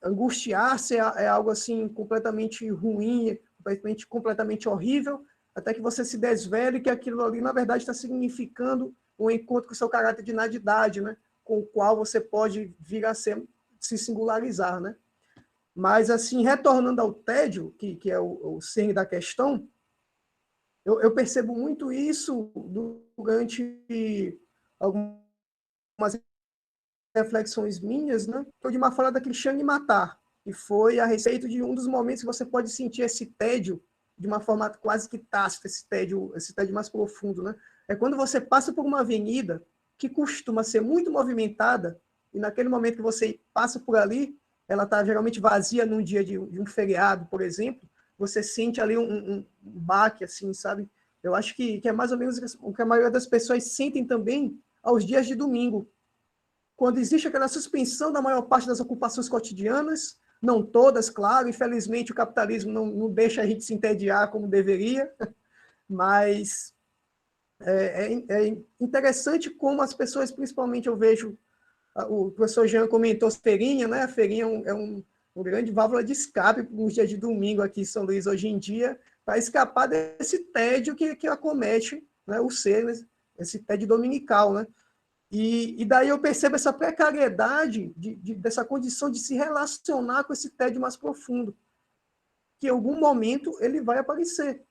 Angustiar-se é algo assim completamente ruim, completamente horrível, até que você se desvele que aquilo ali, na verdade, está significando um encontro com o seu caráter de nadidade, né? Com o qual você pode vir a se singularizar, né? Mas, assim, retornando ao tédio, que é o cerne da questão, eu percebo muito isso durante algumas reflexões minhas, né? Foi de uma fala da Cristiane Matar, que foi a respeito de um dos momentos que você pode sentir esse tédio de uma forma quase que tácita, esse tédio mais profundo, né? É quando você passa por uma avenida que costuma ser muito movimentada, e naquele momento que você passa por ali, ela está geralmente vazia num dia de um feriado, por exemplo, você sente ali um baque, assim, sabe? Eu acho que é mais ou menos o que a maioria das pessoas sentem também aos dias de domingo, quando existe aquela suspensão da maior parte das ocupações cotidianas, não todas, claro, infelizmente o capitalismo não deixa a gente se entediar como deveria, mas é interessante como as pessoas, principalmente eu vejo, o professor Jean comentou feirinha, né? A feirinha é um grande válvula de escape nos dias de domingo aqui em São Luís hoje em dia, para escapar desse tédio que acomete, né, o ser, né, esse tédio dominical, né? E daí eu percebo essa precariedade dessa condição de se relacionar com esse tédio mais profundo, que em algum momento ele vai aparecer.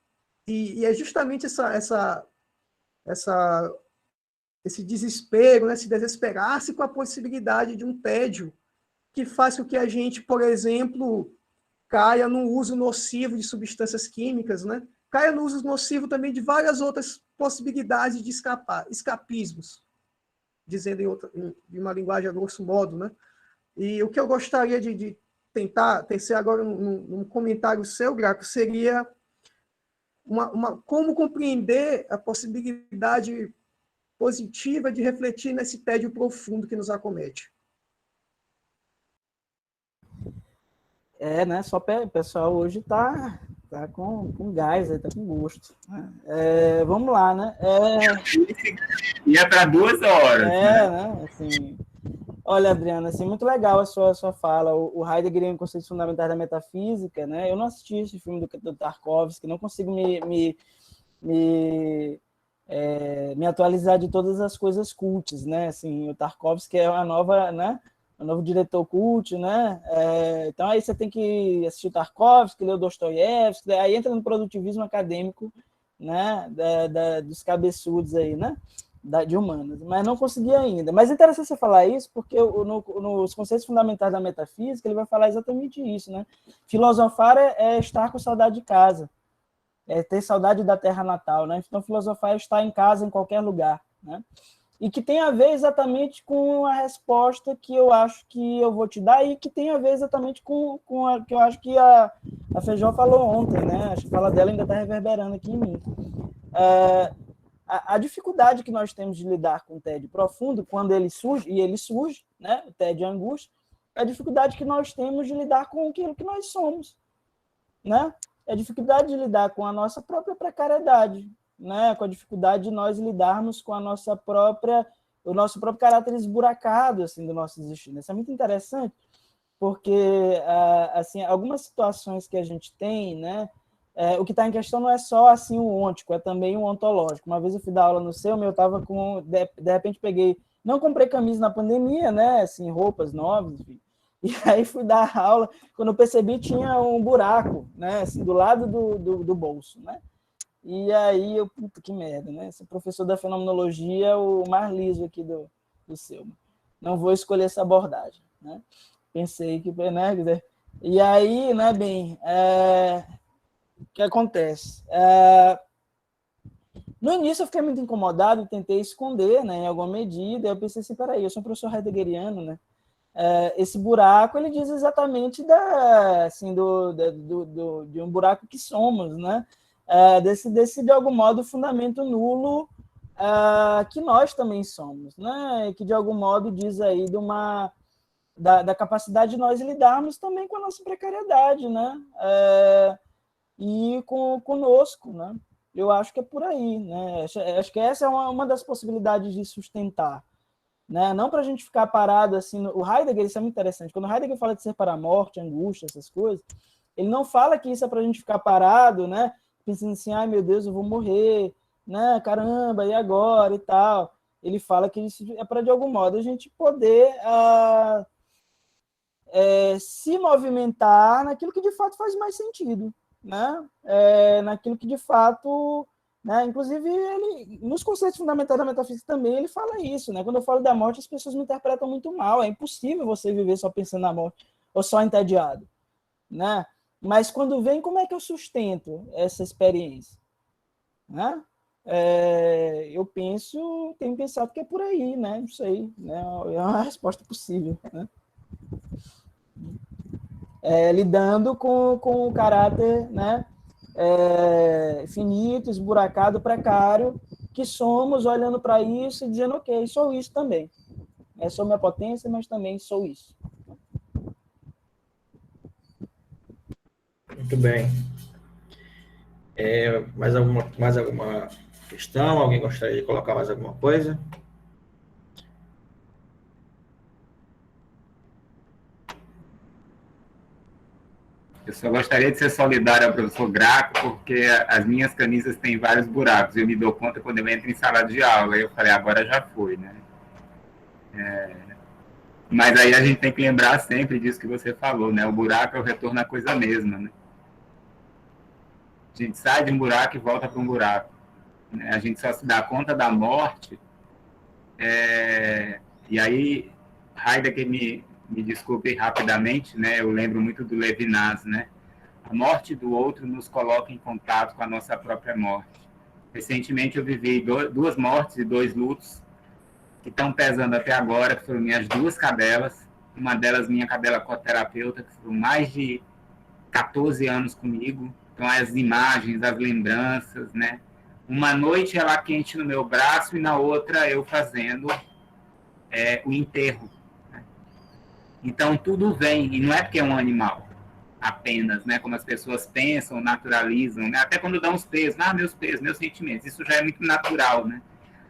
E é justamente esse desespero, né, se desesperar-se com a possibilidade de um tédio que faz com que a gente, por exemplo, caia no uso nocivo de substâncias químicas, né? Caia no uso nocivo também de várias outras possibilidades de escapismos, dizendo em uma linguagem a grosso modo, né? E o que eu gostaria de tentar tecer agora num comentário seu, Graco, seria como compreender a possibilidade positiva de refletir nesse tédio profundo que nos acomete. Né? Só o pessoal hoje tá com gás, tá com gosto. Vamos lá, né? E é para 2 horas. Né? Assim, olha, Adriana, assim, muito legal a sua fala. O Heidegger em Conceitos Fundamentais da Metafísica, né? Eu não assisti esse filme do Tarkovsky, não consigo me atualizar de todas as coisas cultas, né? Assim, o Tarkovsky é uma nova, né? Um novo diretor cult, né? Então aí você tem que assistir o Tarkovsky, ler o Dostoiévski, aí entra no produtivismo acadêmico, né? Dos cabeçudos aí, né? De humanas, mas não consegui ainda. Mas é interessante você falar isso, porque nos conceitos fundamentais da metafísica ele vai falar exatamente isso, né? Filosofar é estar com saudade de casa, é ter saudade da terra natal, né? Então filosofar é estar em casa em qualquer lugar, né? e que tem a ver exatamente com a resposta que eu acho que eu vou te dar e que tem a ver exatamente com a que eu acho que a Feijó falou ontem, né? Acho que a fala dela ainda está reverberando aqui em mim. A dificuldade que nós temos de lidar com o tédio profundo, quando ele surge, e ele surge, né? O tédio e a angústia, é a dificuldade que nós temos de lidar com aquilo que nós somos, né? É a dificuldade de lidar com a nossa própria precariedade, né? Com a dificuldade de nós lidarmos com a nossa própria, o nosso próprio caráter esburacado assim, do nosso existir. Isso é muito interessante, porque assim, algumas situações que a gente tem, né? O que está em questão não é só assim o ôntico, é também o ontológico. Uma vez eu fui dar aula no seu, eu estava com, de repente peguei, não comprei camisa na pandemia, né? Assim, roupas novas, enfim. E aí fui dar aula, quando eu percebi tinha um buraco, né? Assim, do lado do bolso, né? E aí eu, puta, que merda, né? Esse professor da fenomenologia é o mais liso aqui do seu. Não vou escolher essa abordagem, né? Pensei que, né? E aí, né, bem, o que acontece? No início eu fiquei muito incomodado e tentei esconder, né, em alguma medida. Eu pensei assim, peraí, eu sou um professor heideggeriano, né? Esse buraco, ele diz exatamente assim, de um buraco que somos, né? Desse, de algum modo, fundamento nulo que nós também somos, né? Que, de algum modo, diz aí da capacidade de nós lidarmos também com a nossa precariedade, né? E conosco, né? Eu acho que é por aí, né? Acho que essa é uma das possibilidades de sustentar, né? Não para a gente ficar parado assim. O Heidegger, isso é muito interessante. Quando o Heidegger fala de ser para a morte, angústia, essas coisas, ele não fala que isso é para a gente ficar parado, né? Pensando assim, ai meu Deus, eu vou morrer, né? Caramba, e agora e tal. Ele fala que isso é para, de algum modo, a gente poder se movimentar naquilo que de fato faz mais sentido, né? Naquilo que de fato, né? Inclusive ele, nos conceitos fundamentais da metafísica também ele fala isso, né? Quando eu falo da morte, as pessoas me interpretam muito mal. É impossível você viver só pensando na morte ou só entediado, né? Mas quando vem, como é que eu sustento essa experiência, né? Eu tenho pensado que é por aí, né? Não sei, né? É uma resposta possível, né? Lidando com o caráter, né? Finito, esburacado, precário, que somos, olhando para isso e dizendo, ok, sou isso também. Sou minha potência, mas também sou isso. Muito bem. Mais alguma questão? Alguém gostaria de colocar mais alguma coisa? Eu só gostaria de ser solidário ao professor Graco, porque as minhas camisas têm vários buracos. Eu me dou conta quando eu entro em sala de aula. Eu falei, agora já foi, né? Mas aí a gente tem que lembrar sempre disso que você falou, né? O buraco é o retorno à coisa mesma, né? A gente sai de um buraco e volta para um buraco, né? A gente só se dá conta da morte. E aí, Heidegger me desculpe rapidamente, né? Eu lembro muito do Levinas, né? A morte do outro nos coloca em contato com a nossa própria morte. Recentemente eu vivi 2 mortes e 2 lutos que estão pesando até agora, que foram minhas 2 cadelas. Uma delas, minha cadela coterapeuta, que foram mais de 14 anos comigo. Então, as imagens, as lembranças, né? Uma noite ela quente no meu braço e na outra eu fazendo o enterro. Né? Então, tudo vem, e não é porque é um animal apenas, né? Como as pessoas pensam, naturalizam, né? Até quando dão os pesos, meus pesos, meus sentimentos, isso já é muito natural, né?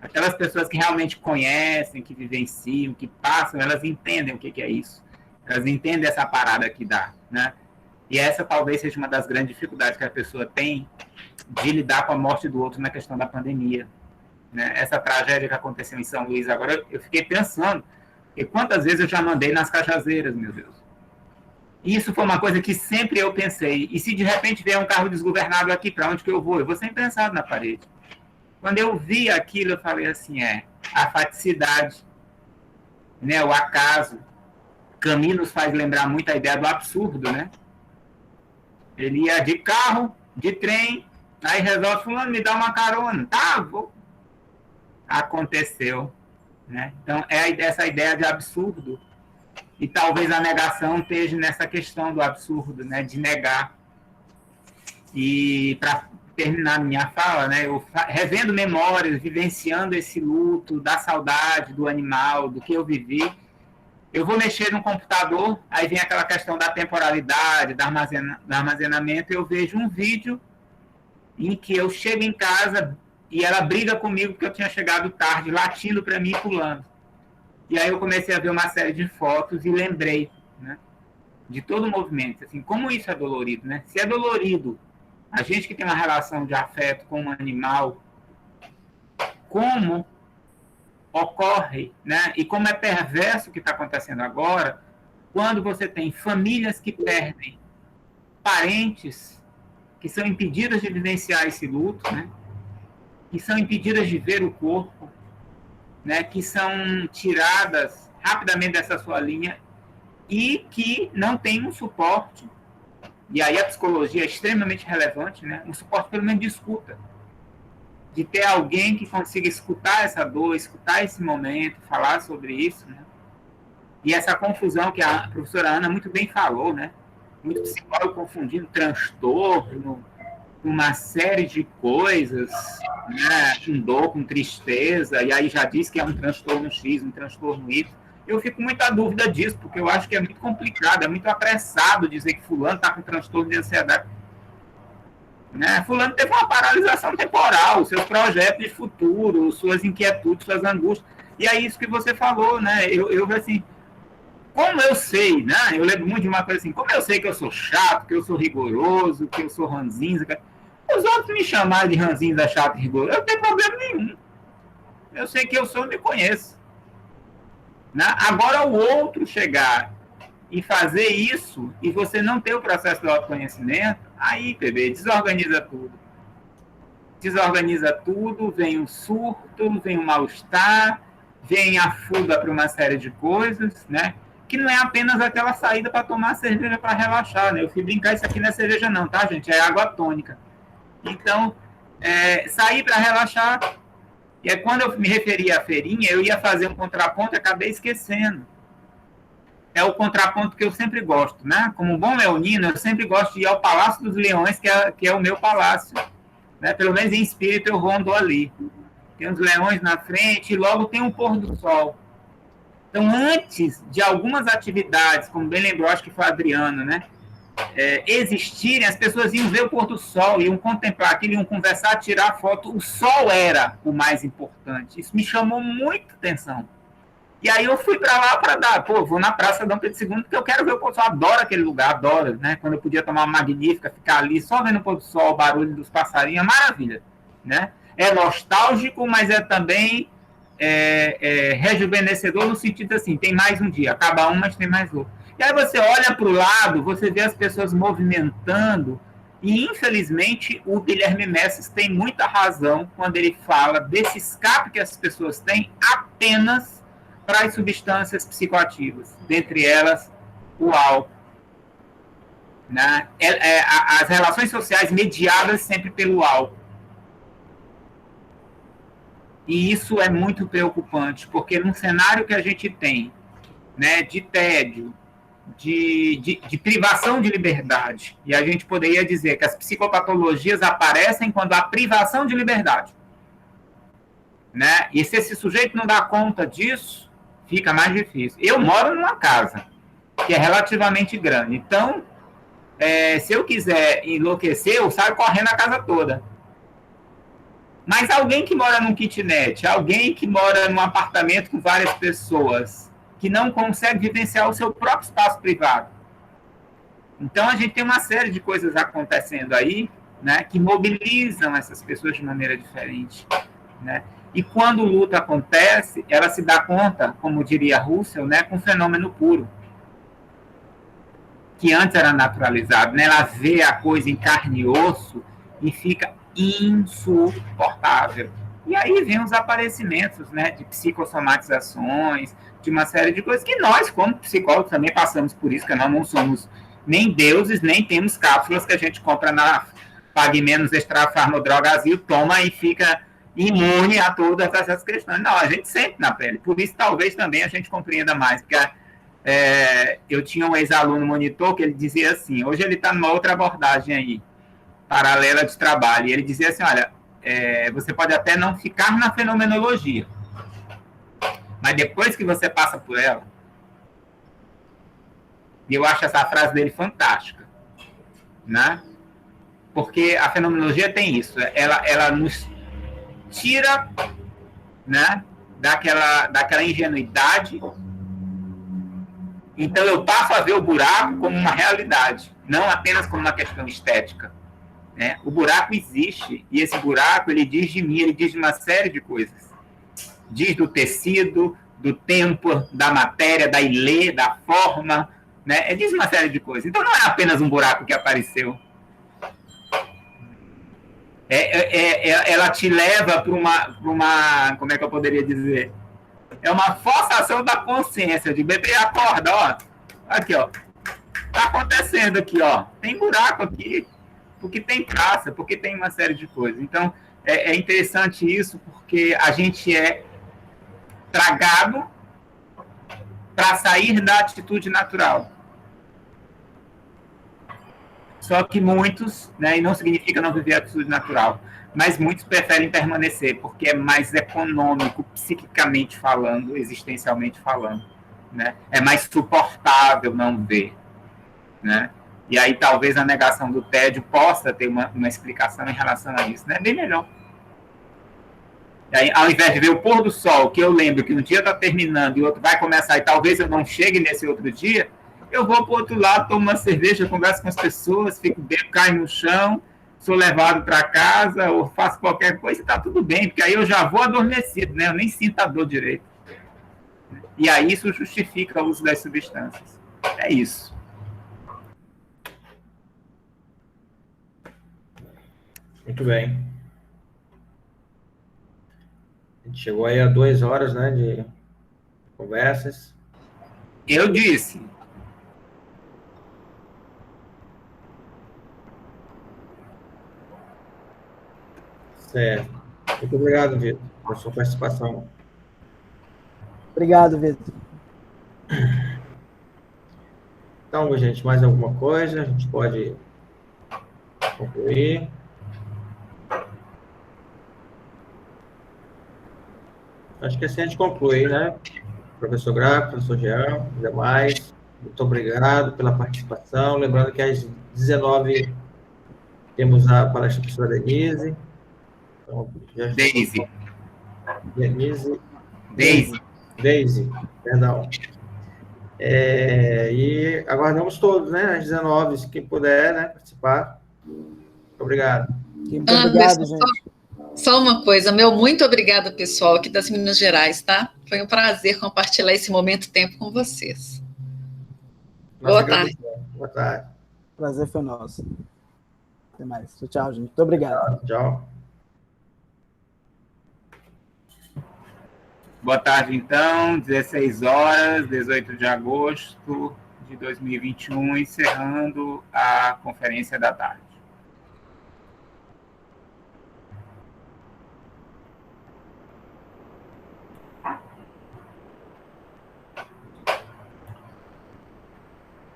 Aquelas pessoas que realmente conhecem, que vivenciam, que passam, elas entendem o que é isso. Elas entendem essa parada que dá, né? E essa talvez seja uma das grandes dificuldades que a pessoa tem de lidar com a morte do outro na questão da pandemia, né? Essa tragédia que aconteceu em São Luís, agora eu fiquei pensando, e quantas vezes eu já mandei nas cajazeiras, meu Deus. Isso foi uma coisa que sempre eu pensei, e se de repente vier um carro desgovernado aqui, para onde que eu vou? Eu vou sempre pensado na parede. Quando eu vi aquilo, eu falei assim, a faticidade, né, o acaso. Camus nos faz lembrar muito a ideia do absurdo, né? Ele ia de carro, de trem, aí resolve, fulano, me dá uma carona. Tá, vou. Aconteceu. né? Então, essa ideia de absurdo, e talvez a negação esteja nessa questão do absurdo, né? De negar. E, para terminar minha fala, né? Eu revendo memórias, vivenciando esse luto, da saudade, do animal, do que eu vivi, eu vou mexer no computador, aí vem aquela questão da temporalidade, do armazenamento, eu vejo um vídeo em que eu chego em casa e ela briga comigo porque eu tinha chegado tarde, latindo para mim e pulando. E aí eu comecei a ver uma série de fotos e lembrei, né, de todo o movimento. Assim, como isso é dolorido, né? Se é dolorido, a gente que tem uma relação de afeto com um animal, como ocorre, né? E como é perverso o que está acontecendo agora, quando você tem famílias que perdem parentes, que são impedidas de vivenciar esse luto, né? Que são impedidas de ver o corpo, né? Que são tiradas rapidamente dessa sua linha e que não tem um suporte. E aí a psicologia é extremamente relevante, né? Um suporte pelo menos de escuta. De ter alguém que consiga escutar essa dor, escutar esse momento, falar sobre isso, né? E essa confusão que a professora Ana muito bem falou, né? Muito psicólogo confundindo transtorno, uma série de coisas, né? Com dor, com tristeza, e aí já diz que é um transtorno X, um transtorno Y. Eu fico com muita dúvida disso, porque eu acho que é muito complicado, é muito apressado dizer que fulano está com transtorno de ansiedade. Né? Fulano teve uma paralisação temporal, seus projetos de futuro, suas inquietudes, suas angústias. E é isso que você falou, né? Eu assim, como eu sei, né? Eu lembro muito de uma coisa assim, como eu sei que eu sou chato, que eu sou rigoroso, que eu sou ranzinza, os outros me chamaram de ranzinza, chato e rigoroso, eu não tenho problema nenhum. Eu sei que eu sou, eu me conheço. Né? Agora o outro chegar e fazer isso, e você não ter o processo do autoconhecimento, aí, bebê, desorganiza tudo. Desorganiza tudo, vem um surto, vem um mal-estar, vem a fuga para uma série de coisas, né? Que não é apenas aquela saída para tomar cerveja para relaxar, né? Eu fui brincar, isso aqui não é cerveja não, tá, gente? É água tônica. Então, sair para relaxar, e é quando eu me referi à feirinha, eu ia fazer um contraponto e acabei esquecendo. É o contraponto que eu sempre gosto, né? Como um bom leonino, eu sempre gosto de ir ao Palácio dos Leões, que é o meu palácio. Né? Pelo menos em espírito eu rondo ali. Tem uns leões na frente e logo tem um pôr do sol. Então, antes de algumas atividades, como bem lembrou, acho que foi a Adriana, né? Existirem, as pessoas iam ver o pôr do sol, iam contemplar aquilo, iam conversar, tirar foto. O sol era o mais importante. Isso me chamou muita atenção. E aí eu fui para lá para vou na Praça Dom Pedro II, porque eu quero ver o pôr do sol, adoro aquele lugar, adoro, né? Quando eu podia tomar uma magnífica, ficar ali só vendo o pôr do sol, o barulho dos passarinhos, é maravilha, né? É nostálgico, mas é também rejuvenescedor no sentido assim, tem mais um dia, acaba um, mas tem mais outro. E aí você olha para o lado, você vê as pessoas movimentando, e infelizmente o Guilherme Messes tem muita razão quando ele fala desse escape que as pessoas têm apenas para as substâncias psicoativas, dentre elas o álcool. Né? As relações sociais mediadas sempre pelo álcool. E isso é muito preocupante, porque num cenário que a gente tem, né, de tédio, de privação de liberdade, e a gente poderia dizer que as psicopatologias aparecem quando há privação de liberdade. Né? E se esse sujeito não dá conta disso, fica mais difícil. Eu moro numa casa que é relativamente grande. Então, se eu quiser enlouquecer, eu saio correndo a casa toda. Mas alguém que mora num kitnet, alguém que mora num apartamento com várias pessoas, que não consegue vivenciar o seu próprio espaço privado. Então, a gente tem uma série de coisas acontecendo aí, né, que mobilizam essas pessoas de maneira diferente. Né? E quando o luto acontece, ela se dá conta, como diria Russell, né, com um fenômeno puro, que antes era naturalizado. Né? Ela vê a coisa em carne e osso e fica insuportável. E aí vem os aparecimentos, né, de psicossomatizações, de uma série de coisas que nós, como psicólogos, também passamos por isso, que nós não somos nem deuses, nem temos cápsulas que a gente compra na Pague Menos Extra Farma Drogazil, toma e fica imune a todas essas questões. Não, a gente sente na pele. Por isso, talvez também a gente compreenda mais. Porque eu tinha um ex-aluno monitor que ele dizia assim, hoje ele está numa outra abordagem aí, paralela de trabalho, e ele dizia assim, olha, você pode até não ficar na fenomenologia, mas depois que você passa por ela, e eu acho essa frase dele fantástica, né? Porque a fenomenologia tem isso, ela nos tira, né, daquela ingenuidade. Então eu passo a ver o buraco como uma realidade, não apenas como uma questão estética, né? O buraco existe, e esse buraco, ele diz de mim, ele diz de uma série de coisas. Diz do tecido, do tempo, da matéria, da ilê, da forma, né? Ele diz uma série de coisas. Então não é apenas um buraco que apareceu. Ela te leva para uma, como é que eu poderia dizer? É uma forçação da consciência, de bebê, acorda, ó. Aqui, ó. Tá acontecendo aqui, ó. Tem buraco aqui, porque tem traça, porque tem uma série de coisas. Então, é interessante isso, porque a gente é tragado para sair da atitude natural. Só que muitos, né, e não significa não viver a atitude natural, mas muitos preferem permanecer, porque é mais econômico, psiquicamente falando, existencialmente falando, né? É mais suportável não ver, né? E aí talvez a negação do tédio possa ter uma explicação em relação a isso, né? Bem melhor. E aí, ao invés de ver o pôr do sol, que eu lembro que um dia está terminando e o outro vai começar, e talvez eu não chegue nesse outro dia, eu vou para o outro lado, tomo uma cerveja, converso com as pessoas, fico bem, caio no chão, sou levado para casa, ou faço qualquer coisa, e está tudo bem, porque aí eu já vou adormecido, né? Eu nem sinto a dor direito. E aí isso justifica o uso das substâncias. É isso. Muito bem. A gente chegou aí a 2 horas, né, de conversas. Eu disse. Certo. Muito obrigado, Vitor, por sua participação. Obrigado, Vitor. Então, gente, mais alguma coisa? A gente pode concluir. Acho que assim a gente conclui, né? Professor Graco, professor Jean, demais, muito obrigado pela participação. Lembrando que às 19 temos a palestra da professora Denise. Então, Daisy, perdão. E aguardamos todos, né? Às 19, se quem puder, né, participar. Muito obrigado. Muito obrigado, gente. Só uma coisa, muito obrigada, pessoal, aqui das Minas Gerais, tá? Foi um prazer compartilhar esse momento tempo com vocês. Boa tarde. Boa tarde. Prazer foi nosso. Até mais. Tchau, gente. Muito obrigado. Tchau. Boa tarde, então. 16 horas, 18 de agosto de 2021, encerrando a conferência da tarde.